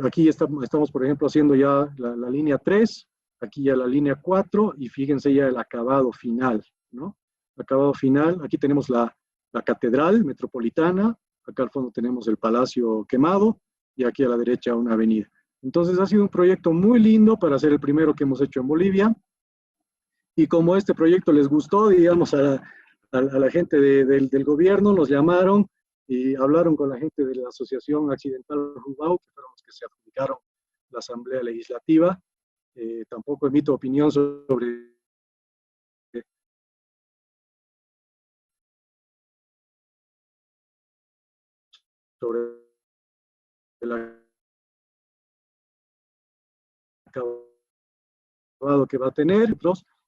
Aquí estamos, por ejemplo, haciendo ya la línea 3, aquí ya la línea 4, y fíjense ya el acabado final, ¿no? Acabado final, aquí tenemos la catedral metropolitana, acá al fondo tenemos el Palacio Quemado, y aquí a la derecha una avenida. Entonces ha sido un proyecto muy lindo para ser el primero que hemos hecho en Bolivia, y como este proyecto les gustó, digamos, a la gente del gobierno, nos llamaron y hablaron con la gente de la Asociación Accidental Rubao, que fueron los que se adjudicaron la Asamblea Legislativa. Tampoco emito opinión sobre el acabado que va a tener,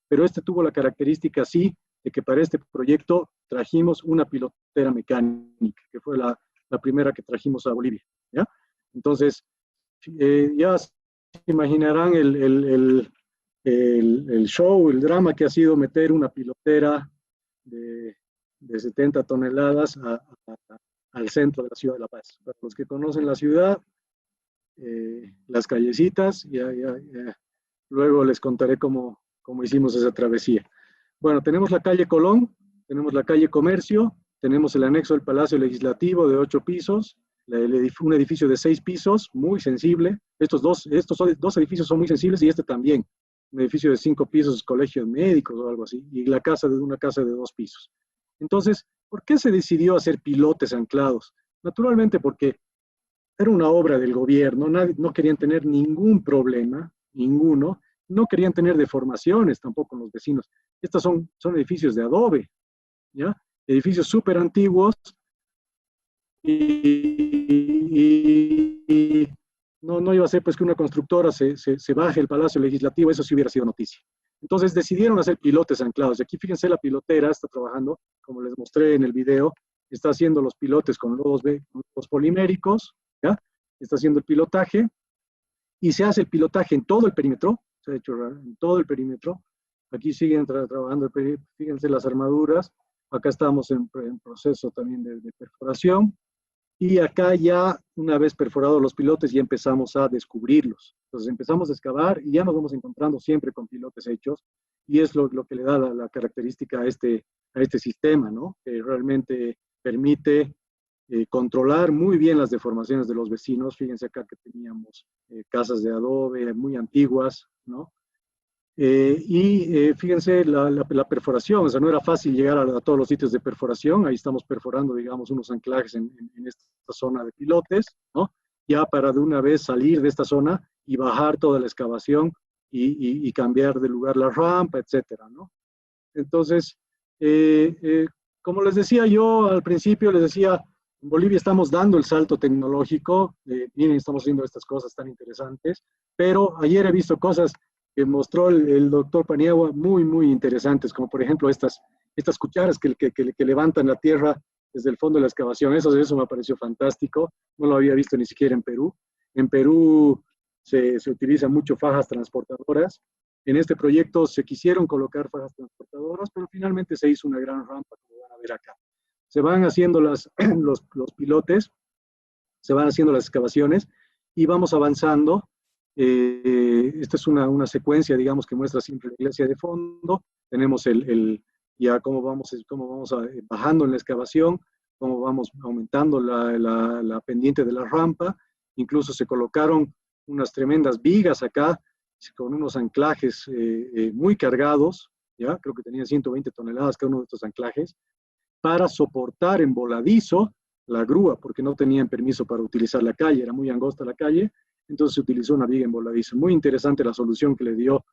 pero este tuvo la característica así de que para este proyecto trajimos una pilotera mecánica, que fue la primera que trajimos a Bolivia, ¿ya? Entonces, ya se imaginarán el show, el drama que ha sido meter una pilotera de 70 toneladas al centro de la ciudad de La Paz. Para los que conocen la ciudad, las callecitas, luego les contaré cómo hicimos esa travesía. Bueno, tenemos la calle Colón, tenemos la calle Comercio, tenemos el anexo del Palacio Legislativo de 8 pisos, un edificio de 6 pisos, muy sensible. Estos dos edificios son muy sensibles, y este también. Un edificio de 5 pisos, colegios médicos o algo así, y una casa de 2 pisos. Entonces, ¿por qué se decidió hacer pilotes anclados? Naturalmente porque era una obra del gobierno, no querían tener ningún problema, ninguno, no querían tener deformaciones tampoco los vecinos. Estos son edificios de adobe, ¿ya? Edificios súper antiguos, y no iba a ser pues que una constructora se baje el Palacio Legislativo, eso sí hubiera sido noticia. Entonces decidieron hacer pilotes anclados. Y aquí fíjense, la pilotera está trabajando, como les mostré en el video, está haciendo los pilotes con los poliméricos, ¿ya? Está haciendo el pilotaje, y se hace el pilotaje en todo el perímetro, se ha hecho en todo el perímetro. Aquí siguen trabajando, fíjense las armaduras, acá estamos en proceso también de perforación, y acá ya, una vez perforados los pilotes, ya empezamos a descubrirlos. Entonces empezamos a excavar y ya nos vamos encontrando siempre con pilotes hechos, y es lo que le da la característica a este sistema, ¿no? Que realmente permite controlar muy bien las deformaciones de los vecinos. Fíjense acá que teníamos casas de adobe muy antiguas, ¿no? Fíjense la perforación, o sea, no era fácil llegar a todos los sitios de perforación. Ahí estamos perforando, digamos, unos anclajes en esta zona de pilotes, ¿no? Ya para de una vez salir de esta zona y bajar toda la excavación y cambiar de lugar la rampa, etcétera, ¿no? Entonces, como les decía yo al principio, les decía, en Bolivia estamos dando el salto tecnológico, miren, estamos haciendo estas cosas tan interesantes, pero ayer he visto cosas que mostró el doctor Paniagua muy, muy interesantes, como por ejemplo estas cucharas que levantan la tierra desde el fondo de la excavación. Eso me pareció fantástico, no lo había visto ni siquiera en Perú. En Perú se utilizan mucho fajas transportadoras. En este proyecto se quisieron colocar fajas transportadoras, pero finalmente se hizo una gran rampa, como van a ver acá. Se van haciendo los pilotes, se van haciendo las excavaciones y vamos avanzando. Esta es una secuencia, digamos, que muestra siempre la iglesia de fondo. Tenemos ya cómo vamos bajando en la excavación, cómo vamos aumentando la pendiente de la rampa. Incluso se colocaron unas tremendas vigas acá, con unos anclajes muy cargados, ¿ya? Creo que tenían 120 toneladas cada uno de estos anclajes, para soportar en voladizo la grúa, porque no tenían permiso para utilizar la calle, era muy angosta la calle, entonces se utilizó una viga en voladizo. Muy interesante la solución que le dio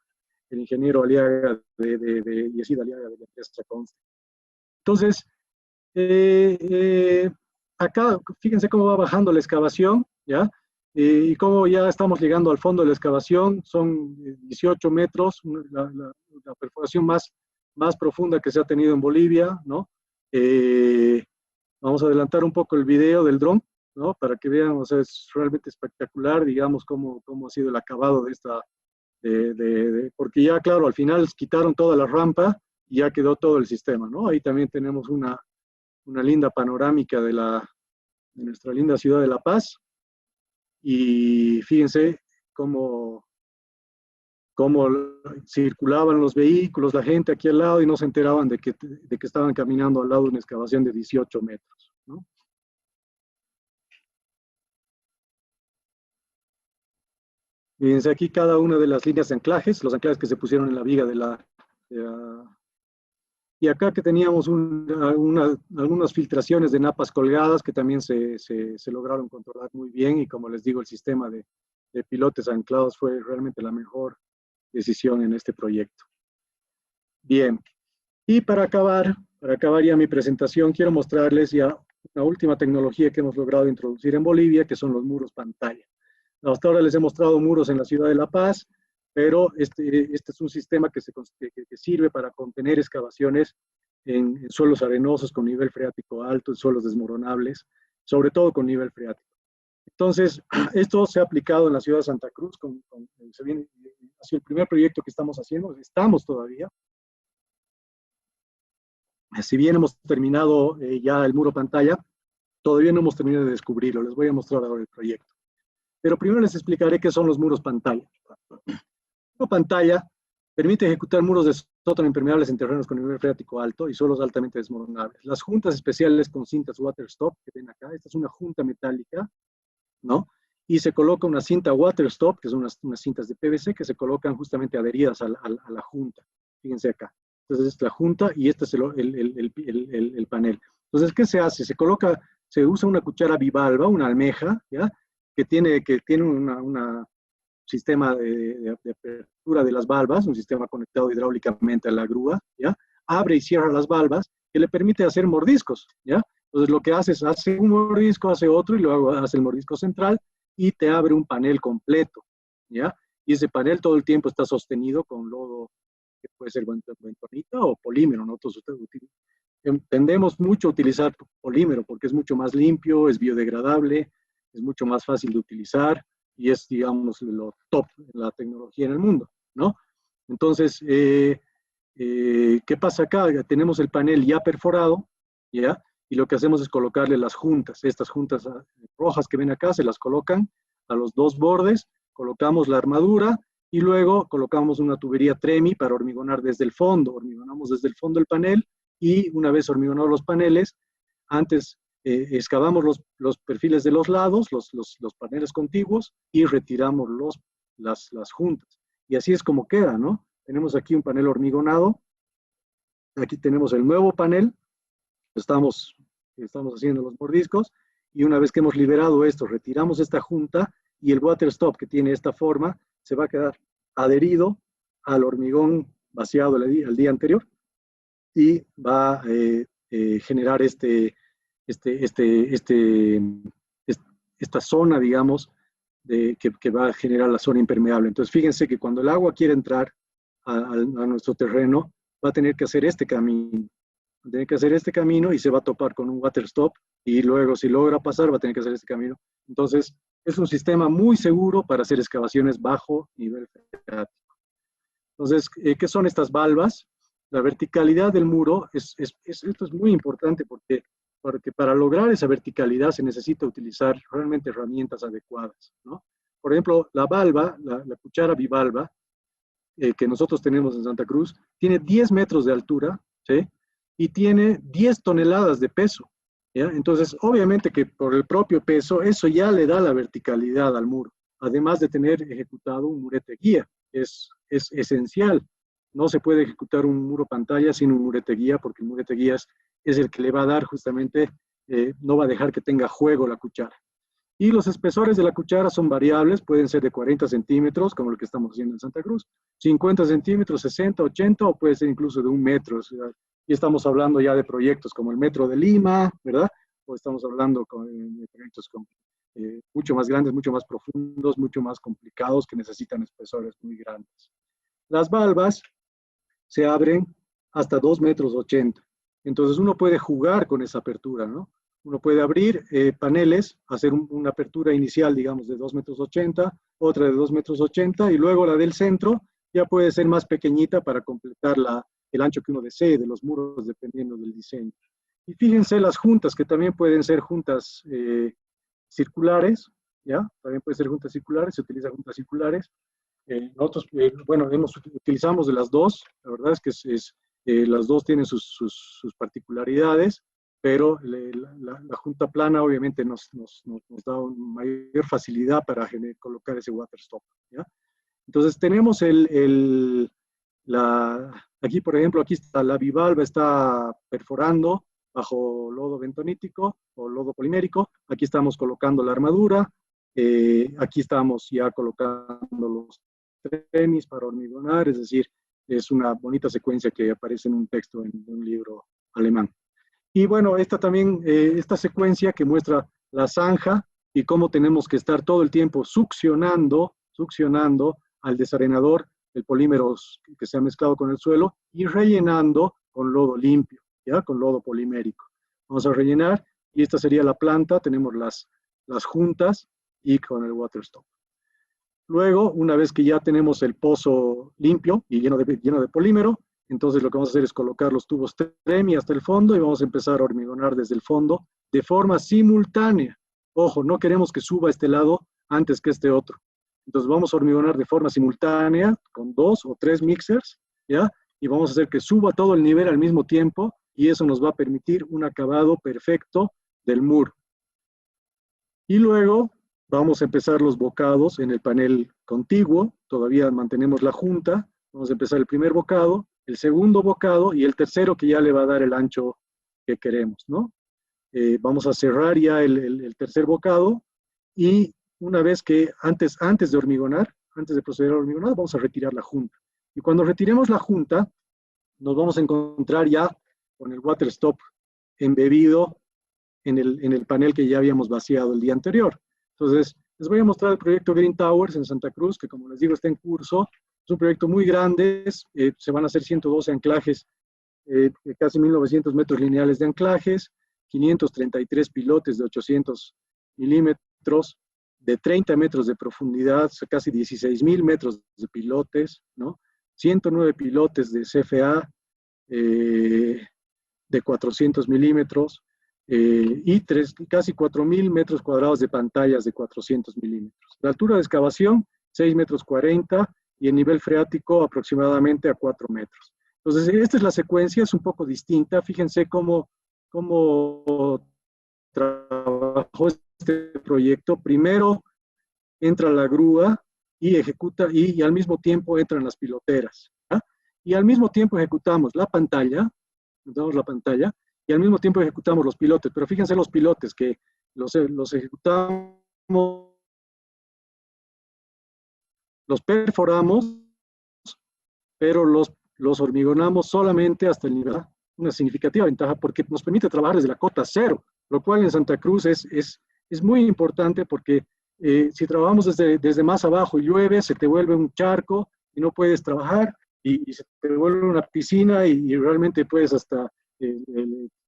el ingeniero Aliaga Yesid Aliaga de la empresa Conste. Entonces, acá, fíjense cómo va bajando la excavación, ¿ya? Y cómo ya estamos llegando al fondo de la excavación, son 18 metros, la perforación más profunda que se ha tenido en Bolivia, ¿no? Vamos a adelantar un poco el video del dron, ¿no? Para que vean, o sea, es realmente espectacular, digamos, cómo ha sido el acabado de esta, porque ya, claro, al final quitaron toda la rampa y ya quedó todo el sistema, ¿no? Ahí también tenemos una linda panorámica de nuestra linda ciudad de La Paz, y fíjense cómo circulaban los vehículos, la gente aquí al lado, y no se enteraban de que estaban caminando al lado de una excavación de 18 metros, ¿no? Fíjense aquí cada una de las líneas de anclajes, los anclajes que se pusieron en la viga y acá que teníamos algunas filtraciones de napas colgadas que también se lograron controlar muy bien, y como les digo, el sistema de pilotes anclados fue realmente la mejor decisión en este proyecto. Bien, y para acabar ya mi presentación, quiero mostrarles ya una última tecnología que hemos logrado introducir en Bolivia, que son los muros pantalla. Hasta ahora les he mostrado muros en la ciudad de La Paz, pero este es un sistema que sirve para contener excavaciones en suelos arenosos con nivel freático alto, en suelos desmoronables, sobre todo con nivel freático. Entonces, esto se ha aplicado en la ciudad de Santa Cruz, ha sido el primer proyecto que estamos haciendo, estamos todavía. Si bien hemos terminado ya el muro pantalla, todavía no hemos terminado de descubrirlo, les voy a mostrar ahora el proyecto. Pero primero les explicaré qué son los muros pantalla. El muro pantalla permite ejecutar muros de sótano impermeables en terrenos con nivel freático alto y suelos altamente desmoronables. Las juntas especiales con cintas waterstop que ven acá, esta es una junta metálica, ¿no? Y se coloca una cinta waterstop, que son unas cintas de PVC que se colocan justamente adheridas a la junta. Fíjense acá. Entonces, esta es la junta y este es el panel. Entonces, ¿qué se hace? Se usa una cuchara bivalva, una almeja, ¿ya? Que tiene un sistema de apertura de las valvas, un sistema conectado hidráulicamente a la grúa, ¿ya? Abre y cierra las valvas, que le permite hacer mordiscos, ¿ya? Entonces lo que hace es, hace un mordisco, hace otro, y luego hace el mordisco central, y te abre un panel completo, ¿ya? Y ese panel todo el tiempo está sostenido con lodo, que puede ser bentonita o polímero. Nosotros tendemos mucho a utilizar polímero, porque es mucho más limpio, es biodegradable, es mucho más fácil de utilizar, y es, digamos, lo top en la tecnología en el mundo, ¿no? Entonces, ¿qué pasa acá? Tenemos el panel ya perforado, ¿ya? Y lo que hacemos es colocarle las juntas. Estas juntas rojas que ven acá se las colocan a los dos bordes, colocamos la armadura y luego colocamos una tubería TREMI para hormigonar desde el fondo. Hormigonamos desde el fondo el panel, y una vez hormigonados los paneles, antes excavamos los perfiles de los lados, los paneles contiguos, y retiramos las juntas. Y así es como queda, ¿no? Tenemos aquí un panel hormigonado. Aquí tenemos el nuevo panel. Estamos haciendo los mordiscos, y una vez que hemos liberado esto, retiramos esta junta y el water stop, que tiene esta forma, se va a quedar adherido al hormigón vaciado el día anterior y va a generar esta zona, digamos, que va a generar la zona impermeable. Entonces, fíjense que cuando el agua quiere entrar a nuestro terreno, va a tener que hacer este camino. Va a tener que hacer este camino y se va a topar con un water stop, y luego, si logra pasar, va a tener que hacer este camino. Entonces, es un sistema muy seguro para hacer excavaciones bajo nivel freático. Entonces, ¿qué son estas valvas? La verticalidad del muro, esto es muy importante porque para lograr esa verticalidad se necesita utilizar realmente herramientas adecuadas, ¿no? Por ejemplo, la valva, la cuchara bivalva, que nosotros tenemos en Santa Cruz, tiene 10 metros de altura, ¿sí? Y tiene 10 toneladas de peso, ¿ya? Entonces, obviamente que por el propio peso, eso ya le da la verticalidad al muro, además de tener ejecutado un murete guía. Es esencial. No se puede ejecutar un muro pantalla sin un murete guía, porque el murete guía es el que le va a dar justamente, no va a dejar que tenga juego la cuchara. Y los espesores de la cuchara son variables, pueden ser de 40 centímetros, como lo que estamos haciendo en Santa Cruz, 50 centímetros, 60, 80, o puede ser incluso de 1 metro. O sea, y estamos hablando ya de proyectos como el Metro de Lima, ¿verdad? O estamos hablando de proyectos mucho más grandes, mucho más profundos, mucho más complicados, que necesitan espesores muy grandes. Las valvas se abren hasta 2,80 metros. Entonces uno puede jugar con esa apertura, ¿no? Uno puede abrir paneles, hacer una apertura inicial, digamos, de 2,80 metros, otra de 2,80 metros, y luego la del centro ya puede ser más pequeñita para completar el ancho que uno desee de los muros, dependiendo del diseño. Y fíjense las juntas, que también pueden ser juntas circulares, ¿ya? También pueden ser juntas circulares, se utilizan juntas circulares. Nosotros, bueno, utilizamos de las dos. La verdad es que las dos tienen sus particularidades, pero la junta plana obviamente nos da una mayor facilidad para colocar ese water stop, ¿ya? Entonces tenemos aquí, por ejemplo, aquí está la bivalva, está perforando bajo lodo bentonítico o lodo polimérico. Aquí estamos colocando la armadura. Aquí estamos ya colocando los trenis para hormigonar, es decir, es una bonita secuencia que aparece en un texto en un libro alemán. Y bueno, esta secuencia que muestra la zanja y cómo tenemos que estar todo el tiempo succionando al desarenador el polímero que se ha mezclado con el suelo y rellenando con lodo limpio, ¿ya? Con lodo polimérico. Vamos a rellenar y esta sería la planta. Tenemos las juntas y con el water stop. Luego, una vez que ya tenemos el pozo limpio y lleno de polímero, entonces lo que vamos a hacer es colocar los tubos TREMI hasta el fondo y vamos a empezar a hormigonar desde el fondo de forma simultánea. Ojo, no queremos que suba este lado antes que este otro. Entonces vamos a hormigonar de forma simultánea con 2 o 3 mixers, ¿ya? Y vamos a hacer que suba todo el nivel al mismo tiempo, y eso nos va a permitir un acabado perfecto del muro. Y luego vamos a empezar los bocados en el panel contiguo. Todavía mantenemos la junta. Vamos a empezar el primer bocado, el segundo bocado y el tercero, que ya le va a dar el ancho que queremos, ¿no? Vamos a cerrar ya el tercer bocado, y una vez que antes de hormigonar, antes de proceder a hormigonar, vamos a retirar la junta. Y cuando retiremos la junta, nos vamos a encontrar ya con el water stop embebido en el panel que ya habíamos vaciado el día anterior. Entonces, les voy a mostrar el proyecto Green Towers en Santa Cruz, que, como les digo, está en curso. Es un proyecto muy grande, se van a hacer 112 anclajes, casi 1.900 metros lineales de anclajes, 533 pilotes de 800 milímetros, de 30 metros de profundidad, casi 16,000 metros de pilotes, ¿no? 109 pilotes de CFA de 400 milímetros, y casi 4,000 metros cuadrados de pantallas de 400 milímetros. La altura de excavación, 6,40 metros, y el nivel freático aproximadamente a 4 metros. Entonces, esta es la secuencia, es un poco distinta. Fíjense cómo trabajó este proyecto. Primero entra la grúa y ejecuta, y al mismo tiempo entran las piloteras, ¿ya? Y al mismo tiempo ejecutamos la pantalla, y al mismo tiempo ejecutamos los pilotes. Pero fíjense los pilotes, que los ejecutamos los perforamos, pero los hormigonamos solamente hasta el nivel. Una significativa ventaja porque nos permite trabajar desde la cota cero, lo cual en Santa Cruz es muy importante porque si trabajamos desde más abajo y llueve, se te vuelve un charco y no puedes trabajar y se te vuelve una piscina y realmente puedes hasta,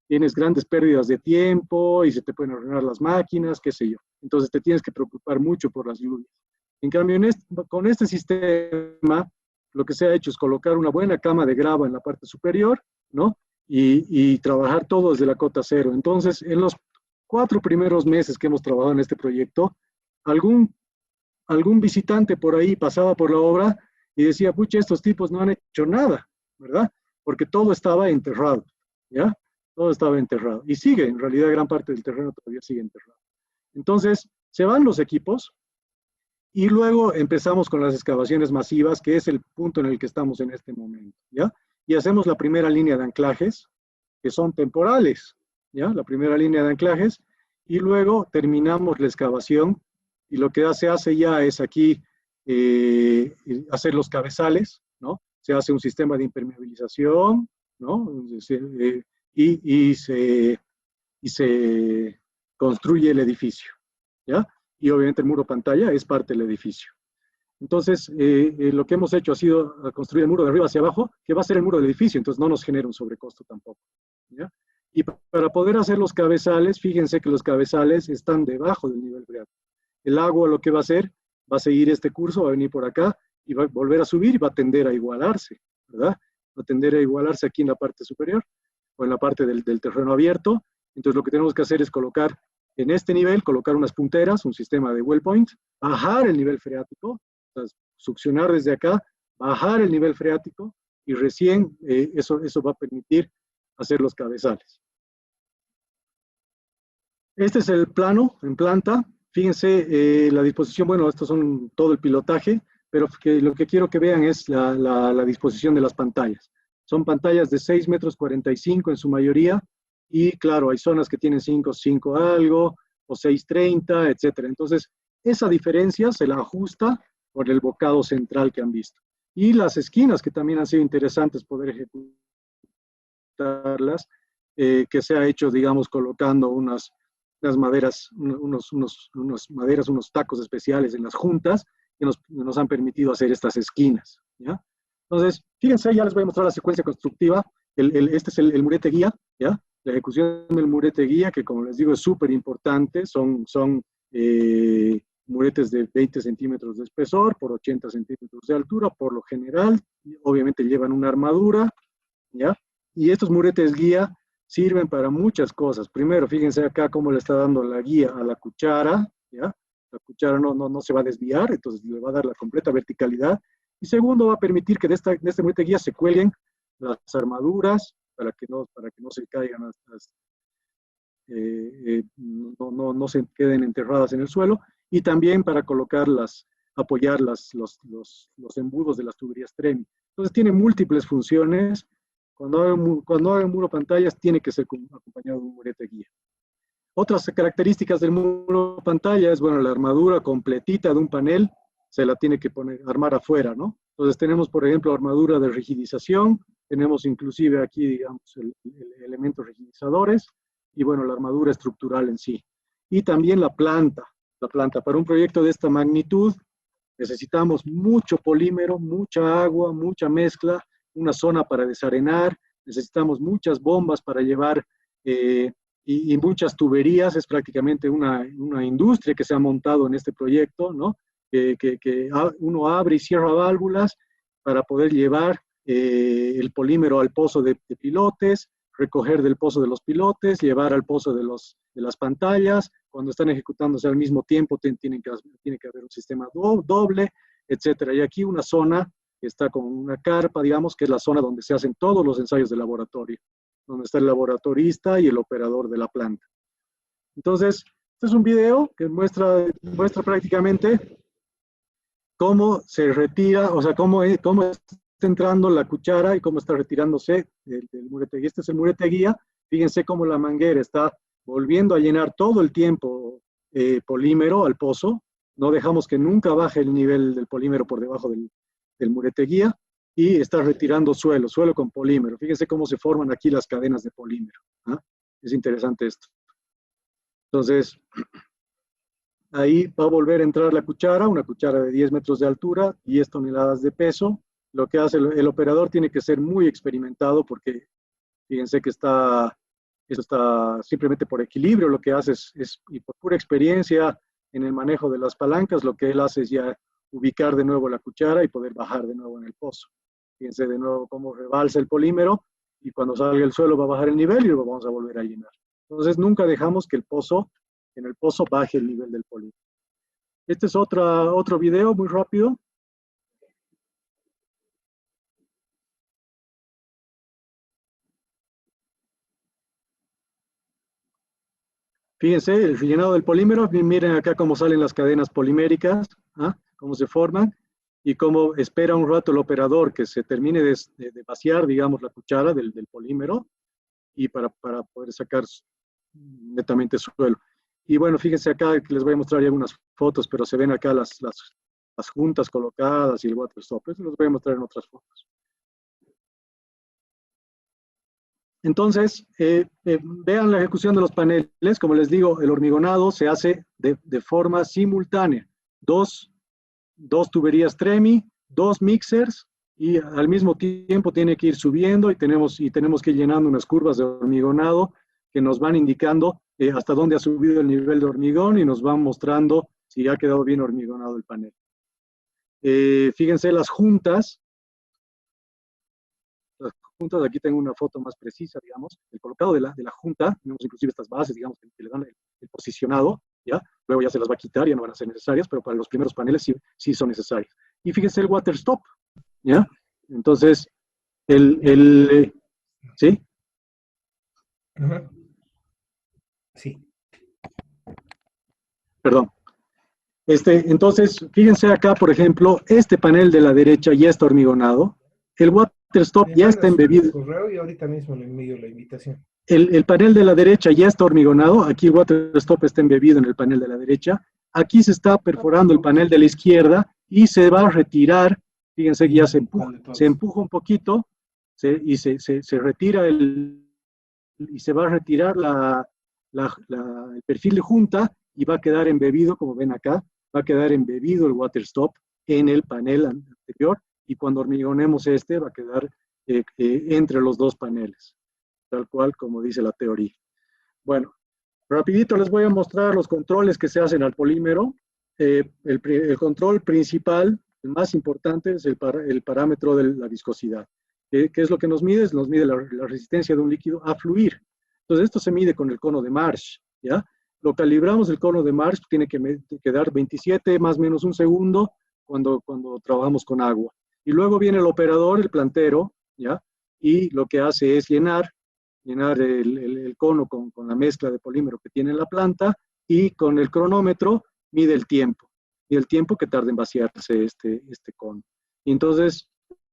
tienes grandes pérdidas de tiempo y se te pueden arruinar las máquinas, qué sé yo. Entonces te tienes que preocupar mucho por las lluvias. En cambio, con este sistema, lo que se ha hecho es colocar una buena cama de grava en la parte superior, ¿no? Y trabajar todo desde la cota cero. Entonces, en los 4 primeros meses que hemos trabajado en este proyecto, algún visitante por ahí pasaba por la obra y decía, pucha, estos tipos no han hecho nada, ¿verdad? Porque todo estaba enterrado, ¿ya? Todo estaba enterrado. Y sigue, en realidad, gran parte del terreno todavía sigue enterrado. Entonces, se van los equipos y luego empezamos con las excavaciones masivas, que es el punto en el que estamos en este momento, ¿ya? Y hacemos la primera línea de anclajes, que son temporales, ¿ya? La primera línea de anclajes, y luego terminamos la excavación, y lo que se hace ya es aquí hacer los cabezales, ¿no? Se hace un sistema de impermeabilización, ¿no? Y se construye el edificio, ¿ya? Y obviamente el muro pantalla es parte del edificio. Entonces, lo que hemos hecho ha sido construir el muro de arriba hacia abajo, que va a ser el muro del edificio, entonces no nos genera un sobrecosto tampoco, ¿ya? Y para poder hacer los cabezales, fíjense que los cabezales están debajo del nivel freático. El agua lo que va a hacer, va a seguir este curso, va a venir por acá y va a volver a subir y va a tender a igualarse, ¿verdad? Va a tender a igualarse aquí en la parte superior o en la parte del terreno abierto. Entonces lo que tenemos que hacer es colocar en este nivel, colocar unas punteras, un sistema de well point, bajar el nivel freático, succionar desde acá, bajar el nivel freático y recién eso va a permitir hacer los cabezales. Este es el plano en planta. Fíjense la disposición, bueno, estos son todo el pilotaje, pero lo que quiero que vean es la disposición de las pantallas. Son pantallas de 6,45 metros en su mayoría, y claro, hay zonas que tienen 5 algo, o 6,30, etcétera. Entonces, esa diferencia se la ajusta por el bocado central que han visto. Y las esquinas, que también han sido interesantes poder ejecutarlas, que se ha hecho, digamos, colocando unas maderas, unos tacos especiales en las juntas, que nos han permitido hacer estas esquinas, ¿ya? Entonces, fíjense, ya les voy a mostrar la secuencia constructiva. Este es el murete guía, ¿ya? La ejecución del murete guía, que como les digo es súper importante, son muretes de 20 centímetros de espesor por 80 centímetros de altura, por lo general, obviamente llevan una armadura, ¿ya? Y estos muretes guía sirven para muchas cosas. Primero, fíjense acá cómo le está dando la guía a la cuchara, ¿ya? La cuchara no se va a desviar, entonces le va a dar la completa verticalidad. Y segundo, va a permitir que de este murete guía se cuelguen las armaduras para que no se caigan, no se queden enterradas en el suelo, y también para apoyar los embudos de las tuberías TREMI. Entonces tiene múltiples funciones. Cuando haga un muro pantallas, tiene que ser acompañado de un murete guía. Otras características del muro pantalla es, bueno, la armadura completita de un panel se la tiene que armar afuera, ¿no? Entonces tenemos, por ejemplo, armadura de rigidización, tenemos inclusive aquí, digamos, elementos rigidizadores, y bueno, la armadura estructural en sí. Y también la planta. Para un proyecto de esta magnitud, necesitamos mucho polímero, mucha agua, mucha mezcla, una zona para desarenar, necesitamos muchas bombas para llevar y muchas tuberías. Es prácticamente una industria que se ha montado en este proyecto, ¿no? Que uno abre y cierra válvulas para poder llevar el polímero al pozo de pilotes, recoger del pozo de los pilotes, llevar al pozo de las pantallas. Cuando están ejecutándose al mismo tiempo, tiene que haber un sistema doble, etcétera. Y aquí una zona que está con una carpa, digamos, que es la zona donde se hacen todos los ensayos de laboratorio, donde está el laboratorista y el operador de la planta. Entonces, este es un video que muestra prácticamente cómo se retira, o sea, cómo está entrando la cuchara y cómo está retirándose del murete guía. Este es el murete guía. Fíjense cómo la manguera está volviendo a llenar todo el tiempo polímero al pozo, no dejamos que nunca baje el nivel del polímero por debajo del murete guía, y está retirando suelo con polímero. Fíjense cómo se forman aquí las cadenas de polímero. ¿Ah? Es interesante esto. Entonces, ahí va a volver a entrar la cuchara, una cuchara de 10 metros de altura, 10 toneladas de peso. Lo que hace el operador tiene que ser muy experimentado porque fíjense que esto está simplemente por equilibrio. Lo que hace y por pura experiencia en el manejo de las palancas, lo que él hace es ya ubicar de nuevo la cuchara y poder bajar de nuevo en el pozo. Fíjense de nuevo cómo rebalsa el polímero y cuando salga el suelo va a bajar el nivel y lo vamos a volver a llenar. Entonces nunca dejamos que en el pozo baje el nivel del polímero. Este es otro video muy rápido. Fíjense, el rellenado del polímero, miren acá cómo salen las cadenas poliméricas, ¿ah? Cómo se forman y cómo espera un rato el operador que se termine de vaciar, digamos, la cuchara del polímero y para poder sacar netamente suelo. Y bueno, fíjense acá que les voy a mostrar ya algunas fotos, pero se ven acá las juntas colocadas y el water stop. Eso los voy a mostrar en otras fotos. Entonces, vean la ejecución de los paneles. Como les digo, el hormigonado se hace de forma simultánea. Dos tuberías TREMI, 2 mixers, y al mismo tiempo tiene que ir subiendo y tenemos que ir llenando unas curvas de hormigonado que nos van indicando hasta dónde ha subido el nivel de hormigón y nos van mostrando si ha quedado bien hormigonado el panel. Fíjense las juntas. Aquí tengo una foto más precisa, digamos, el colocado de la junta, tenemos inclusive estas bases, digamos, que le dan el posicionado, ¿ya? Luego ya se las va a quitar, ya no van a ser necesarias, pero para los primeros paneles sí son necesarias. Y fíjense el water stop, ¿ya? Entonces, ¿sí?
Ajá. Sí.
Perdón. Entonces, fíjense acá, por ejemplo, este panel de la derecha ya está hormigonado, el water stop ya está embebido.
Correo y ahorita mismo le envío la invitación.
El panel de la derecha ya está hormigonado, aquí el water stop está embebido en el panel de la derecha, aquí se está perforando el panel de la izquierda y se va a retirar, fíjense que ya se empuja un poquito y se retira y se va a retirar el perfil de junta y va a quedar embebido, como ven acá, va a quedar embebido el water stop en el panel anterior y cuando hormigonemos va a quedar entre los dos paneles, tal cual como dice la teoría. Bueno, rapidito les voy a mostrar los controles que se hacen al polímero. El control principal, el más importante, es el parámetro de la viscosidad. ¿Qué es lo que nos mide? Nos mide la resistencia de un líquido a fluir. Entonces esto se mide con el cono de Marsh, ¿ya? Lo calibramos, el cono de Marsh tiene que dar 27 más o menos un segundo cuando trabajamos con agua. Y luego viene el operador, el plantero, ¿ya? Y lo que hace es llenar el cono con la mezcla de polímero que tiene la planta y con el cronómetro mide el tiempo que tarda en vaciarse este cono. Y entonces,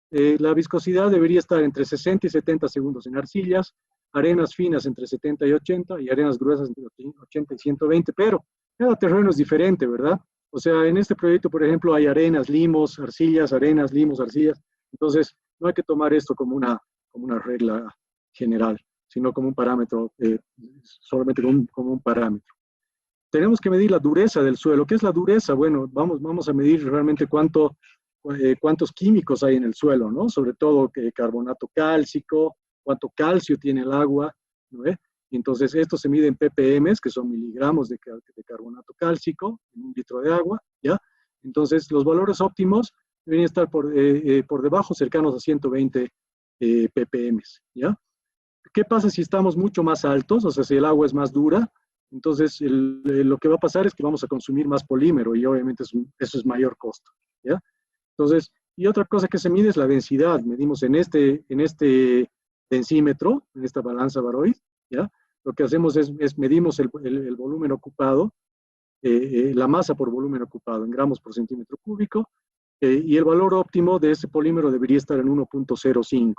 la viscosidad debería estar entre 60 y 70 segundos en arcillas, arenas finas entre 70 y 80 y arenas gruesas entre 80 y 120, pero cada terreno es diferente, ¿verdad? O sea, en este proyecto, por ejemplo, hay arenas, limos, arcillas, arenas, limos, arcillas. Entonces, no hay que tomar esto como una regla general, sino como un parámetro, solamente como un parámetro. Tenemos que medir la dureza del suelo. ¿Qué es la dureza? Bueno, vamos a medir realmente cuántos químicos hay en el suelo, ¿no? Sobre todo carbonato cálcico, cuánto calcio tiene el agua, ¿no? Entonces, esto se mide en ppm, que son miligramos de carbonato cálcico en un litro de agua, ¿ya? Entonces, los valores óptimos deben estar por debajo, cercanos a 120 ppm, ¿ya? ¿Qué pasa si estamos mucho más altos? O sea, si el agua es más dura, entonces lo que va a pasar es que vamos a consumir más polímero y obviamente eso es mayor costo, ¿ya? Entonces, y otra cosa que se mide es la densidad. Medimos en este densímetro, en esta balanza Baroid, ¿ya? Lo que hacemos es medimos el volumen ocupado, la masa por volumen ocupado en gramos por centímetro cúbico, y el valor óptimo de ese polímero debería estar en 1.05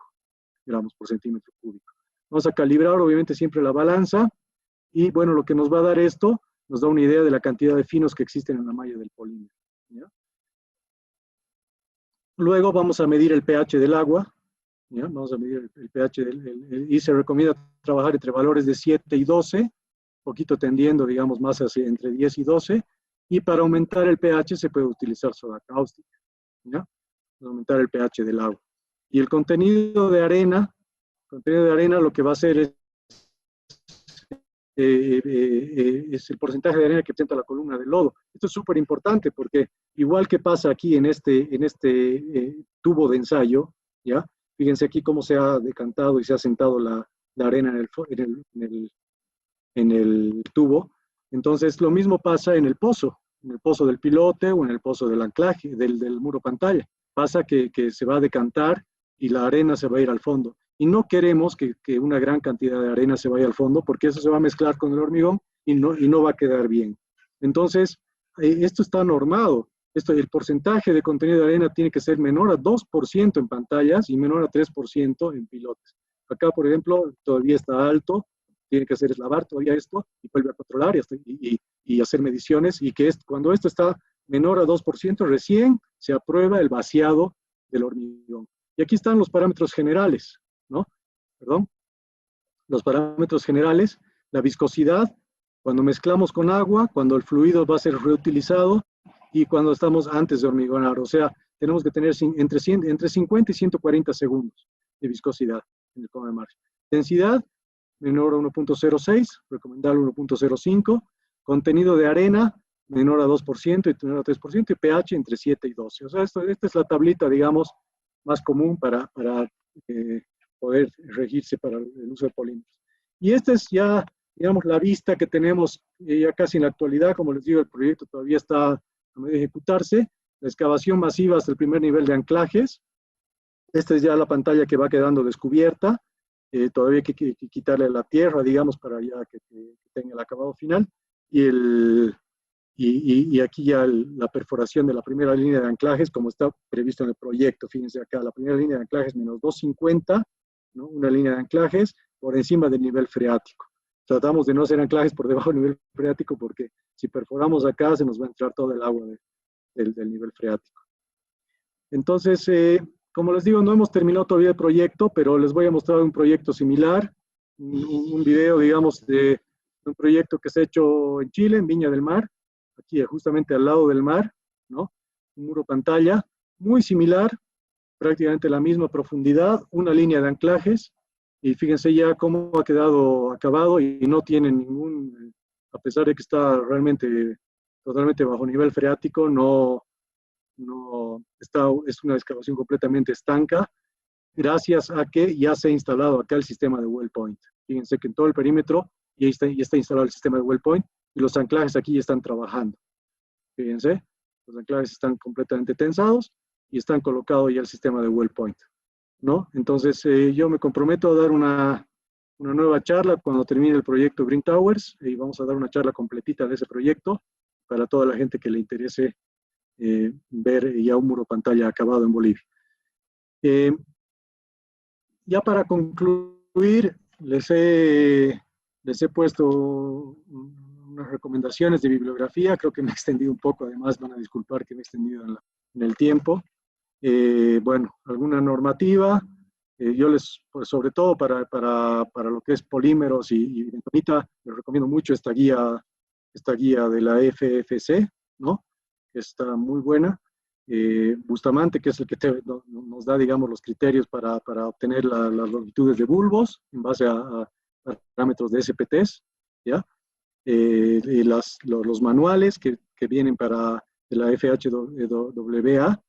gramos por centímetro cúbico. Vamos a calibrar obviamente siempre la balanza, y bueno, lo que nos va a dar esto nos da una idea de la cantidad de finos que existen en la malla del polímero, ¿ya? Luego vamos a medir el pH del agua, ¿ya? Vamos a medir el pH y se recomienda trabajar entre valores de 7 y 12, poquito tendiendo, digamos, más hacia entre 10 y 12, y para aumentar el pH se puede utilizar soda cáustica, ¿ya? Para aumentar el pH del agua. Y el contenido de arena lo que va a hacer es el porcentaje de arena que presenta la columna de lodo. Esto es súper importante porque igual que pasa aquí en este tubo de ensayo, ¿ya? Fíjense aquí cómo se ha decantado y se ha sentado la arena en el tubo. Entonces lo mismo pasa en el pozo del pilote o en el pozo del anclaje, del muro pantalla. Pasa que se va a decantar y la arena se va a ir al fondo. Y no queremos que una gran cantidad de arena se vaya al fondo porque eso se va a mezclar con el hormigón y no va a quedar bien. Entonces, esto está normado. El porcentaje de contenido de arena tiene que ser menor a 2% en pantallas y menor a 3% en pilotes. Acá, por ejemplo, todavía está alto, tiene que hacer es lavar todavía esto y vuelve a controlar y hacer mediciones y que cuando esto está menor a 2%, recién se aprueba el vaciado del hormigón. Y aquí están los parámetros generales, ¿no? Perdón. Los parámetros generales, la viscosidad, cuando mezclamos con agua, cuando el fluido va a ser reutilizado y cuando estamos antes de hormigonar. O sea, tenemos que tener entre 50 y 140 segundos de viscosidad en el coma de marcha. Densidad, menor a 1.06, recomendable 1.05. Contenido de arena, menor a 2% y menor a 3%, y pH entre 7 y 12. O sea, esta es la tablita, digamos, más común para poder regirse para el uso de polímeros. Y esta es ya, digamos, la vista que tenemos ya casi en la actualidad. Como les digo, el proyecto todavía está a medio de ejecutarse. La excavación masiva hasta el primer nivel de anclajes. Esta es ya la pantalla que va quedando descubierta. Todavía hay que quitarle la tierra, digamos, para ya que tenga el acabado final. Y aquí ya la perforación de la primera línea de anclajes, como está previsto en el proyecto. Fíjense acá, la primera línea de anclajes menos 250, ¿no? Una línea de anclajes por encima del nivel freático. Tratamos de no hacer anclajes por debajo del nivel freático porque si perforamos acá se nos va a entrar todo el agua del nivel freático. Entonces, como les digo, no hemos terminado todavía el proyecto, pero les voy a mostrar un proyecto similar, un video, digamos, de un proyecto que se ha hecho en Chile, en Viña del Mar, aquí justamente al lado del mar, ¿no? Un muro pantalla, muy similar, prácticamente la misma profundidad, una línea de anclajes, y fíjense ya cómo ha quedado acabado y no tiene ningún, a pesar de que está realmente totalmente bajo nivel freático, es una excavación completamente estanca, gracias a que ya se ha instalado acá el sistema de well point. Fíjense que en todo el perímetro ya está instalado el sistema de well point y los anclajes aquí ya están trabajando. Fíjense, los anclajes están completamente tensados y están colocados ya el sistema de well point, ¿no? Entonces, yo me comprometo a dar una nueva charla cuando termine el proyecto Green Towers y vamos a dar una charla completita de ese proyecto para toda la gente que le interese ver ya un muro pantalla acabado en Bolivia. Ya para concluir, les he puesto unas recomendaciones de bibliografía. Creo que me he extendido un poco, además van a disculpar que me he extendido en el tiempo. Bueno, alguna normativa. Yo pues sobre todo para lo que es polímeros y bentonita, les recomiendo mucho esta guía de la FFC, ¿no? Que está muy buena. Bustamante, que es el que nos da, digamos, los criterios para obtener las longitudes de bulbos en base a parámetros de SPTs, ¿ya? Y los manuales que vienen de la FHWA,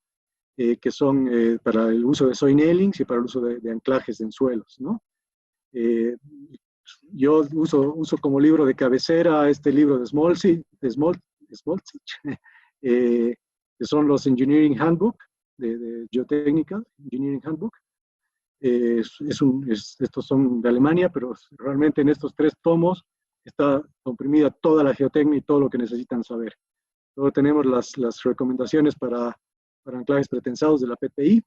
que son para el uso de soil nailings y para el uso de anclajes en suelos, ¿no? Yo uso como libro de cabecera este libro de Smolcic, que son los Engineering Handbook, de Geotechnical Engineering Handbook. Estos son de Alemania, pero realmente en estos 3 tomos está comprimida toda la geotecnia y todo lo que necesitan saber. Luego tenemos las recomendaciones para anclajes pretensados de la PTI.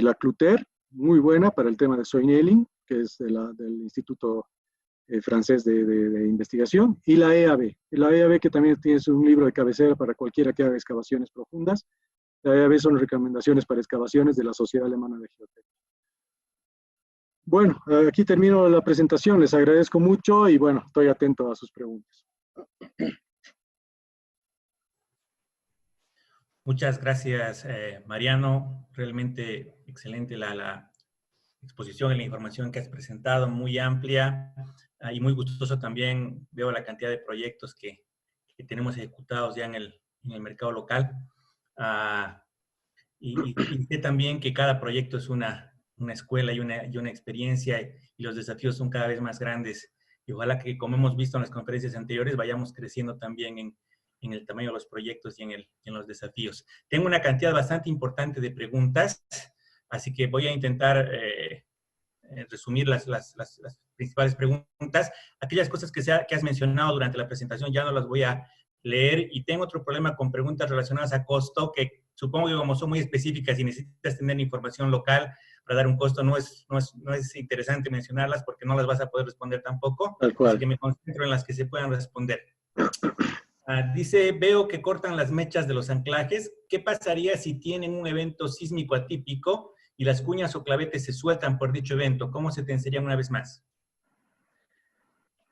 La Cluter, muy buena para el tema de soil nailing, que es del Instituto francés de investigación, y la EAB. La EAB, que también tiene un libro de cabecera para cualquiera que haga excavaciones profundas. La EAB son recomendaciones para excavaciones de la Sociedad Alemana de Geotecnia. Bueno, aquí termino la presentación. Les agradezco mucho y bueno, estoy atento a sus preguntas.
Muchas gracias, Mariano. Realmente excelente la exposición y la información que has presentado, muy amplia y muy gustoso también. Veo la cantidad de proyectos que tenemos ejecutados ya en el mercado local. Y sé también que cada proyecto es una escuela y una experiencia, y los desafíos son cada vez más grandes. Y ojalá que, como hemos visto en las conferencias anteriores, vayamos creciendo también en el tamaño de los proyectos y en los desafíos. Tengo una cantidad bastante importante de preguntas, así que voy a intentar resumir las principales preguntas. Aquellas cosas que has mencionado durante la presentación ya no las voy a leer, y tengo otro problema con preguntas relacionadas a costo, que supongo que como son muy específicas y necesitas tener información local para dar un costo, no es interesante mencionarlas porque no las vas a poder responder tampoco.
Tal cual.
Así que me concentro en las que se puedan responder. Dice, veo que cortan las mechas de los anclajes. ¿Qué pasaría si tienen un evento sísmico atípico y las cuñas o clavetes se sueltan por dicho evento? ¿Cómo se tensarían una vez más?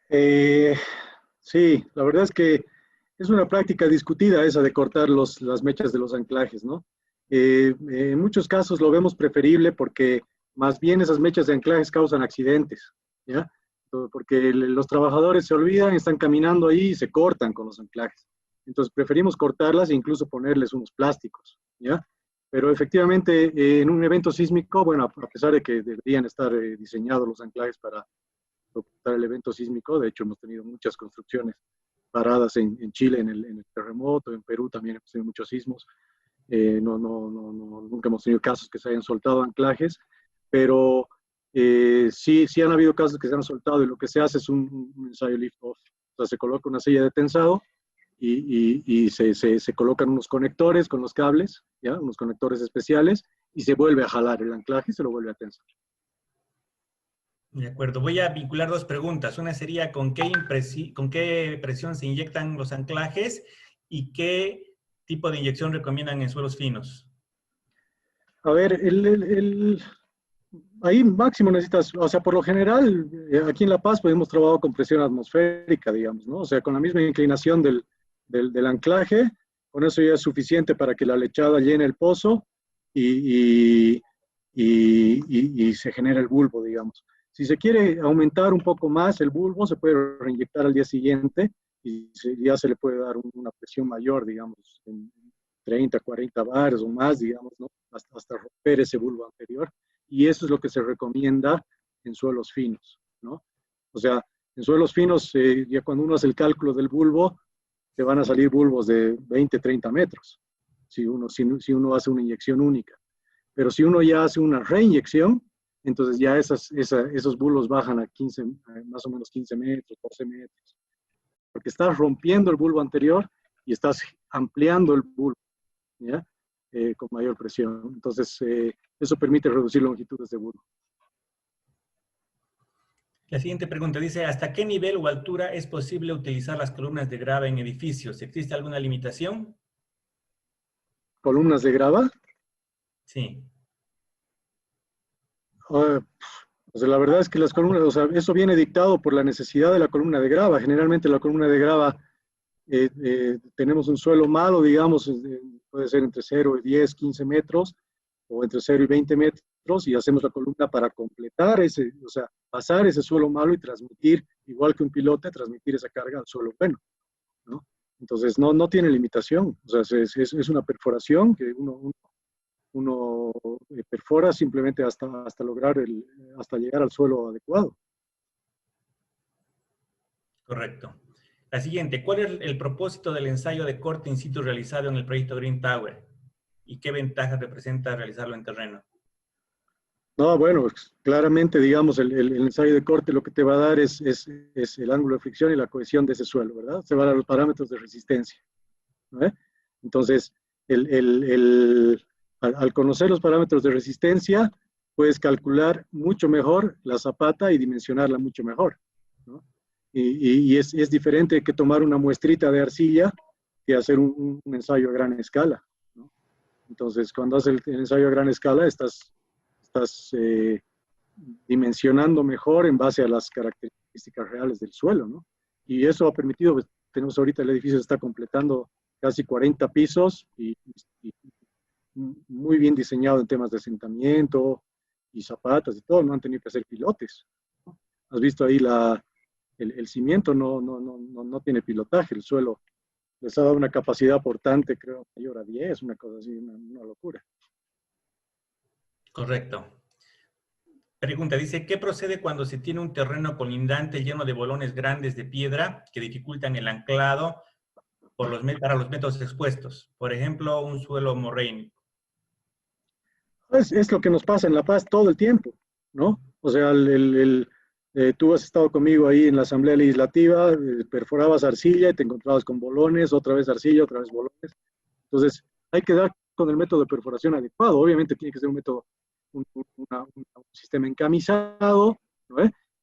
Sí, la verdad es que es una práctica discutida esa de cortar las mechas de los anclajes, ¿no? En muchos casos lo vemos preferible porque más bien esas mechas de anclajes causan accidentes, ¿ya? Porque los trabajadores se olvidan, están caminando ahí y se cortan con los anclajes. Entonces preferimos cortarlas e incluso ponerles unos plásticos, ¿ya? Pero efectivamente en un evento sísmico, bueno, a pesar de que deberían estar diseñados los anclajes para soportar el evento sísmico, de hecho hemos tenido muchas construcciones paradas en Chile en el terremoto, en Perú también hemos tenido muchos sismos, nunca hemos tenido casos que se hayan soltado anclajes, pero sí han habido casos que se han soltado, y lo que se hace es un ensayo lift-off. O sea, se coloca una silla de tensado y se colocan unos conectores con los cables, ¿ya? Unos conectores especiales, y se vuelve a jalar el anclaje y se lo vuelve a tensar.
De acuerdo. Voy a vincular dos preguntas. Una sería, ¿con qué presión se inyectan los anclajes y qué tipo de inyección recomiendan en suelos finos?
A ver, ahí máximo necesitas, o sea, por lo general, aquí en La Paz pues hemos trabajado con presión atmosférica, digamos, ¿no? O sea, con la misma inclinación del anclaje, con eso ya es suficiente para que la lechada llene el pozo y se genere el bulbo, digamos. Si se quiere aumentar un poco más el bulbo, se puede reinyectar al día siguiente y ya se le puede dar una presión mayor, digamos, en 30, 40 bares o más, digamos, ¿no? Hasta romper ese bulbo anterior. Y eso es lo que se recomienda en suelos finos, ¿no? O sea, en suelos finos, ya cuando uno hace el cálculo del bulbo, te van a salir bulbos de 20, 30 metros, si uno hace una inyección única. Pero si uno ya hace una reinyección, entonces ya esos bulbos bajan a 15, más o menos 15 metros, 12 metros. Porque estás rompiendo el bulbo anterior y estás ampliando el bulbo, ¿ya? Con mayor presión. Entonces, eso permite reducir longitudes de bulbo.
La siguiente pregunta dice, ¿hasta qué nivel o altura es posible utilizar las columnas de grava en edificios? ¿Existe alguna limitación?
¿Columnas de grava?
Sí.
O sea, la verdad es que las columnas, o sea, eso viene dictado por la necesidad de la columna de grava. Generalmente la columna de grava, tenemos un suelo malo, digamos, puede ser entre 0 y 10, 15 metros, o entre 0 y 20 metros, y hacemos la columna para completar o sea, pasar ese suelo malo y transmitir, igual que un pilote, transmitir esa carga al suelo bueno, ¿no? Entonces, no tiene limitación. O sea, es una perforación que uno perfora simplemente hasta llegar al suelo adecuado.
Correcto. La siguiente, ¿cuál es el propósito del ensayo de corte in situ realizado en el proyecto Green Tower? ¿Y qué ventajas representa realizarlo en terreno?
No, bueno, claramente, digamos, el ensayo de corte lo que te va a dar es el ángulo de fricción y la cohesión de ese suelo, ¿verdad? Se van a los parámetros de resistencia, ¿no? Entonces, al conocer los parámetros de resistencia, puedes calcular mucho mejor la zapata y dimensionarla mucho mejor, ¿no? Y es diferente que tomar una muestrita de arcilla que hacer un ensayo a gran escala, ¿no? Entonces, cuando haces el ensayo a gran escala, estás dimensionando mejor en base a las características reales del suelo, ¿no? Y eso ha permitido, pues, tenemos ahorita el edificio está completando casi 40 pisos y muy bien diseñado en temas de asentamiento y zapatas y todo, no han tenido que hacer pilotes, ¿no? Has visto ahí el cimiento no tiene pilotaje, el suelo les ha dado una capacidad portante, creo, mayor a 10, una cosa así, una locura.
Correcto. Pregunta, dice, ¿qué procede cuando se tiene un terreno colindante lleno de bolones grandes de piedra que dificultan el anclado para los métodos expuestos? Por ejemplo, un suelo morreínico.
Es lo que nos pasa en La Paz todo el tiempo, ¿no? O sea, tú has estado conmigo ahí en la Asamblea Legislativa, perforabas arcilla y te encontrabas con bolones, otra vez arcilla, otra vez bolones. Entonces, hay que dar con el método de perforación adecuado. Obviamente tiene que ser un método, un sistema encamisado, ¿no?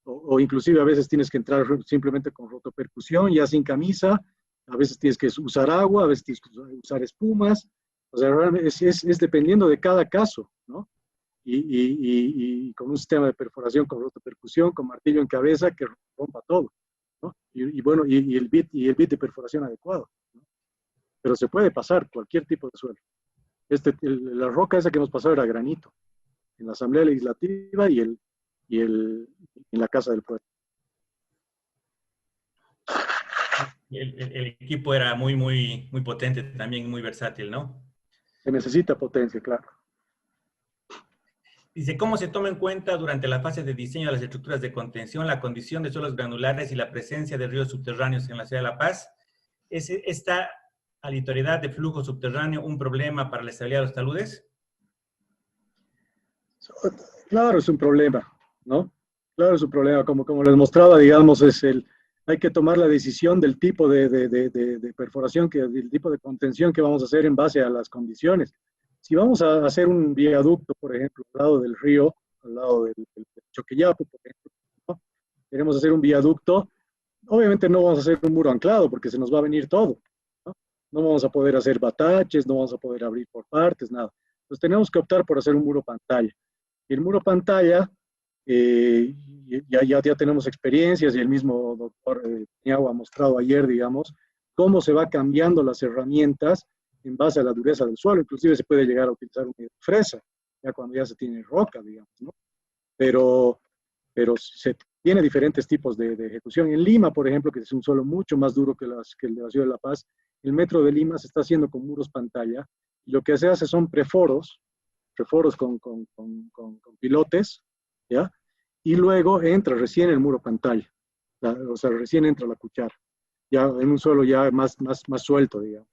O inclusive a veces tienes que entrar simplemente con rotopercusión, ya sin camisa, a veces tienes que usar agua, a veces tienes que usar espumas. O sea, realmente es dependiendo de cada caso, ¿no? Y con un sistema de perforación, con rotopercusión, con martillo en cabeza que rompa todo, ¿no? Bueno, el bit de perforación adecuado, ¿no? Pero se puede pasar cualquier tipo de suelo. La roca esa que nos pasó era granito, en la Asamblea Legislativa y en la Casa del Pueblo.
El equipo era muy potente también, muy versátil, ¿no?
Se necesita potencia, claro.
Dice, ¿cómo se toma en cuenta durante la fase de diseño de las estructuras de contención la condición de suelos granulares y la presencia de ríos subterráneos en la ciudad de La Paz? ¿Es esta aleatoriedad de flujo subterráneo un problema para la estabilidad de los taludes?
Claro, es un problema, ¿no? Claro, es un problema. Como les mostraba, digamos, hay que tomar la decisión del tipo de perforación, del tipo de contención que vamos a hacer en base a las condiciones. Si vamos a hacer un viaducto, por ejemplo, al lado del río, al lado del Choqueyapo, por ejemplo, ¿no? Queremos hacer un viaducto, obviamente no vamos a hacer un muro anclado porque se nos va a venir todo, ¿no? No vamos a poder hacer bataches, no vamos a poder abrir por partes, nada. Entonces tenemos que optar por hacer un muro pantalla. Y el muro pantalla, ya tenemos experiencias y el mismo doctor Niau ha mostrado ayer, digamos, cómo se va cambiando las herramientas en base a la dureza del suelo. Inclusive se puede llegar a utilizar una fresa, ya cuando ya se tiene roca, digamos, ¿no? Pero se tiene diferentes tipos de ejecución. En Lima, por ejemplo, que es un suelo mucho más duro que el de la ciudad de La Paz, el metro de Lima se está haciendo con muros pantalla, y lo que se hace son preforos con pilotes, ¿ya? Y luego entra recién el muro pantalla, o sea, recién entra la cuchara, ya en un suelo ya más suelto, digamos.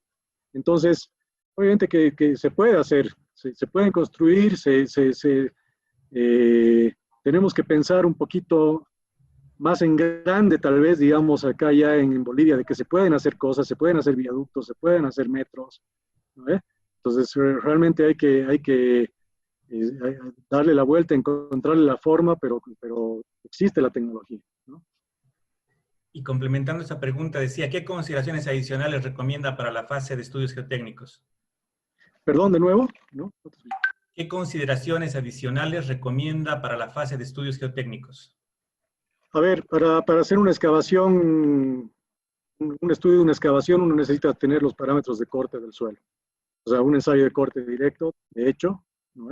Entonces, obviamente que se puede hacer, se pueden construir, tenemos que pensar un poquito más en grande, tal vez, digamos, acá ya en Bolivia, de que se pueden hacer cosas, se pueden hacer viaductos, se pueden hacer metros, ¿no? Entonces, realmente hay que darle la vuelta, encontrarle la forma, pero existe la tecnología, ¿no?
Y complementando esa pregunta, decía, ¿qué consideraciones adicionales recomienda para la fase de estudios geotécnicos?
Perdón, de nuevo, ¿no?
¿Qué consideraciones adicionales recomienda para la fase de estudios geotécnicos?
A ver, para hacer una excavación, un estudio de una excavación, uno necesita tener los parámetros de corte del suelo. O sea, un ensayo de corte directo, de hecho, ¿no?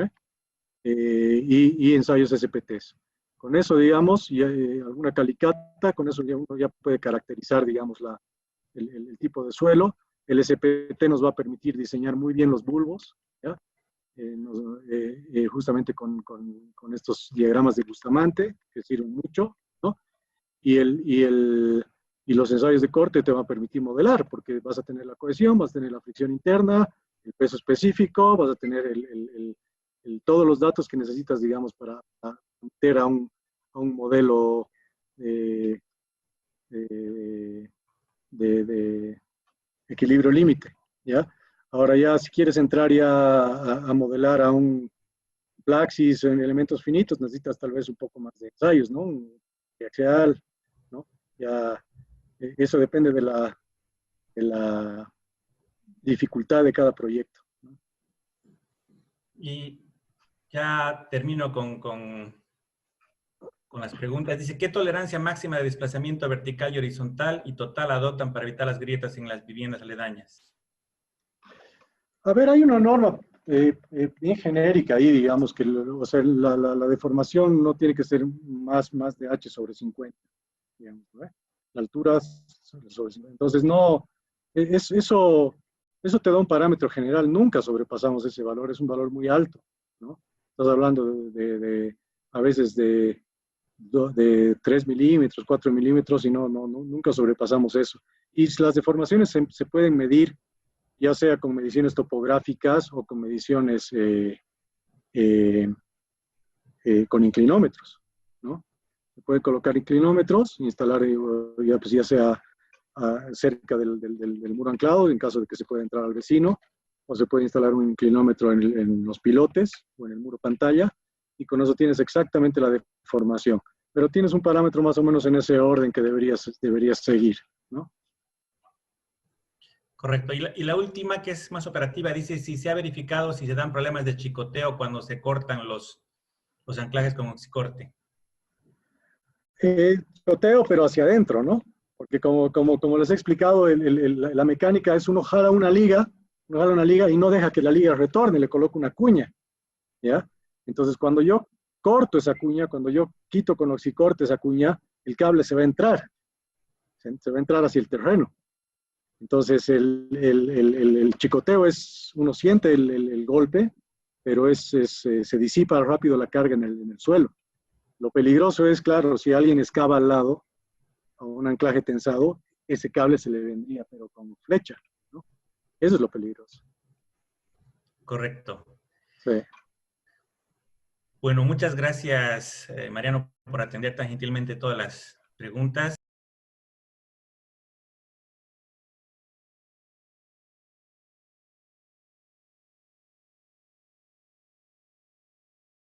Y ensayos SPTs. Con eso, digamos, y alguna calicata, con eso uno ya puede caracterizar, digamos, el tipo de suelo. El SPT nos va a permitir diseñar muy bien los bulbos, ¿ya? Justamente con estos diagramas de Bustamante, que sirven mucho, ¿no? Y los ensayos de corte te van a permitir modelar, porque vas a tener la cohesión, vas a tener la fricción interna, el peso específico, vas a tener todos los datos que necesitas, digamos, para meter a un modelo de equilibrio límite, ¿ya? Ahora ya, si quieres entrar ya a modelar a un Plaxis en elementos finitos, necesitas tal vez un poco más de ensayos, ¿no? Un axial, ¿no? Ya, eso depende de la dificultad de cada proyecto.
Y ya termino con las preguntas. Dice, ¿qué tolerancia máxima de desplazamiento vertical y horizontal y total adoptan para evitar las grietas en las viviendas aledañas?
A ver, hay una norma bien genérica ahí, digamos, que o sea, la deformación no tiene que ser más de H sobre 50, digamos, ¿no? La altura sobre 50. Entonces, no, eso te da un parámetro general, nunca sobrepasamos ese valor, es un valor muy alto, ¿no? Estás hablando a veces de 3 milímetros, 4 milímetros, y nunca sobrepasamos eso. Y las deformaciones se pueden medir, ya sea con mediciones topográficas o con mediciones con inclinómetros, ¿no? Se puede colocar inclinómetros, instalar ya sea cerca del muro anclado, en caso de que se pueda entrar al vecino, o se puede instalar un inclinómetro en los pilotes o en el muro pantalla, y con eso tienes exactamente la deformación. Pero tienes un parámetro más o menos en ese orden que deberías seguir, ¿no?
Correcto. Y la última, que es más operativa, dice si se ha verificado si se dan problemas de chicoteo cuando se cortan los anclajes con oxicorte.
Chicoteo, pero hacia adentro, ¿no? Porque como les he explicado, la mecánica es uno jala una liga y no deja que la liga retorne, le coloca una cuña, ¿ya? Entonces, cuando yo corto esa cuña, cuando yo quito con oxicorte esa cuña, el cable se va a entrar hacia el terreno. Entonces, el chicoteo uno siente el golpe, pero se disipa rápido la carga en el suelo. Lo peligroso es, claro, si alguien excava al lado, o un anclaje tensado, ese cable se le vendría, pero con flecha, ¿no? Eso es lo peligroso.
Correcto.
Sí.
Bueno, muchas gracias, Mariano, por atender tan gentilmente todas las preguntas.